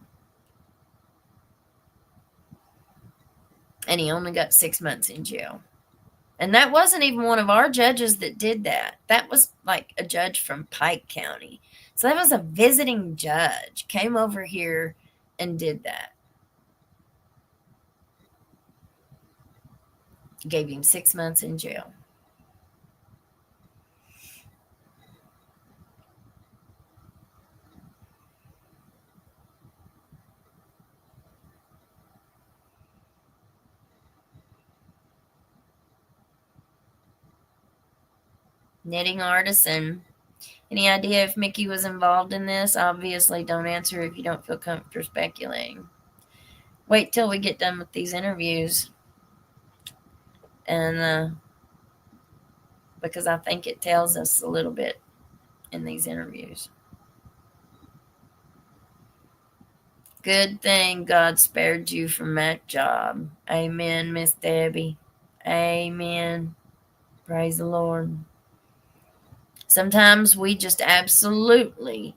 And he only got 6 months in jail. And that wasn't even one of our judges that did that. That was like a judge from Pike County. So that was a visiting judge, came over here and did that. Gave him 6 months in jail. Knitting artisan. Any idea if Mickey was involved in this? Obviously, don't answer if you don't feel comfortable speculating. Wait till we get done with these interviews. And because I think it tells us a little bit in these interviews. Good thing God spared you from that job. Amen, Miss Debbie. Amen. Praise the Lord. Sometimes we just absolutely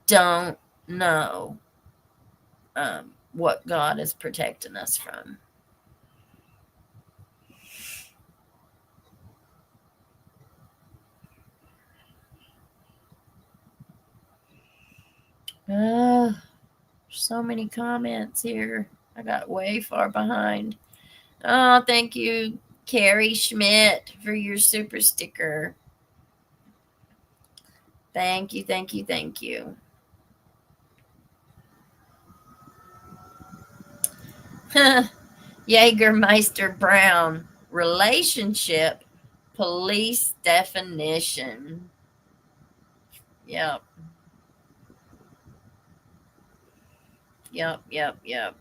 don't know what God is protecting us from. So many comments here. I got way far behind. Oh, thank you, Carrie Schmidt, for your super sticker. Thank you, thank you, thank you. Jägermeister Brown, relationship, police definition. Yep. Yep.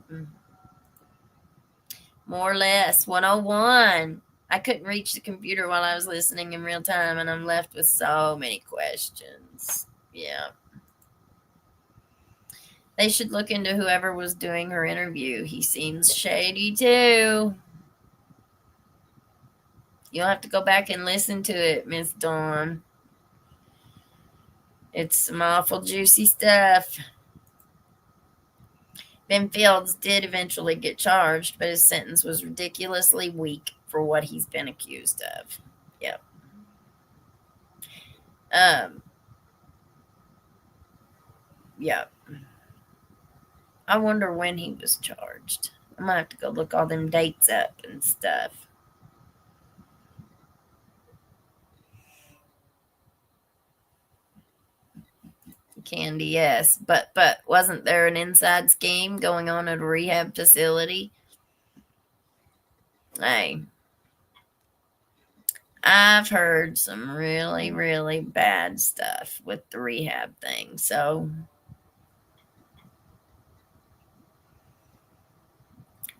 More or less. 101. I couldn't reach the computer while I was listening in real time, and I'm left with so many questions. Yeah. They should look into whoever was doing her interview. He seems shady too. You'll have to go back and listen to it, Miss Dawn. It's some awful juicy stuff. Ben Fields did eventually get charged, but his sentence was ridiculously weak for what he's been accused of. Yep. Yep. I wonder when he was charged. I might have to go look all them dates up and stuff. Candy, yes. But wasn't there an inside scheme going on at a rehab facility? Hey. I've heard some really, really bad stuff with the rehab thing. So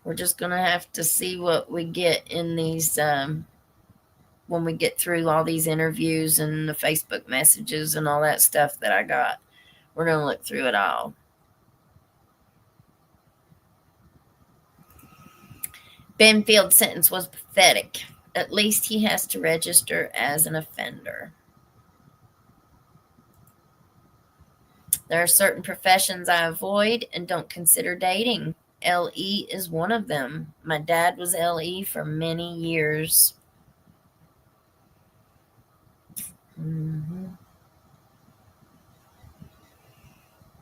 we're just going to have to see what we get in these, when we get through all these interviews and the Facebook messages and all that stuff that I got. We're going to look through it all. Ben Field's sentence was pathetic. At least he has to register as an offender. There are certain professions I avoid and don't consider dating. LE is one of them. My dad was LE for many years. Mm-hmm.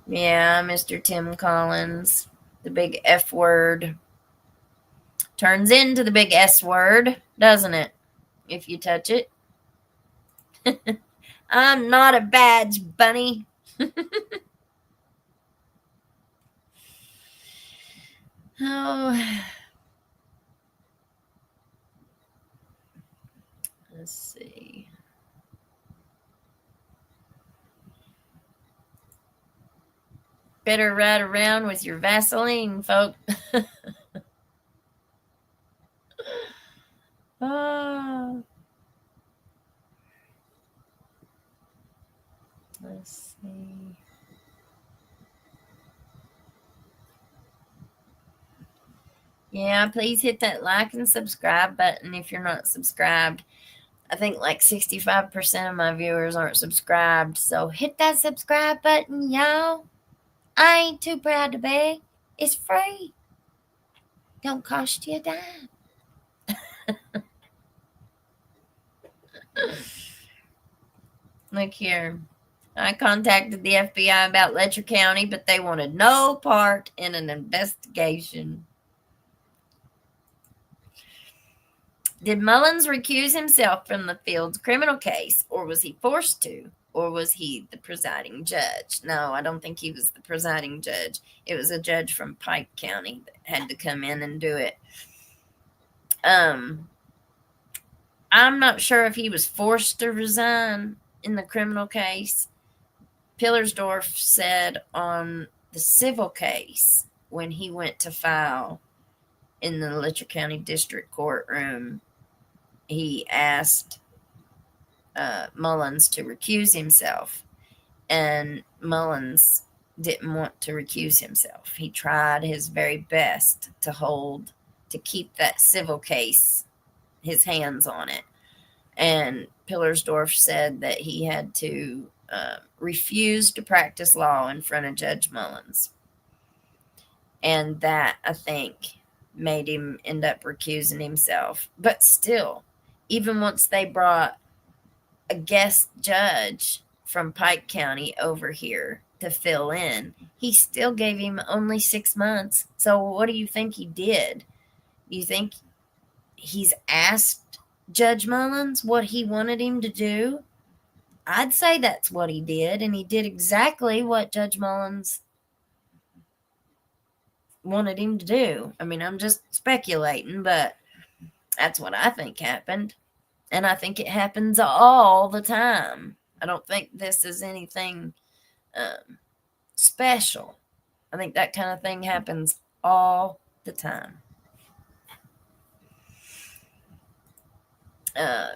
Yeah, Mr. Tim Collins. The big F word turns into the big S word, doesn't it? If you touch it. I'm not a badge bunny. Oh. Let's see. Better ride around with your Vaseline, folk. Oh. Let's see. Yeah, please hit that like and subscribe button if you're not subscribed. I think like 65% of my viewers aren't subscribed. So hit that subscribe button, y'all. I ain't too proud to beg. It's free. Don't cost you a dime. Look here. I contacted the FBI about Letcher County, but they wanted no part in an investigation. Did Mullins recuse himself from the Fields criminal case, or was he forced to? Or was he the presiding judge? No, I don't think he was the presiding judge. It was a judge from Pike County that had to come in and do it. I'm not sure if he was forced to resign in the criminal case. Pillersdorf said on the civil case, when he went to file in the Letcher County District Courtroom, he asked Mullins to recuse himself, and Mullins didn't want to recuse himself. He tried his very best to keep that civil case, his hands on it. And Pillersdorf said that he had to refuse to practice law in front of Judge Mullins. And that, I think, made him end up recusing himself. But still, even once they brought a guest judge from Pike County over here to fill in, he still gave him only 6 months. So what do you think he did? You think he's asked Judge Mullins what he wanted him to do? I'd say that's what he did, and he did exactly what Judge Mullins wanted him to do. I mean, I'm just speculating, but that's what I think happened. And I think it happens all the time. I don't think this is anything special. I think that kind of thing happens all the time.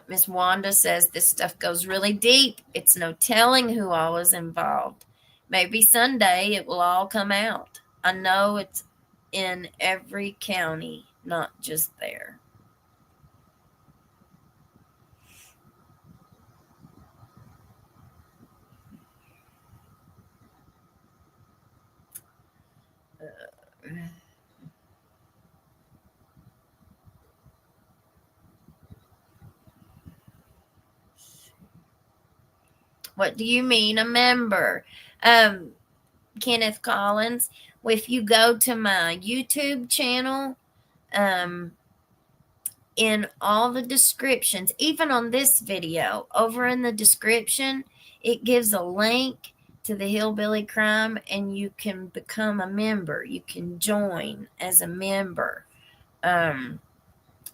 Miss Wanda says this stuff goes really deep. It's no telling who all is involved. Maybe Sunday it will all come out. I know it's in every county, not just there. What do you mean, a member? Kenneth Collins, if you go to my YouTube channel, in all the descriptions, even on this video, over in the description, it gives a link to the Hillbilly Crime, and you can become a member. You can join as a member. And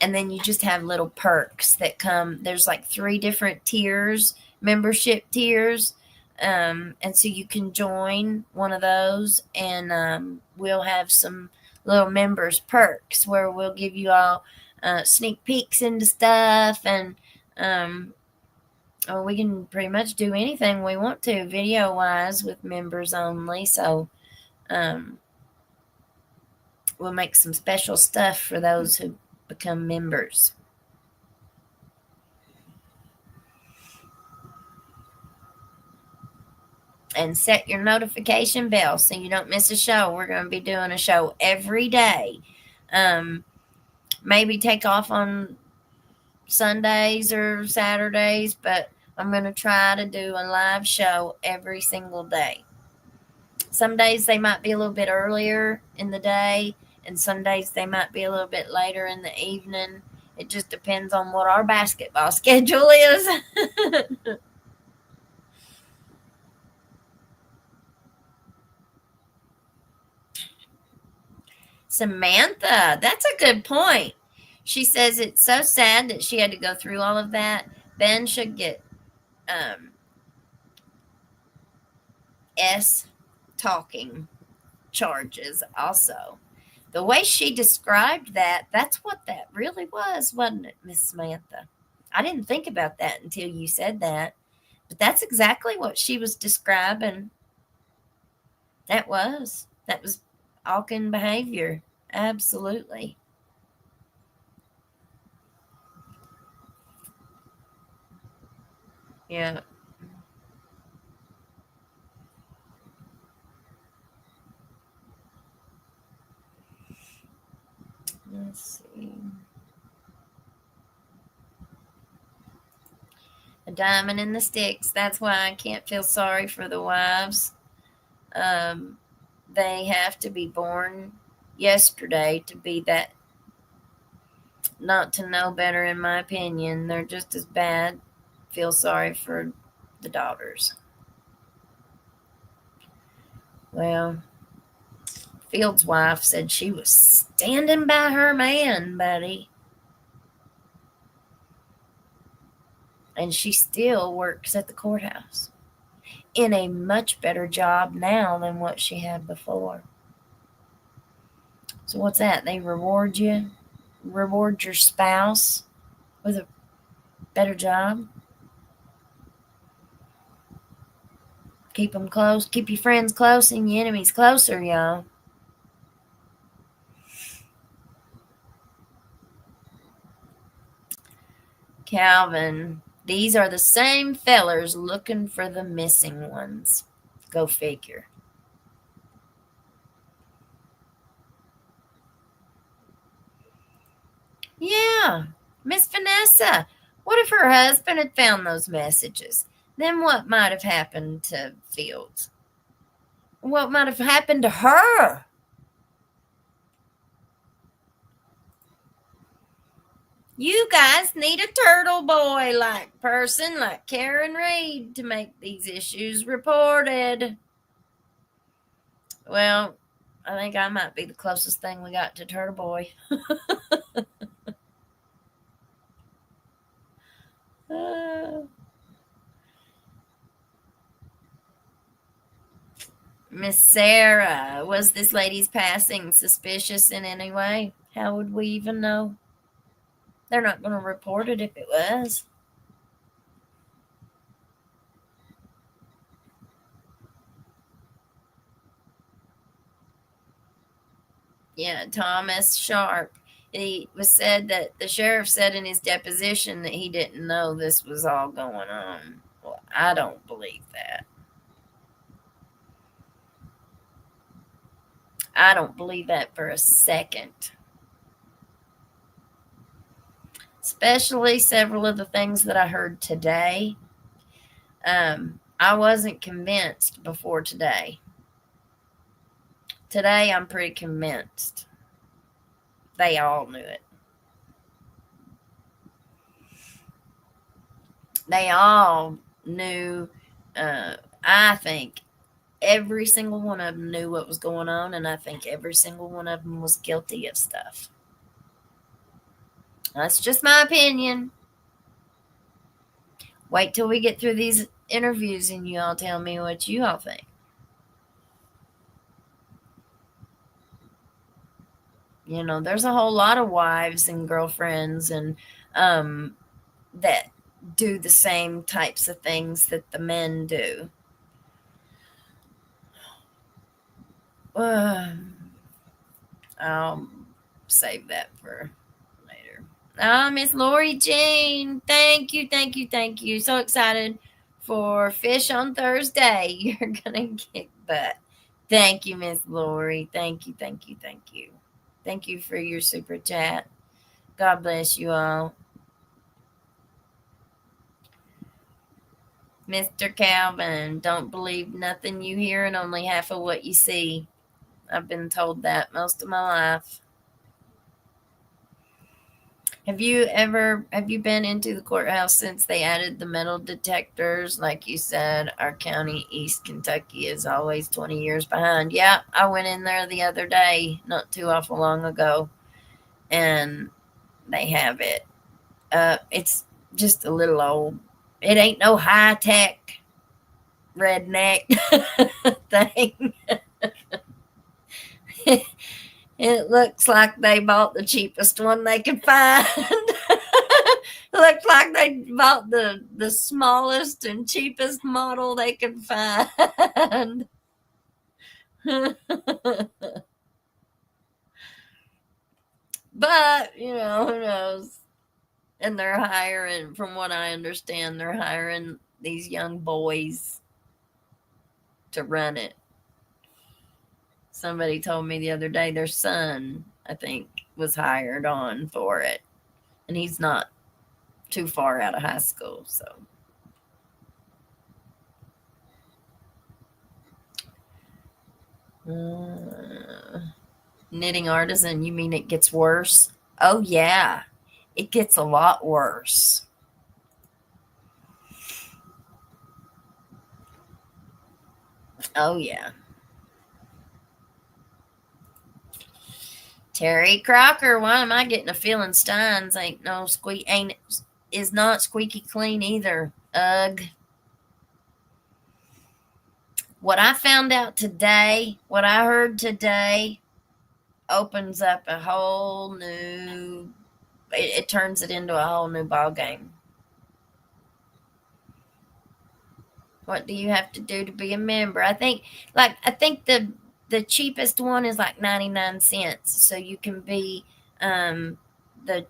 then you just have little perks that come. There's like 3 different tiers, membership tiers. And so you can join one of those, and we'll have some little members perks where we'll give you all sneak peeks into stuff, and we can pretty much do anything we want to video wise with members only. So we'll make some special stuff for those who become members. And set your notification bell so you don't miss a show. We're going to be doing a show every day. Maybe take off on Sundays or Saturdays, but I'm going to try to do a live show every single day. Some days they might be a little bit earlier in the day, and some days they might be a little bit later in the evening. It just depends on what our basketball schedule is. Samantha, that's a good point. She says it's so sad that she had to go through all of that. Ben should get talking charges also. The way she described that, that's what that really was, wasn't it, Miss Samantha? I didn't think about that until you said that. But that's exactly what she was describing. That was Alkin behavior. Absolutely. Yeah. Let's see. A diamond in the sticks. That's why I can't feel sorry for the wives. Um, they have to be born yesterday to be that, not to know better, in my opinion. They're just as bad. Feel sorry for the daughters. Well, Field's wife said she was standing by her man, buddy. And she still works at the courthouse in a much better job now than what she had before. So, what's that? They reward you, reward your spouse with a better job? Keep them close, keep your friends close and your enemies closer, y'all. Calvin, these are the same fellers looking for the missing ones. Go figure. Yeah, Miss Vanessa. What if her husband had found those messages? Then what might have happened to Fields? What might have happened to her? You guys need a turtle boy like person like Karen Reed to make these issues reported. Well, I think I might be the closest thing we got to turtle boy. Miss Sarah, was this lady's passing suspicious in any way? How would we even know? They're not going to report it if it was. Yeah, Thomas Sharp. It was said that the sheriff said in his deposition that he didn't know this was all going on. Well, I don't believe that. I don't believe that for a second. Especially several of the things that I heard today. I wasn't convinced before today. Today, I'm pretty convinced. They all knew it. They all knew. I think every single one of them knew what was going on, and I think every single one of them was guilty of stuff. That's just my opinion. Wait till we get through these interviews and you all tell me what you all think. You know, there's a whole lot of wives and girlfriends and that do the same types of things that the men do. I'll save that for later. Miss Lori Jean, thank you, thank you, thank you. So excited for Fish on Thursday. You're gonna kick butt. Thank you, Miss Lori. Thank you, thank you, thank you. Thank you for your super chat. God bless you all. Mr. Calvin, don't believe nothing you hear and only half of what you see. I've been told that most of my life. Have you been into the courthouse since they added the metal detectors? Like you said, our county, East Kentucky, is always 20 years behind. Yeah, I went in there the other day, not too awful long ago, and they have it. It's just a little old. It ain't no high tech redneck thing. It looks like they bought the cheapest one they could find. It looks like they bought the smallest and cheapest model they could find. But, you know, who knows? And they're hiring, from what I understand, they're hiring these young boys to run it. Somebody told me the other day their son, I think, was hired on for it, and he's not too far out of high school. So knitting artisan, you mean it gets worse? Oh yeah, it gets a lot worse. Oh yeah. Terry Crocker, why am I getting a feeling Stines ain't is not squeaky clean either? Ugh. What I found out today, what I heard today, opens up a whole new. It turns it into a whole new ball game. What do you have to do to be a member? I think the cheapest one is like 99 cents. So you can be the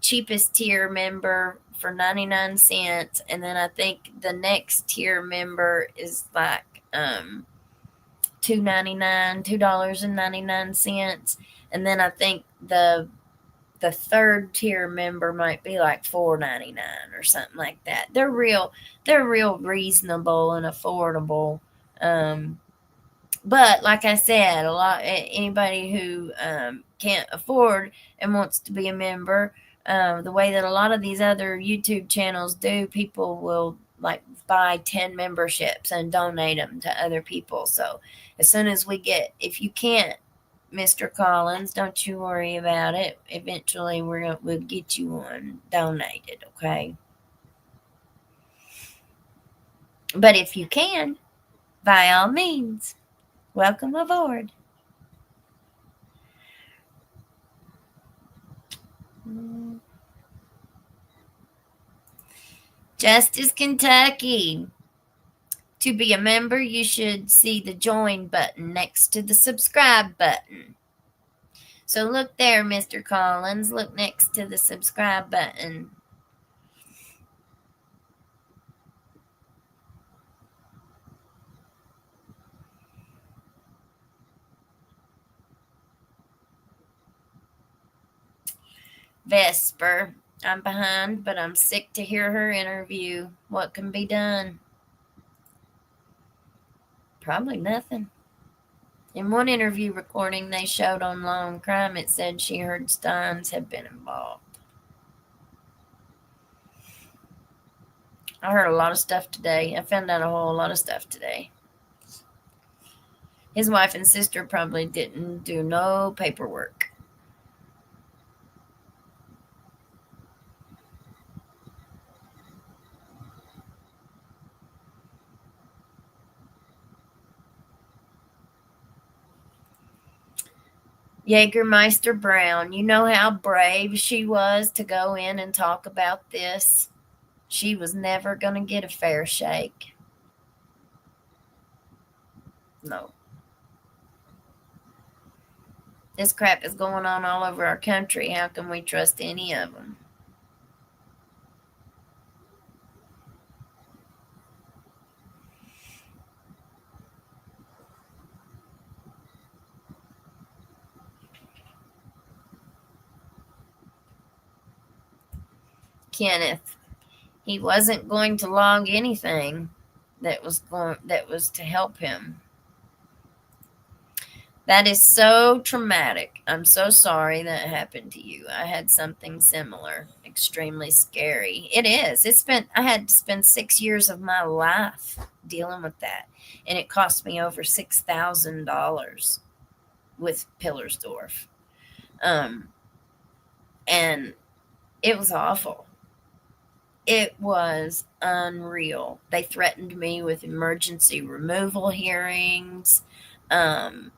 cheapest tier member for 99 cents. And then I think the next tier member is like $2.99. And then I think the third tier member might be like $4.99 or something like that. They're real reasonable and affordable. But like I said, anybody who can't afford and wants to be a member, the way that a lot of these other YouTube channels do, people will like buy 10 memberships and donate them to other people. So as soon as if you can't, Mr. Collins, don't you worry about it. Eventually, we'll get you one donated, okay? But if you can, by all means, welcome aboard. Justice Kentucky. To be a member, you should see the join button next to the subscribe button. So look there, Mr. Collins. Look next to the subscribe button. Vesper. I'm behind, but I'm sick to hear her interview. What can be done? Probably nothing. In one interview recording they showed on Law and Crime, it said she heard Stines had been involved. I heard a lot of stuff today. I found out a whole lot of stuff today. His wife and sister probably didn't do no paperwork. Jägermeister Brown, you know how brave she was to go in and talk about this? She was never going to get a fair shake. No. This crap is going on all over our country. How can we trust any of them? Kenneth, he wasn't going to log anything that was to help him. That is so traumatic. I'm so sorry that happened to you. I had something similar. Extremely scary. It is. I had to spend 6 years of my life dealing with that. And it cost me over $6,000 with Pillersdorf. And it was awful. It was unreal. They threatened me with emergency removal hearings. And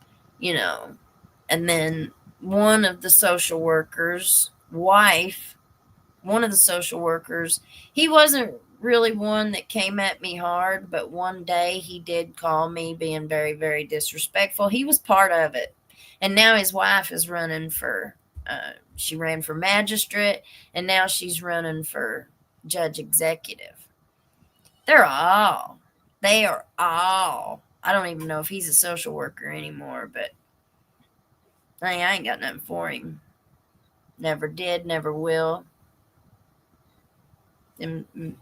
then one of the social workers' wife, he wasn't really one that came at me hard, but one day he did call me being very, very disrespectful. He was part of it. And now his wife is running for, she ran for magistrate, and now she's running for judge executive. They are all. I don't even know if he's a social worker anymore, but I ain't got nothing for him. Never did, never will. And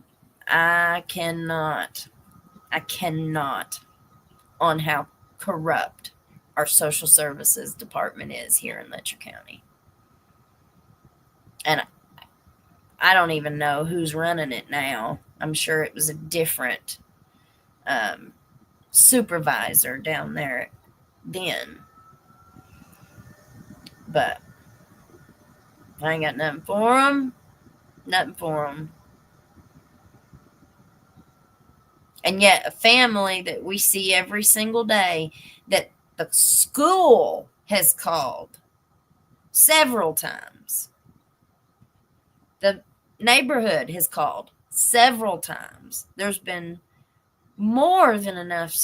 I cannot on how corrupt our social services department is here in Letcher County. And I don't even know who's running it now. I'm sure it was a different supervisor down there then. But I ain't got nothing for them. Nothing for them. And yet, a family that we see every single day that the school has called several times. The neighborhood has called several times. There's been more than enough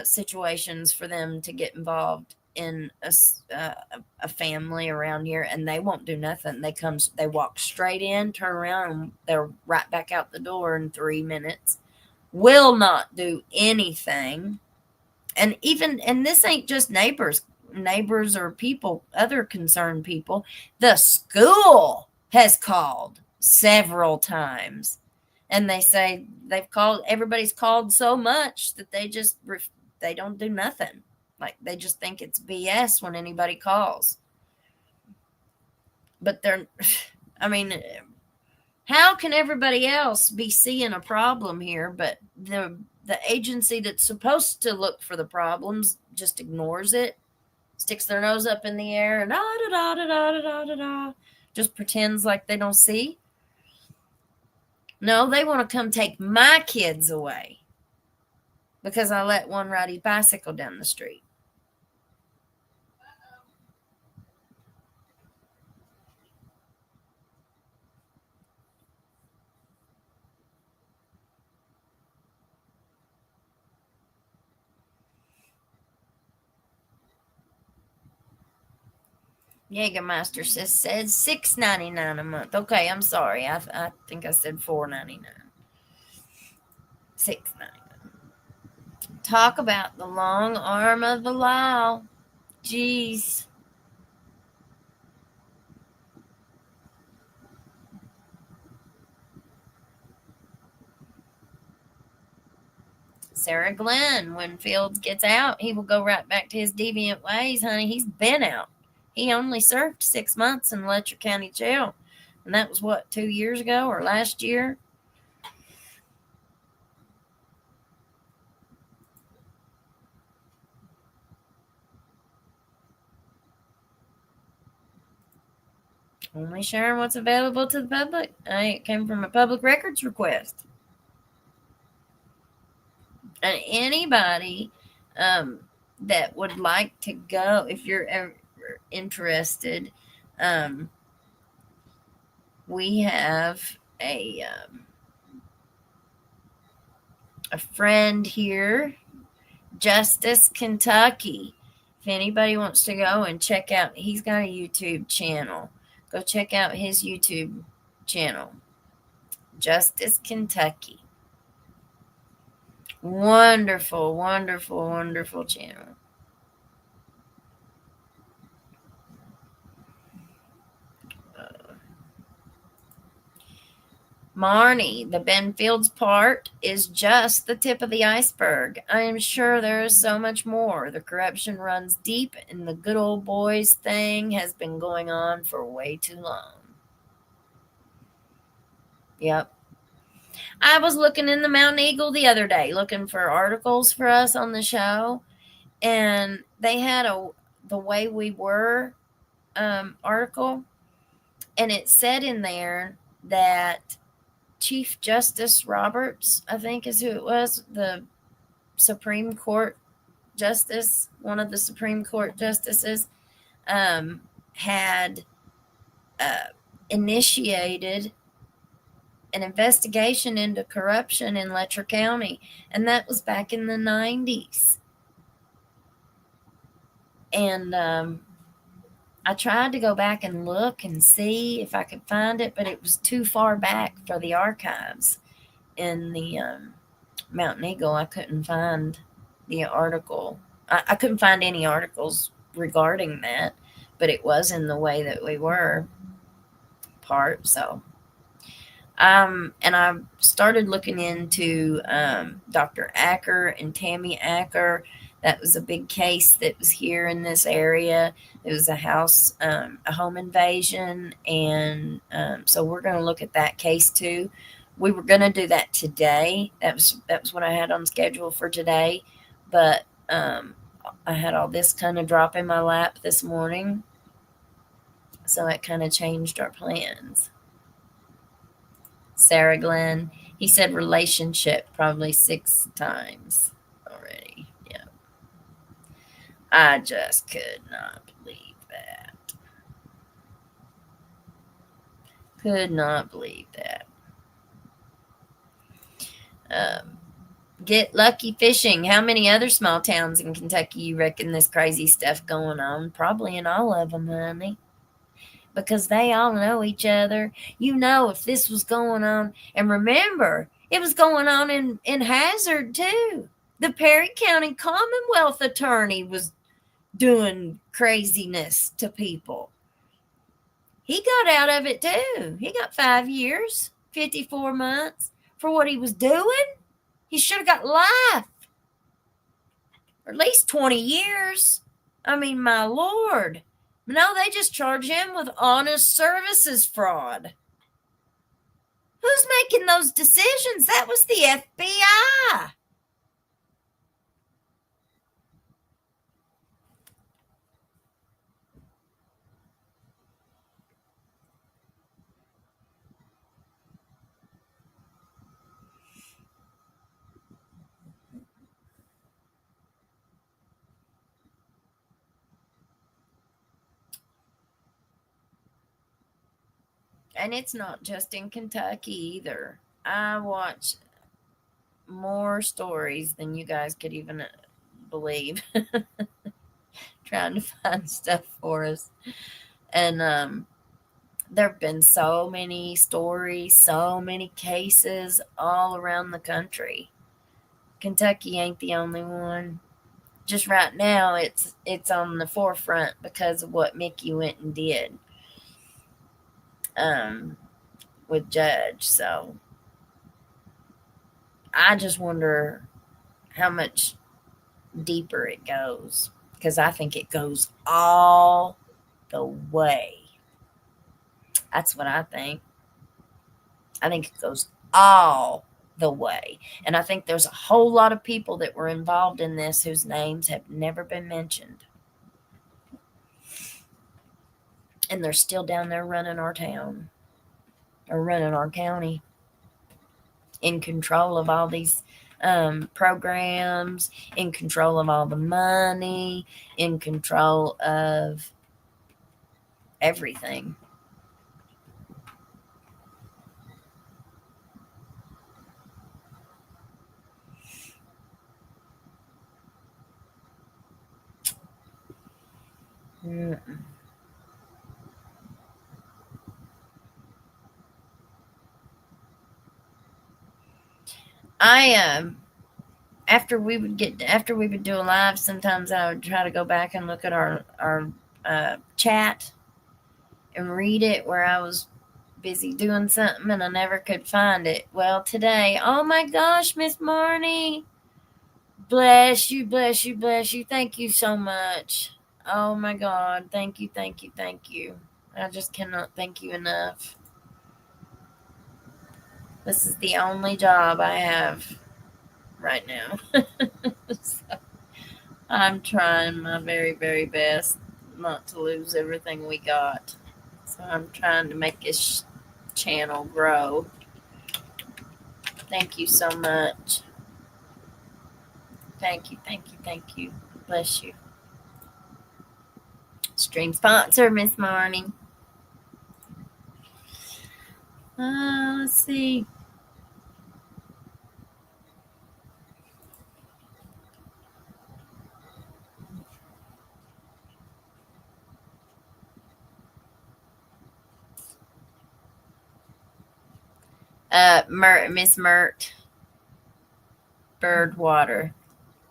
situations for them to get involved in a family around here, and they won't do nothing. They walk straight in, turn around, and they're right back out the door in 3 minutes. Will not do anything. And this ain't just neighbors or people, other concerned people. The school has called several times, and they say everybody's called so much that they don't do nothing. Like, they just think it's BS when anybody calls. But how can everybody else be seeing a problem here, but the agency that's supposed to look for the problems just ignores it, sticks their nose up in the air, and just pretends like they don't see? No, they want to come take my kids away because I let one ride his bicycle down the street. Jägermeister says $6.99 a month. Okay, I'm sorry. I think I said $4.99. $6.99. Talk about the long arm of the law. Jeez. Sarah Glenn, when Fields gets out, he will go right back to his deviant ways, honey. He's been out. He only served 6 months in Letcher County Jail. And that was, 2 years ago or last year? Only sharing what's available to the public. It came from a public records request. And anybody that would like to go, if you're ever interested, we have a friend here, Justice Kentucky. If anybody wants to go and check out, he's got a YouTube channel. Go check out his YouTube channel, Justice Kentucky. Wonderful, wonderful, wonderful channel. Marnie, the Ben Fields part is just the tip of the iceberg. I am sure there is so much more. The corruption runs deep, and the good old boys thing has been going on for way too long. Yep. I was looking in the Mountain Eagle the other day, looking for articles for us on the show, and they had the Way We Were article, and it said in there that Chief Justice Roberts, I think is who it was, the Supreme Court Justice, one of the Supreme Court Justices, had initiated an investigation into corruption in Letcher County, and that was back in the 90s. And I tried to go back and look and see if I could find it, but it was too far back for the archives in the Mountain Eagle, I couldn't find the article. I couldn't find any articles regarding that, but it was in the way that we were part. So, and I started looking into Dr. Acker and Tammy Acker. That was a big case that was here in this area. It was a home invasion, and so we're going to look at that case too. We were going to do that today. That was what I had on schedule for today, but I had all this kind of drop in my lap this morning, so it kind of changed our plans. Sarah Glenn, he said relationship probably 6 times already. Yeah. I just could not believe that. Could not believe that. Get Lucky Fishing. How many other small towns in Kentucky you reckon this crazy stuff going on? Probably in all of them, honey. Because they all know each other. You know, if this was going on, and remember, it was going on in Hazard too. The Perry County Commonwealth attorney was doing craziness to people. He got out of it too. He got 5 years, 54 months for what he was doing. He should have got life, or at least 20 years. I mean, my Lord. No, they just charge him with honest services fraud. Who's making those decisions? That was the FBI. And it's not just in Kentucky either. I watch more stories than you guys could even believe. Trying to find stuff for us. And there have been so many stories, so many cases all around the country. Kentucky ain't the only one. Just right now, it's on the forefront because of what Mickey went and did with Judge. So I just wonder how much deeper it goes, because I think it goes all the way. That's what I think. I think it goes all the way. And I think there's a whole lot of people that were involved in this whose names have never been mentioned. And they're still down there running our town, or running our county, in control of all these programs, in control of all the money, in control of everything. I after we would do a live, sometimes I would try to go back and look at our chat and read it where I was busy doing something and I never could find it. Well, today, oh my gosh, Miss Marnie, bless you, bless you, bless you. Thank you so much. Oh my God, thank you, thank you, thank you. I just cannot thank you enough. This is the only job I have right now. So I'm trying my very, very best not to lose everything we got. So I'm trying to make this channel grow. Thank you so much. Thank you, thank you, thank you. Bless you. Stream sponsor, Miss Marnie. Let's see. Miss Mert. Bird water.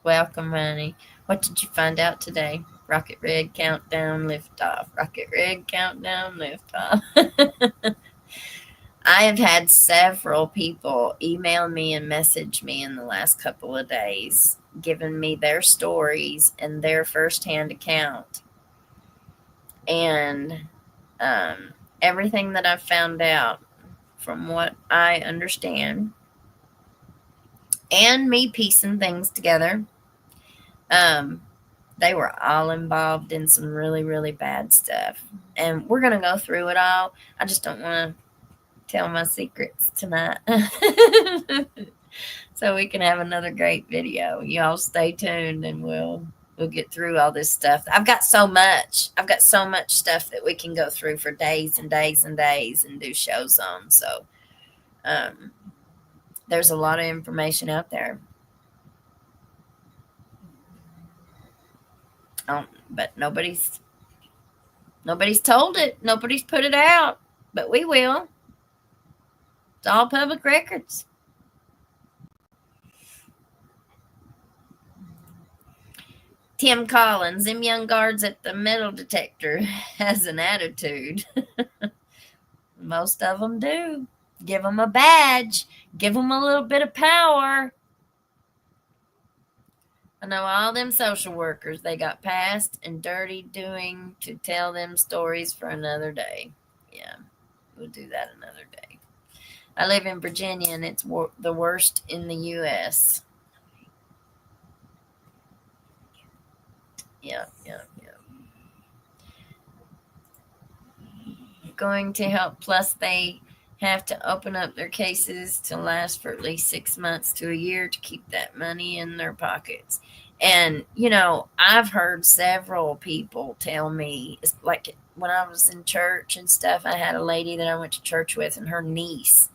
Welcome, honey. What did you find out today? Rocket Red countdown, liftoff. Rocket Red countdown, liftoff. I have had several people email me and message me in the last couple of days, giving me their stories and their firsthand account. And everything that I've found out, from what I understand, and me piecing things together, they were all involved in some really, really bad stuff. And we're going to go through it all. I just don't want to tell my secrets tonight. So we can have another great video. Y'all stay tuned and we'll get through all this stuff. I've got so much stuff that we can go through for days and days and days and do shows on. So there's a lot of information out there. But nobody's told it. Nobody's put it out. But we will. It's all public records. Tim Collins, them young guards at the metal detector has an attitude. Most of them do. Give them a badge. Give them a little bit of power. I know all them social workers, they got passed and dirty doing to tell them stories for another day. Yeah, we'll do that another day. I live in Virginia, and it's the worst in the U.S. Yeah. Going to help. Plus, they have to open up their cases to last for at least 6 months to a year to keep that money in their pockets. And, I've heard several people tell me, it's like when I was in church and stuff, I had a lady that I went to church with, and her niece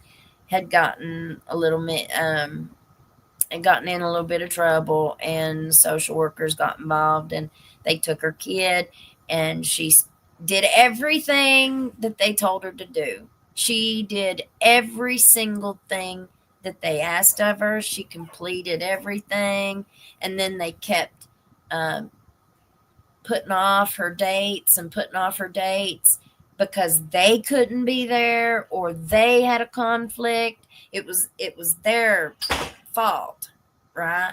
had gotten a little bit, and gotten in a little bit of trouble, and social workers got involved, and they took her kid, and she did everything that they told her to do. She did every single thing that they asked of her. She completed everything, and then they kept putting off her dates because they couldn't be there or they had a conflict. It was their fault, right?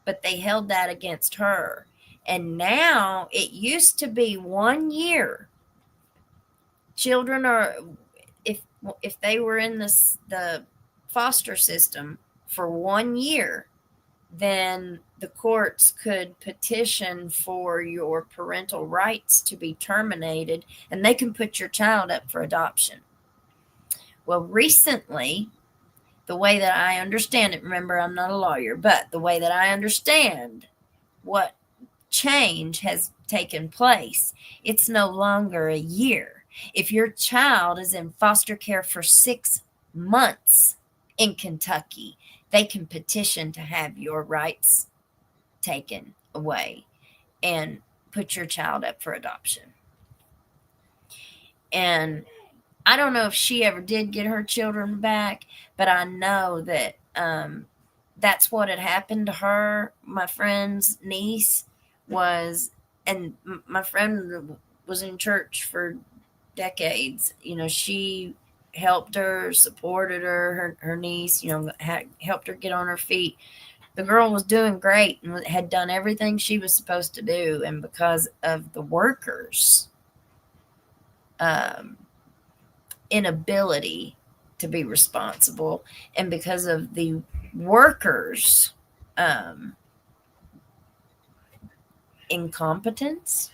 But they held that against her. And now it used to be 1 year. Children are, if they were in the foster system for 1 year, then the courts could petition for your parental rights to be terminated, and they can put your child up for adoption. Well, recently, the way that I understand it, remember, I'm not a lawyer, but the way that I understand what change has taken place, it's no longer a year. If your child is in foster care for 6 months in Kentucky, they can petition to have your rights taken away and put your child up for adoption. And I don't know if she ever did get her children back, but I know that that's what had happened to her. My friend's niece was, and my friend was in church for decades. She helped her, supported her niece, helped her get on her feet. The girl was doing great and had done everything she was supposed to do. And because of the workers' inability to be responsible, and because of the workers' incompetence,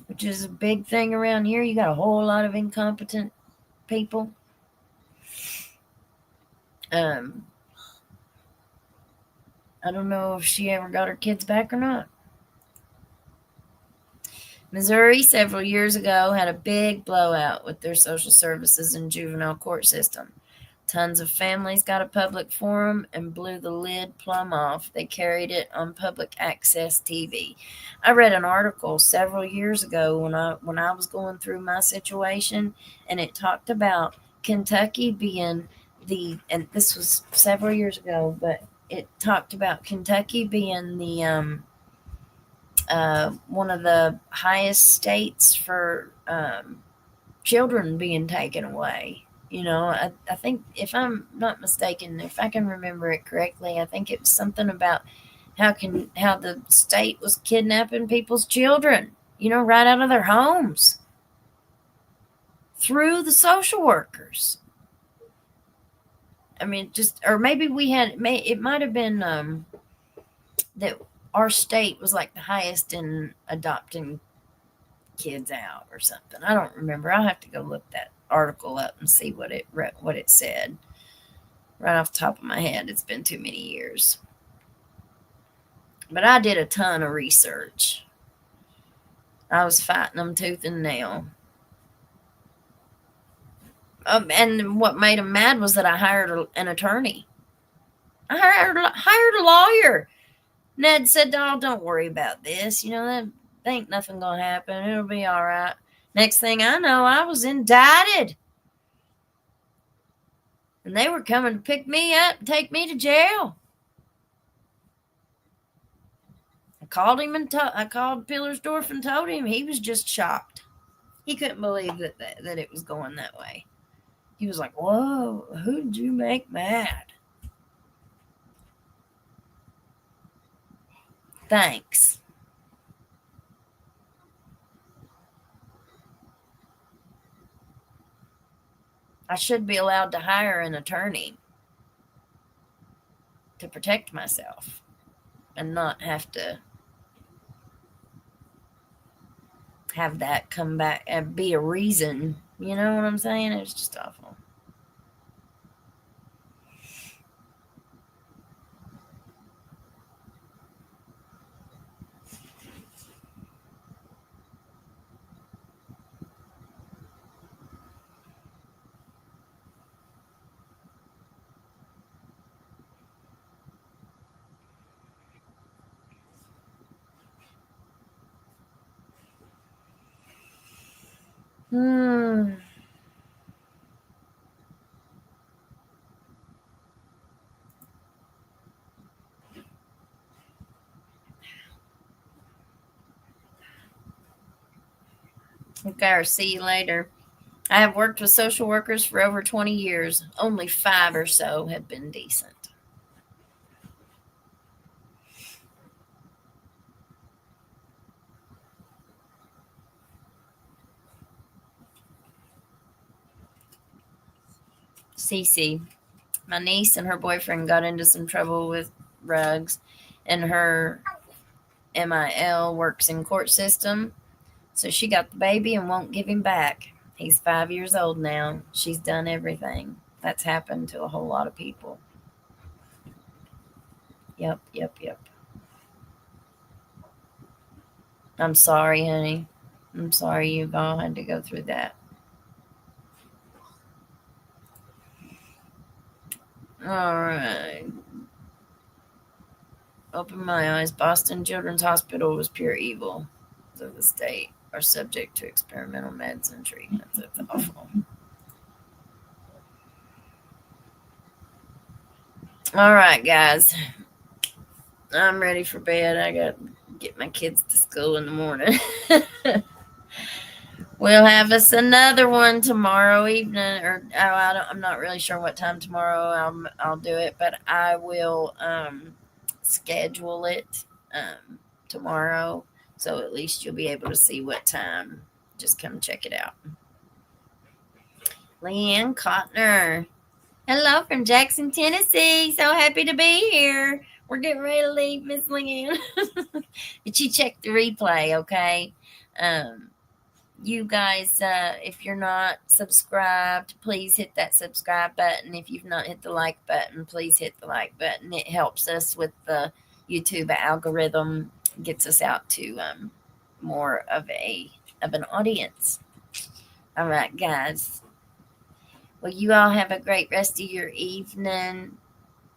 which is a big thing around here. You got a whole lot of incompetent people. I don't know if she ever got her kids back or not. Missouri, several years ago, had a big blowout with their social services and juvenile court system. Tons of families got a public forum and blew the lid plumb off. They carried it on public access TV. I read an article several years ago when I was going through my situation, and it talked about Kentucky being and this was several years ago, but it talked about Kentucky being the one of the highest states for children being taken away. I think, if I'm not mistaken, if I can remember it correctly, I think it was something about how the state was kidnapping people's children, right out of their homes through the social workers. I mean, or maybe it might have been that our state was like the highest in adopting kids out or something. I don't remember. I'll have to go look that article up and see what it said. Right off the top of my head, it's been too many years. But I did a ton of research. I was fighting them tooth and nail. And what made them mad was that I hired an attorney. I hired a lawyer. Ned said, "Oh, don't worry about this. That ain't nothing gonna happen. It'll be all right." Next thing I know, I was indicted. And they were coming to pick me up and take me to jail. I called him I called Pillersdorf and told him. He was just shocked. He couldn't believe that it was going that way. He was like, "Whoa, who did you make mad?" Thanks. I should be allowed to hire an attorney to protect myself and not have to have that come back and be a reason. You know what I'm saying? It's just awful. Okay, or see you later. I have worked with social workers for over 20 years. Only 5 or so have been decent. Cece, my niece and her boyfriend got into some trouble with rugs, and her MIL works in court system. So she got the baby and won't give him back. He's 5 years old now. She's done everything. That's happened to a whole lot of people. Yep. I'm sorry, honey. I'm sorry you've all had to go through that. All right. Open my eyes. Boston Children's Hospital was pure evil. Of the state are subject to experimental medicine treatments. That's awful. All right, guys. I'm ready for bed. I got to get my kids to school in the morning. We'll have us another one tomorrow evening, or I'm not really sure what time tomorrow I'll do it, but I will schedule it tomorrow, so at least you'll be able to see what time. Just come check it out. Leanne Cotner. Hello from Jackson, Tennessee. So happy to be here. We're getting ready to leave, Miss Leanne. But you check the replay, okay? You guys, if you're not subscribed, please hit that subscribe button. If you've not hit the like button, please hit the like button. It helps us with the YouTube algorithm, gets us out to more of an audience. All right, guys. Well, you all have a great rest of your evening.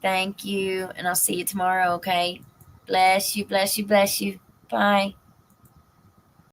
Thank you, and I'll see you tomorrow, okay? Bless you, bless you, bless you. Bye.